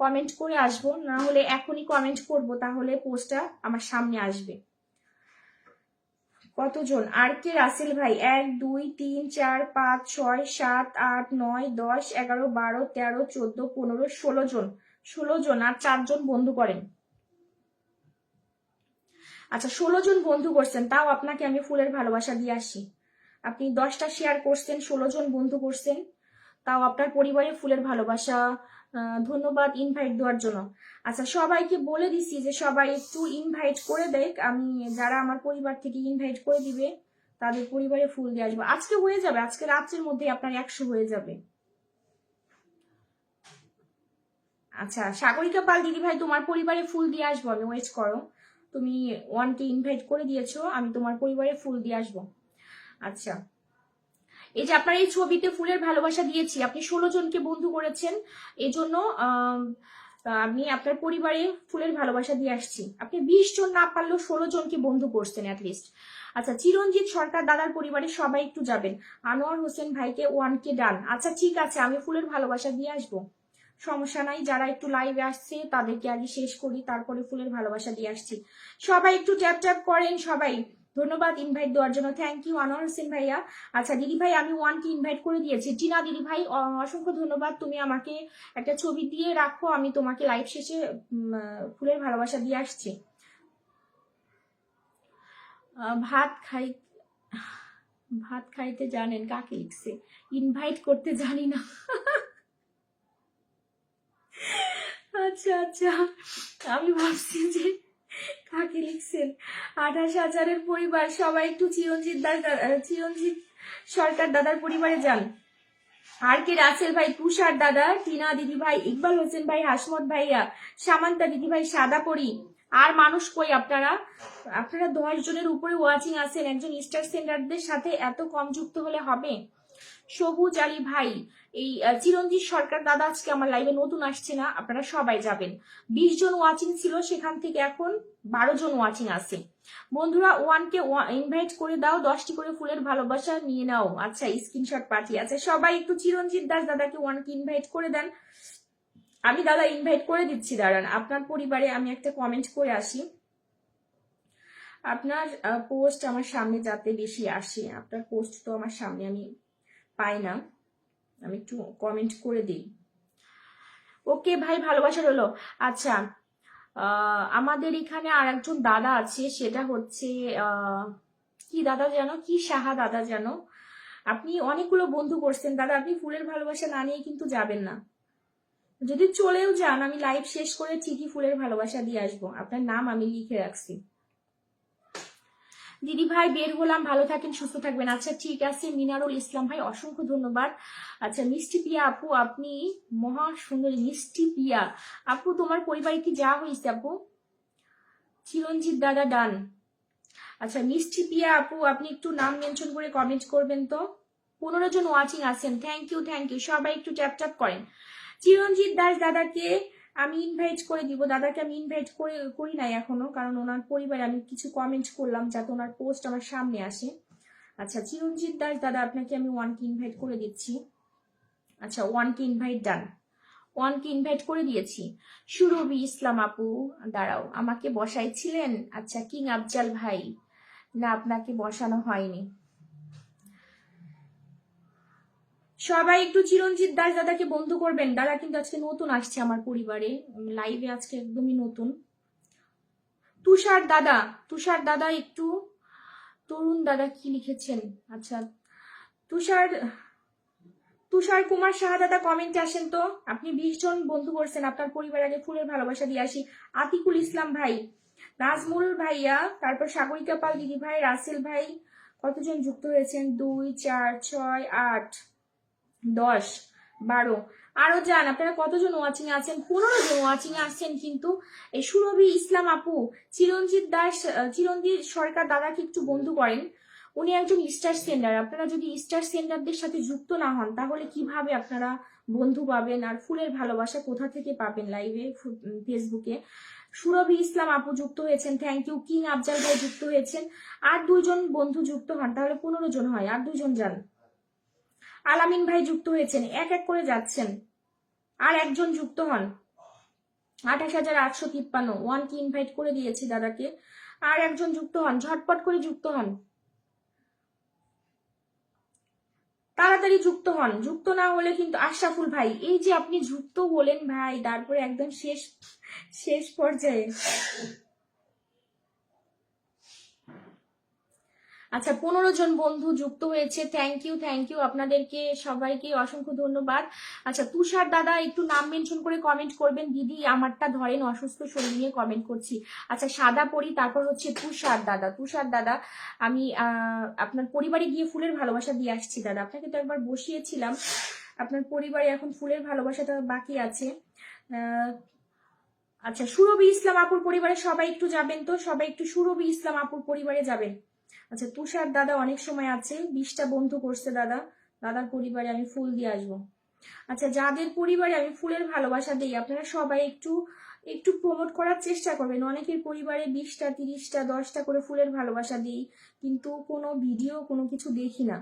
কমেন্ট করে আসবো, না হলে এখনই কমেন্ট করব, তাহলে পোস্টটা আমার সামনে আসবে। কতজন, আর কে রাসেল ভাই 1 2 3 4 5 6 7 8 9 10 11 12 13 14 15 16 জন, 16 জন আর 4 জন বন্ধু করেন। আচ্ছা 16 জন বন্ধু করছেন, তাও আপনাকে আমি ফুলের ভালোবাসা দিয়ে আসি। আপনি 10টা শেয়ার করছেন, 16 জন বন্ধু করছেন, তাও আপনার পরিবারে ফুলের ভালোবাসা। ধন্যবাদ ইনভাইট দেওয়ার জন্য। আচ্ছা সবাইকে বলে দিছি যে সবাই একটু ইনভাইট করে দেখ, আমি যারা আমার পরিবার থেকে ইনভাইট করে দিবে তাদের পরিবারে ফুল দিয়ে আসবো। আজকে হয়ে যাবে, আজকে রাত্রের মধ্যে আপনার 100 হয়ে যাবে। আচ্ছা সাগরিকা পাল দিদি ভাই তোমার পরিবারে ফুল দিয়ে আসবো আমি, ওয়েট করো, তুমি 1K ইনভাইট করে দিয়েছো, আমি তোমার পরিবারে ফুল দিয়ে আসবো। আচ্ছা এই যে আপনার এই ছবিতে ফুলের ভালোবাসা দিয়েছি, আপনি 16 জনকে বন্ধু করেছেন, এজন্য আমি আপনার পরিবারে ফুলের ভালোবাসা দিয়ে আসছি। আপনি 20 জন না পারলেও 16 জনকে বন্ধু করছেন অ্যাটলিস্ট। আচ্ছা চিরঞ্জিত সরকার দাদার পরিবারে সবাই একটু যাবেন। আনোয়ার হোসেন ভাইকে 1K ডান। আচ্ছা ঠিক আছে আমি ফুলের ভালোবাসা দিয়ে আসবো, সমস্যা নাই। যারা একটু লাইভে আসছে তাদেরকে আগে শেষ করি, তারপরে ফুলের ভালোবাসা দিয়ে আসছি। সবাই একটু ট্যাপ ট্যাপ করেন সবাই। ধন্যবাদ ইনভাইট দেওয়ার জন্য, থ্যাংক ইউ আনোয়ার হোসেন ভাইয়া। আচ্ছা দিদি ভাই আমি 1K ইনভাইট করে দিয়েছি। টিনা দিদি ভাই অসংখ্য ধন্যবাদ, তুমি আমাকে একটা ছবি দিয়ে রাখো, আমি তোমাকে লাইভ শেষে ফুলের ভালোবাসা দিয়ে আসছি। ভাত খাই, ভাত খাইতে জানেন কাকে লিখছে, ইনভাইট করতে জানি না। আচ্ছা আচ্ছা আমি ভাবছি যে কাকে লিখছেন। 28,000-এর পরিবার, সবাই একটু চিরঞ্জিত সরকার দাদার পরিবারে যান। আর কে রাসেল ভাই, তুষার দাদা, টিনা দিদি ভাই, ইকবাল হোসেন ভাই, হাসমত ভাইয়া, সামান্তা দিদি ভাই, সাদাপরি, আর মানুষ কই আপনারা? আপনারা 10 জনের উপরে ওয়াচিং আছেন, একজন স্টার সেন্টারদের সাথে এত কম যুক্ত হলে হবে? সবুজ আলী ভাই, এই চিরঞ্জিত সরকার দাদা আজকে আমার লাইভে নতুন আসছে না, আপনারা সবাই যাবেন। 20 জন ওয়াচিং ছিল, সেখান থেকে এখন 12 জন ওয়াচিং আছে। বন্ধুরা 1কে ইনভাইট করে দাও, 10টি করে ফুলের ভালোবাসা নিয়ে নাও। আচ্ছা স্ক্রিনশট পাঠিয়ে আছে, সবাই একটু চিরঞ্জিত দাস দাদাকে 1কে ইনভাইট করে দেন। আমি দাদা ইনভাইট করে দিচ্ছি, দাঁড়ান। আপনার পরিবারে আমি একটা কমেন্ট করে আসি, আপনার পোস্ট আমার সামনে যাতে বেশি আসে। আপনার পোস্ট তো আমার সামনে আমি পাই না, আমি একটু কমেন্ট করে দিই। ওকে ভাই, ভালোবাসা রইলো। আচ্ছা আমাদের এখানে আর একজন দাদা আছে, সেটা হচ্ছে কি দাদা যেন, কি সাহা দাদা যেন। আপনি অনেকগুলো বন্ধু করছেন দাদা, আপনি ফুলের ভালোবাসা না নিয়ে কিন্তু যাবেন না। যদি চলেও যান, আমি লাইভ শেষ করে ঠিকই ফুলের ভালোবাসা দিয়ে আসবো। আপনার নাম আমি লিখে রাখছি। দিদি ভাই বের হলাম, ভালো থাকেন, সুস্থ থাকবেন। আচ্ছা ঠিক আছে মিনারুল ইসলাম ভাই, অসংখ্য ধন্যবাদ। আচ্ছা মিষ্টি পিয়া আপু, আপনি মহা সুন্দরী। মিষ্টি পিয়া আপু, তোমার পরিবারে কি যা হয়েছে আপু? চিরঞ্জিত দাদা ডান। আচ্ছা মিষ্টি পিয়া আপু, আপনি একটু নাম মেনশন করে কমেন্ট করবেন তো। 15 জন ওয়াচিং আছেন, থ্যাংক ইউ থ্যাংক ইউ, সবাই একটু ট্যাপ ট্যাপ করেন। চিরঞ্জিত দাস দাদাকে আমি ইনভাইট করে দিব। দাদাকে আমি ইনভাইট করি নাই এখনো, কারণ ওনার পরিবারে আমি কিছু কমেন্ট করলাম যাতে ওনার পোস্ট আমার সামনে আসে। আচ্ছা চিরঞ্জিত দাস দাদা, আপনাকে আমি 1কে ইনভাইট করে দিচ্ছি। আচ্ছা 1কে ইনভাইট ডান, 1কে ইনভাইট করে দিয়েছি। সুরভি ইসলাম আপু, দাঁড়াও আমাকে বসাইছিলেন? আচ্ছা কিং আফজাল ভাই, না আপনাকে বসানো হয়নি। সবাই একটু চিরঞ্জিত দাস দাদাকে বন্ধু করবেন। দাদা কিন্তু আজকে নতুন আসছে আমার পরিবারে, লাইভে আজকে একদমই নতুন। তুষার দাদা, তুষার দাদা একটু, তরুণ দাদা কি লিখেছেন? আচ্ছা তুষার কুমার সাহা দাদা কমেন্টে আসেন তো। আপনি 20 জন বন্ধু করছেন, আপনার পরিবার আগে ফুলের ভালোবাসা দিয়ে আসি। আতিকুল ইসলাম ভাই, নাজমুল ভাইয়া, তারপর সাগরিকা পাল দিদি ভাই, রাসেল ভাই, কতজন যুক্ত হয়েছেন? 2 4 6 8 10 12, আরো যান। আপনারা কতজন ওয়াচিং আছেন? 15 জন ওয়াচিং আসছেন কিন্তু। এই সুরভি ইসলাম আপু, চিরঞ্জিত সরকার দাদাকে একটু বন্ধু করেন। উনি একজন স্টার সেন্ডার। আপনারা যদি স্টার সেন্ডারদের সাথে যুক্ত না হন, তাহলে কিভাবে আপনারা বন্ধু পাবেন আর ফুলের ভালোবাসা কোথা থেকে পাবেন? লাইভে ফেসবুকে সুরভি ইসলাম আপু যুক্ত হয়েছেন, থ্যাংক ইউ। কিং আফজাল ভাই যুক্ত হয়েছেন। আর 2 জন বন্ধু যুক্ত হন, তাহলে 15 জন হয়। আর 2 জন যান। আলামিন ভাই যুক্ত হয়েছেন, এক এক করে যাচ্ছেন। আর একজন যুক্ত হন। 28,853, 1কে ইনভাইট করে দিয়েছি দাদাকে। আর একজন যুক্ত হন, ঝটপট করে যুক্ত হন, তাড়াতাড়ি যুক্ত হন। যুক্ত না হলে কিন্তু। আশরাফুল ভাই, এই যে আপনি যুক্ত হলেন ভাই, তারপরে একদম শেষ পর্যায়ে। আচ্ছা 15 জন বন্ধু যুক্ত হয়েছে, থ্যাংক ইউ আপনাদেরকে সবাইকে অসংখ্য ধন্যবাদ। আচ্ছা তুষার দাদা একটু নাম মেনশন করে কমেন্ট করবেন। দিদি আমারটা ধরেন, অসুস্থ শরীর নিয়ে কমেন্ট করছি। আচ্ছা সাদা পরি, তারপর হচ্ছে তুষার দাদা আমি আপনার পরিবারে গিয়ে ফুলের ভালোবাসা দিয়ে আসছি দাদা। আপনাকে তো একবার বসিয়েছিলাম, আপনার পরিবারে এখন ফুলের ভালোবাসাটা বাকি আছে। আচ্ছা সুরভি ইসলাম আপুর পরিবারে সবাই একটু যাবেন তো, সবাই একটু সুরভি ইসলাম আপুর পরিবারে যাবেন। আচ্ছা তুষার দাদা অনেক সময় আছে, 20টা বন্ধু করছে দাদা, দাদার পরিবারে আমি ফুল দিয়ে আসবো। আচ্ছা যাদের পরিবারে আমি ফুলের ভালোবাসা দিই, আপনারা সবাই একটু প্রমোট করার চেষ্টা করবেন। অনেকের পরিবারে 20টা 30টা 10টা করে ফুলের ভালোবাসা দিই, কিন্তু কোনো ভিডিও কোনো কিছু দেখি না।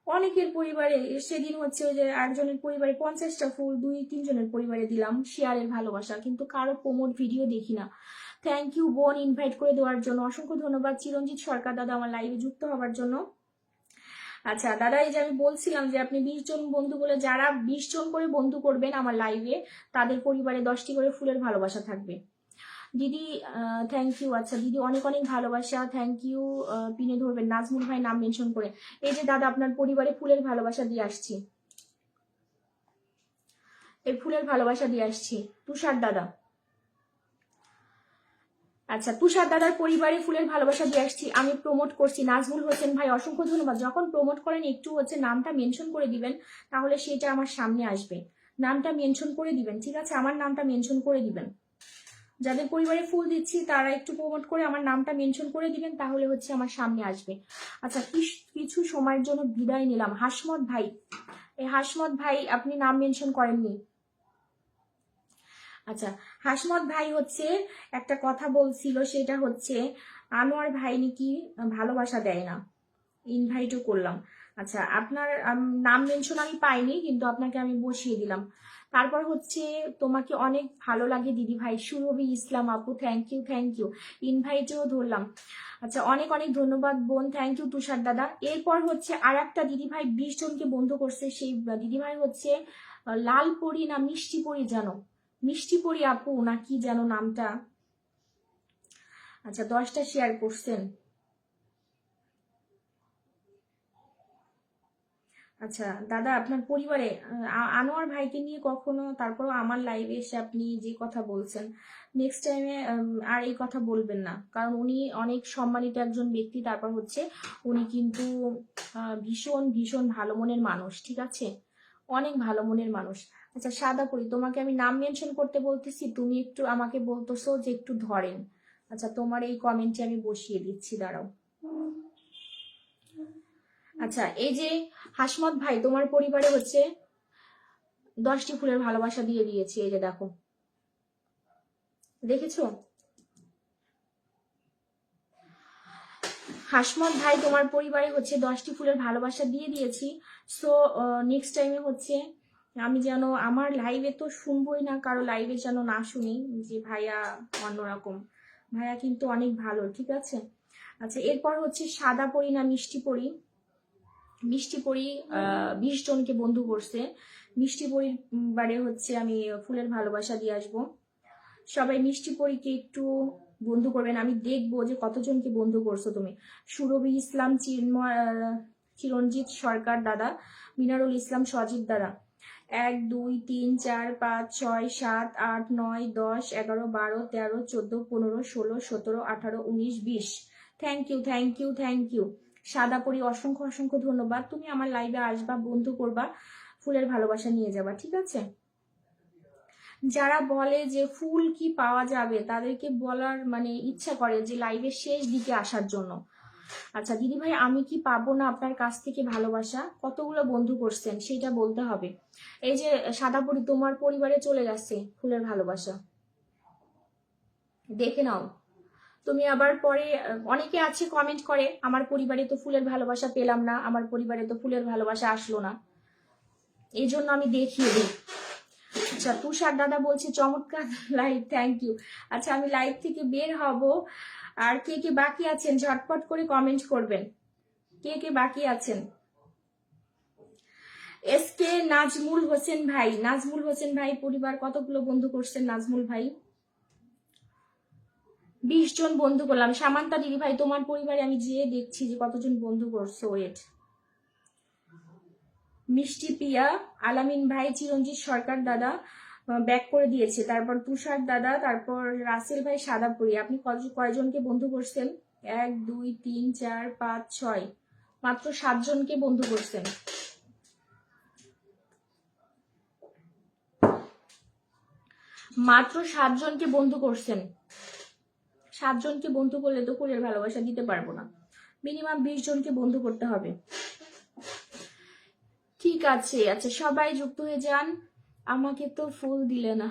অনেকের পরিবারে সেদিন হচ্ছে ওই যে একজনের পরিবারে 50টা ফুল 2-3 জনের পরিবারে দিলাম শেয়ারের ভালোবাসা, কিন্তু কারো প্রমোট ভিডিও দেখি না। থ্যাংক ইউ বোন ইনভাইট করে দেওয়ার জন্য, অসংখ্য ধন্যবাদ চিরঞ্জিত সরকার দাদা আমার লাইভে যুক্ত হওয়ার জন্য। আচ্ছা দাদা, এই যে আমি বলছিলাম যে আপনি 20 জন বন্ধু বলে, যারা 20 জন করে বন্ধু করবেন আমার লাইভে, তাদের পরিবারে 10টি করে ফুলের ভালোবাসা থাকবে। দিদি থ্যাংক ইউ। আচ্ছা দিদি অনেক অনেক ভালোবাসা, থ্যাংক ইউ। পিনে ধরবেন, নাজমুল ভাই নাম মেনশন করে। এই যে দাদা আপনার পরিবারে ফুলের ভালোবাসা দিয়ে আসছি, এই ফুলের ভালোবাসা দিয়ে আসছি। তুষার দাদা, আচ্ছা তুষার দাদার পরিবারে ফুলের ভালোবাসা দিয়ে আসছি, আমি প্রমোট করছি। নাজমুল হোসেন ভাই অসংখ্য ধন্যবাদ। যখন প্রমোট করেন একটু হচ্ছে নামটা মেনশন করে দিবেন, তাহলে সেটা আমার সামনে আসবে। নামটা মেনশন করে দিবেন, ঠিক আছে? আমার নামটা মেনশন করে দিবেন। যাদের পরিবারে ফুল দিচ্ছি তারা একটু প্রমোট করে আমার নামটা মেনশন করে দিবেন, তাহলে হচ্ছে আমার সামনে আসবে। আচ্ছা, কিছু সময়ের জন্য বিদায় নিলাম। হাসমত ভাই, এই হাসমত ভাই আপনি নাম মেনশন করেননি। আচ্ছা, হাসমত ভাই হচ্ছে একটা কথা বলছিল, সেটা হচ্ছে আনোয়ার ভাই নাকি ভালোবাসা দেয় না, ইনভাইটও করলাম। আচ্ছা, আপনার নাম মেনশন আমি পাইনি, কিন্তু আপনাকে আমি বসিয়ে দিলাম। তারপর হচ্ছে তোমাকে অনেক ভালো লাগে দিদি ভাই, সুরভি ইসলাম আপু, থ্যাংক ইউ থ্যাংক ইউ, ইনভাইটও ধরলাম। আচ্ছা, অনেক অনেক ধন্যবাদ বোন, থ্যাংক ইউ তুষার দাদা। এরপর হচ্ছে আর একটা দিদি ভাই 20 জনকে বন্ধু করছে, সেই দিদি ভাই হচ্ছে লাল পরি না মিষ্টি পরি, জানো মিষ্টি পরি আপু না কি যেন নামটা। আচ্ছা, 10টা শেয়ার করছেন। আচ্ছা দাদা, আপনার পরিবারে আনোয়ার ভাইকে নিয়ে কখনো, তারপর আমার লাইভে এসে আপনি যে কথা বলছেন, নেক্সট টাইমে আর এই কথা বলবেন না, কারণ উনি অনেক সম্মানিত একজন ব্যক্তি। তারপর হচ্ছে উনি কিন্তু ভীষণ ভীষণ ভালো মনের মানুষ, ঠিক আছে, অনেক ভালো মনের মানুষ। আচ্ছা সাদা পরি, তোমাকে আমি নাম মেনশন করতে বলতেছি, তুমি একটু আমাকে বলতেছো যে একটু ধরেন। আচ্ছা, তোমার এই কমেন্টে আমি বসিয়ে দিচ্ছি, দাঁড়াও। আচ্ছা, এই যে হাসমত ভাই, তোমার পরিবারে হচ্ছে 10টি ফুলের ভালোবাসা দিয়ে দিয়েছি, এই যে দেখো, দেখেছো? হাসমত ভাই, তোমার পরিবারে হচ্ছে 10টি ফুলের ভালোবাসা দিয়ে দিয়েছি। সো নেক্সট টাইমে হচ্ছে আমি যেন আমার লাইভে তো শুনবোই না, কারো লাইভে যেন না শুনি যে ভাইয়া অন্যরকম। ভাইয়া কিন্তু অনেক ভালো, ঠিক আছে। আচ্ছা, এরপর হচ্ছে সাদা পরি না মিষ্টি পরি। মিষ্টি পরি 20 জনকে বন্ধু করছে। মিষ্টি পরির বারে হচ্ছে আমি ফুলের ভালোবাসা দিয়ে আসবো। সবাই মিষ্টি পরীকে একটু বন্ধু করবেন, আমি দেখবো যে কতজনকে বন্ধু করছো তুমি। সুরভি ইসলাম, চিরঞ্জিত সরকার দাদা, মিনারুল ইসলাম সজীব দাদা, 1 2 3 4 5 6 7 8 9 10 11 12 13 14 15 16 17 18 19 20। Thank you thank you thank you. সাদা পরি, অসংখ্য অসংখ্য ধন্যবাদ। তুমি আমার লাইভে আসবা, বন্ধু করবা, ফুলের ভালোবাসা নিয়ে যাবা, ঠিক আছে। যারা বলে যে ফুল কি পাওয়া যাবে, তাদেরকে বলার মানে ইচ্ছা করে যে লাইভের শেষ দিকে আসার জন্য। আচ্ছা দিদি ভাই, আমি কি পাবো না আপনার কাছ থেকে ভালোবাসা? কতগুলো বন্ধু করছেন সেটা বলতে হবে। এই যে সাদাপুরি, তোমার পরিবারে চলে গেছে ফুলের ভালোবাসা, দেখে নাও। তুমি আবার পরে অনেকে আছে কমেন্ট করে আমার পরিবারে তো ফুলের ভালোবাসা পেলাম না, আমার পরিবারে তো ফুলের ভালোবাসা আসলো না, এই জন্য আমি দেখিয়ে দিই। আচ্ছা, তুষার দাদা বলছে চমৎকার লাইভ, থ্যাংক ইউ। আচ্ছা, আমি লাইভ থেকে বের হব, আর কে কে বাকি আছেন ঝটপট করে কমেন্ট করবেন, কে কে বাকি আছেন। এসকে নাজমুল হোসেন ভাই, নাজমুল হোসেন ভাই পরিবার কতগুলো বন্ধু করছেন নাজমুল ভাই? 20 জন বন্ধু করলাম। সামান্তা দিদি ভাই, তোমার পরিবারে আমি যেয়ে দেখছি যে কতজন বন্ধু করছো, ওয়েট। মিষ্টি পিয়া, আলামিন ভাই, চিরঞ্জিত সরকার দাদা ব্যাক করে দিয়েছে, তারপর তুষার দাদা, তারপর রাসেল ভাই, সাদাপুরি। আপনি কয়জনকে বন্ধু করছেন? 1 2 3 4 5 6, মাত্র 7 জনকে বন্ধু করছেন। মাত্র 7 জনকে বন্ধু করছেন। 7 জনকে বন্ধু করলে তো ফুলের ভালোবাসা দিতে পারবো না, মিনিমাম 20 জনকে বন্ধু করতে হবে। ঠিক আছে, আচ্ছা সবাই যুক্ত হয়ে যান। আমাকে তো ফুল দিলে না,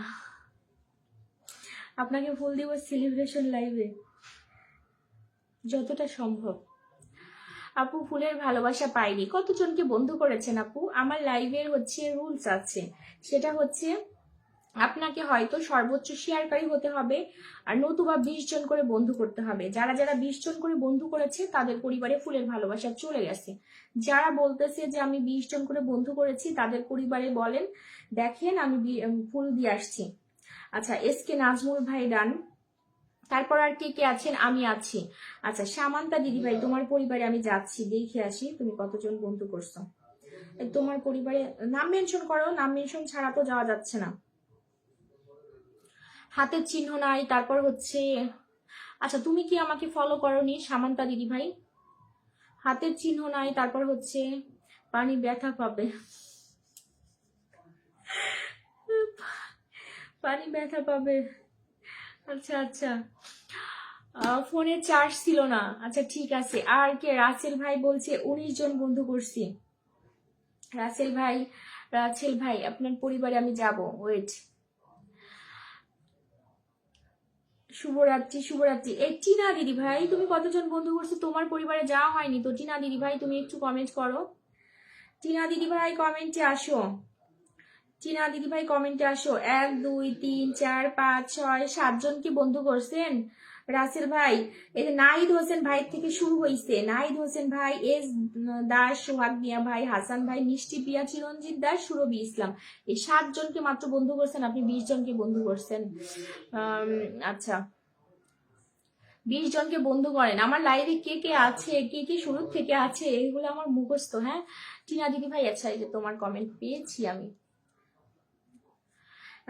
আপনাকে ফুল দিব সেলিব্রেশন লাইভে যতটা সম্ভব। আপু ফুলের ভালোবাসা পাইনি, কতজনকে বন্ধু করেছেন আপু? আমার লাইভের হচ্ছে রুলস আছে, সেটা হচ্ছে আপনাকে হয়তো সর্বোচ্চ শেয়ারকারী হতে হবে, আর নতুবা 20 জন করে বন্ধু করতে হবে। যারা যারা 20 জন করে বন্ধু করেছে তাদের পরিবারে ফুলের ভালোবাসা চলে গেছে। যারা বলতেছে যে আমি 20 জন করে বন্ধু করেছি, তাদের পরিবারে বলেন দেখেন আমি ফুল দিয়ে আসছি। আচ্ছা, এসকে নাজমুল ভাই ডান। তারপর আর কে কে আছেন? আমি আছি। আচ্ছা, সামান্তা দিদি ভাই, তোমার পরিবারে আমি যাচ্ছি, দেখে আসি তুমি কতজন বন্ধু করছো। তোমার পরিবারে নাম মেনশন করো, নাম মেনশন ছাড়া তো যাওয়া যাচ্ছে না। হাতের চিহ্ন নাই, তারপর হচ্ছে আচ্ছা তুমি কি আমাকে ফলো করনি সামান্তা দিদি ভাই? হাতের চিহ্ন নাই, তারপর হচ্ছে পানি ব্যথা পাবে, পানি ব্যথা পাবে, আচ্ছা আচ্ছা, ফোনে চার্জ ছিল না। আচ্ছা ঠিক আছে। আর কে? রাসেল ভাই বলছে 19 জন বন্ধু করছি। রাসেল ভাই, রাসেল ভাই আপনার পরিবারে আমি যাব, ওয়েট। শুভরাত্রি, শুভরাত্রি। এই টিনা দিদি ভাই, তুমি কতজন বন্ধু করছো? তোমার পরিবারে যাওয়া হয়নি তো। টিনা দিদি ভাই তুমি একটু কমেন্ট করো। টিনা দিদি ভাই কমেন্টে আসো। টিনা দিদি ভাই কমেন্টে আসো। 1 2 3 4 5 6 7 জনকে বন্ধু করছেন রাসেল ভাই। এই যে নাহিদ হোসেন ভাই থেকে শুরু হয়েছে। নাহিদ হোসেন ভাই, এস দাস, সোহাগ মিয়া ভাই, হাসান ভাই, মিষ্টি পিয়া, চিরঞ্জিত দাস, সুরভি ইসলাম, এই 7 জনকে মাত্র বন্ধু করছেন। আপনি 20 জনকে বন্ধু করছেন। আচ্ছা, 20 জনকে বন্ধু করেন। আমার লাইভে কে কে আছে, কে কে শুরুর থেকে আছে, এগুলো আমার মুখস্থ। হ্যাঁ টিনা দিদি ভাই, আচ্ছা এই যে তোমার কমেন্ট পেয়েছি আমি।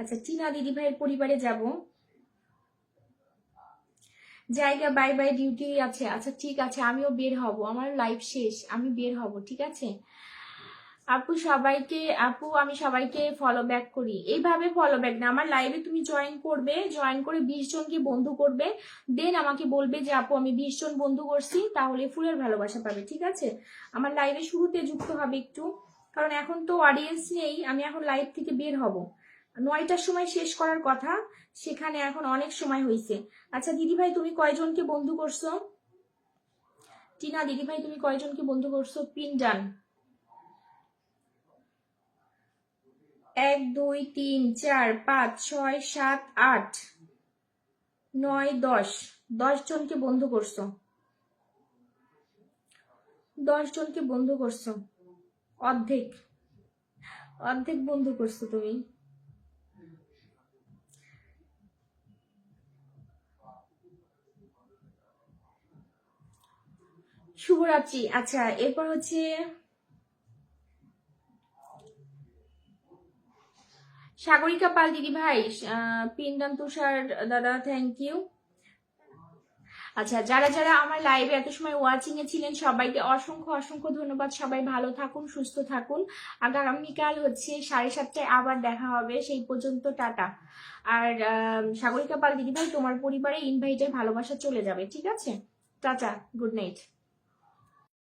আচ্ছা, টিনা দিদি ভাইয়ের পরিবারে যাব। জায়গা বাই বাই, ডিউটি আছে। আচ্ছা ঠিক আছে, আমিও বের হব, আমার লাইভ শেষ, আমি বের হব, ঠিক আছে। আপু সবাইকে, আপু আমি সবাইকে ফলো ব্যাক করি। এইভাবে ফলো ব্যাক না, আমার লাইভে তুমি জয়েন করবে, জয়েন করে 20 জনকে বন্ধু করবে, দেন আমাকে বলবে যে আপু আমি 20 জন বন্ধু করছি, তাহলে ফুলের ভালোবাসা পাবে, ঠিক আছে। আমার লাইভে শুরুতে যুক্ত হবে একটু, কারণ এখন তো অডিয়েন্স নেই, আমি এখন লাইভ থেকে বের হব। 9টার সময় শেষ করার কথা, সেখানে এখন অনেক সময় হয়েছে। আচ্ছা দিদি ভাই, তুমি কয়জনকে বন্ধু করছো? টিনা দিদি ভাই, তুমি কয়জনকে বন্ধু করছো? পিন ডান। 1 2 3 4 5 6 7 8 9 10, 10 জনকে বন্ধু করছো। 10 জনকে বন্ধু করছো, অর্ধেক, অর্ধেক বন্ধু করছো তুমি। শুভরাত্রি। আচ্ছা এরপর হচ্ছে সাগরিকা পাল দিদি ভাই, পিন্ডান তুষার দাদা, থ্যাংক ইউ। আচ্ছা, যারা যারা আমার লাইভে এত সময় ওয়াচিং এ ছিলেন সবাইকে অসংখ্য অসংখ্য ধন্যবাদ। সবাই ভালো থাকুন, সুস্থ থাকুন। আগামীকাল হচ্ছে 7:30টায় আবার দেখা হবে, সেই পর্যন্ত টাটা। আর সাগরিকা পাল দিদিভাই, তোমার পরিবারে ইনভাইটের ভালোবাসা চলে যাবে, ঠিক আছে। Tata, good night.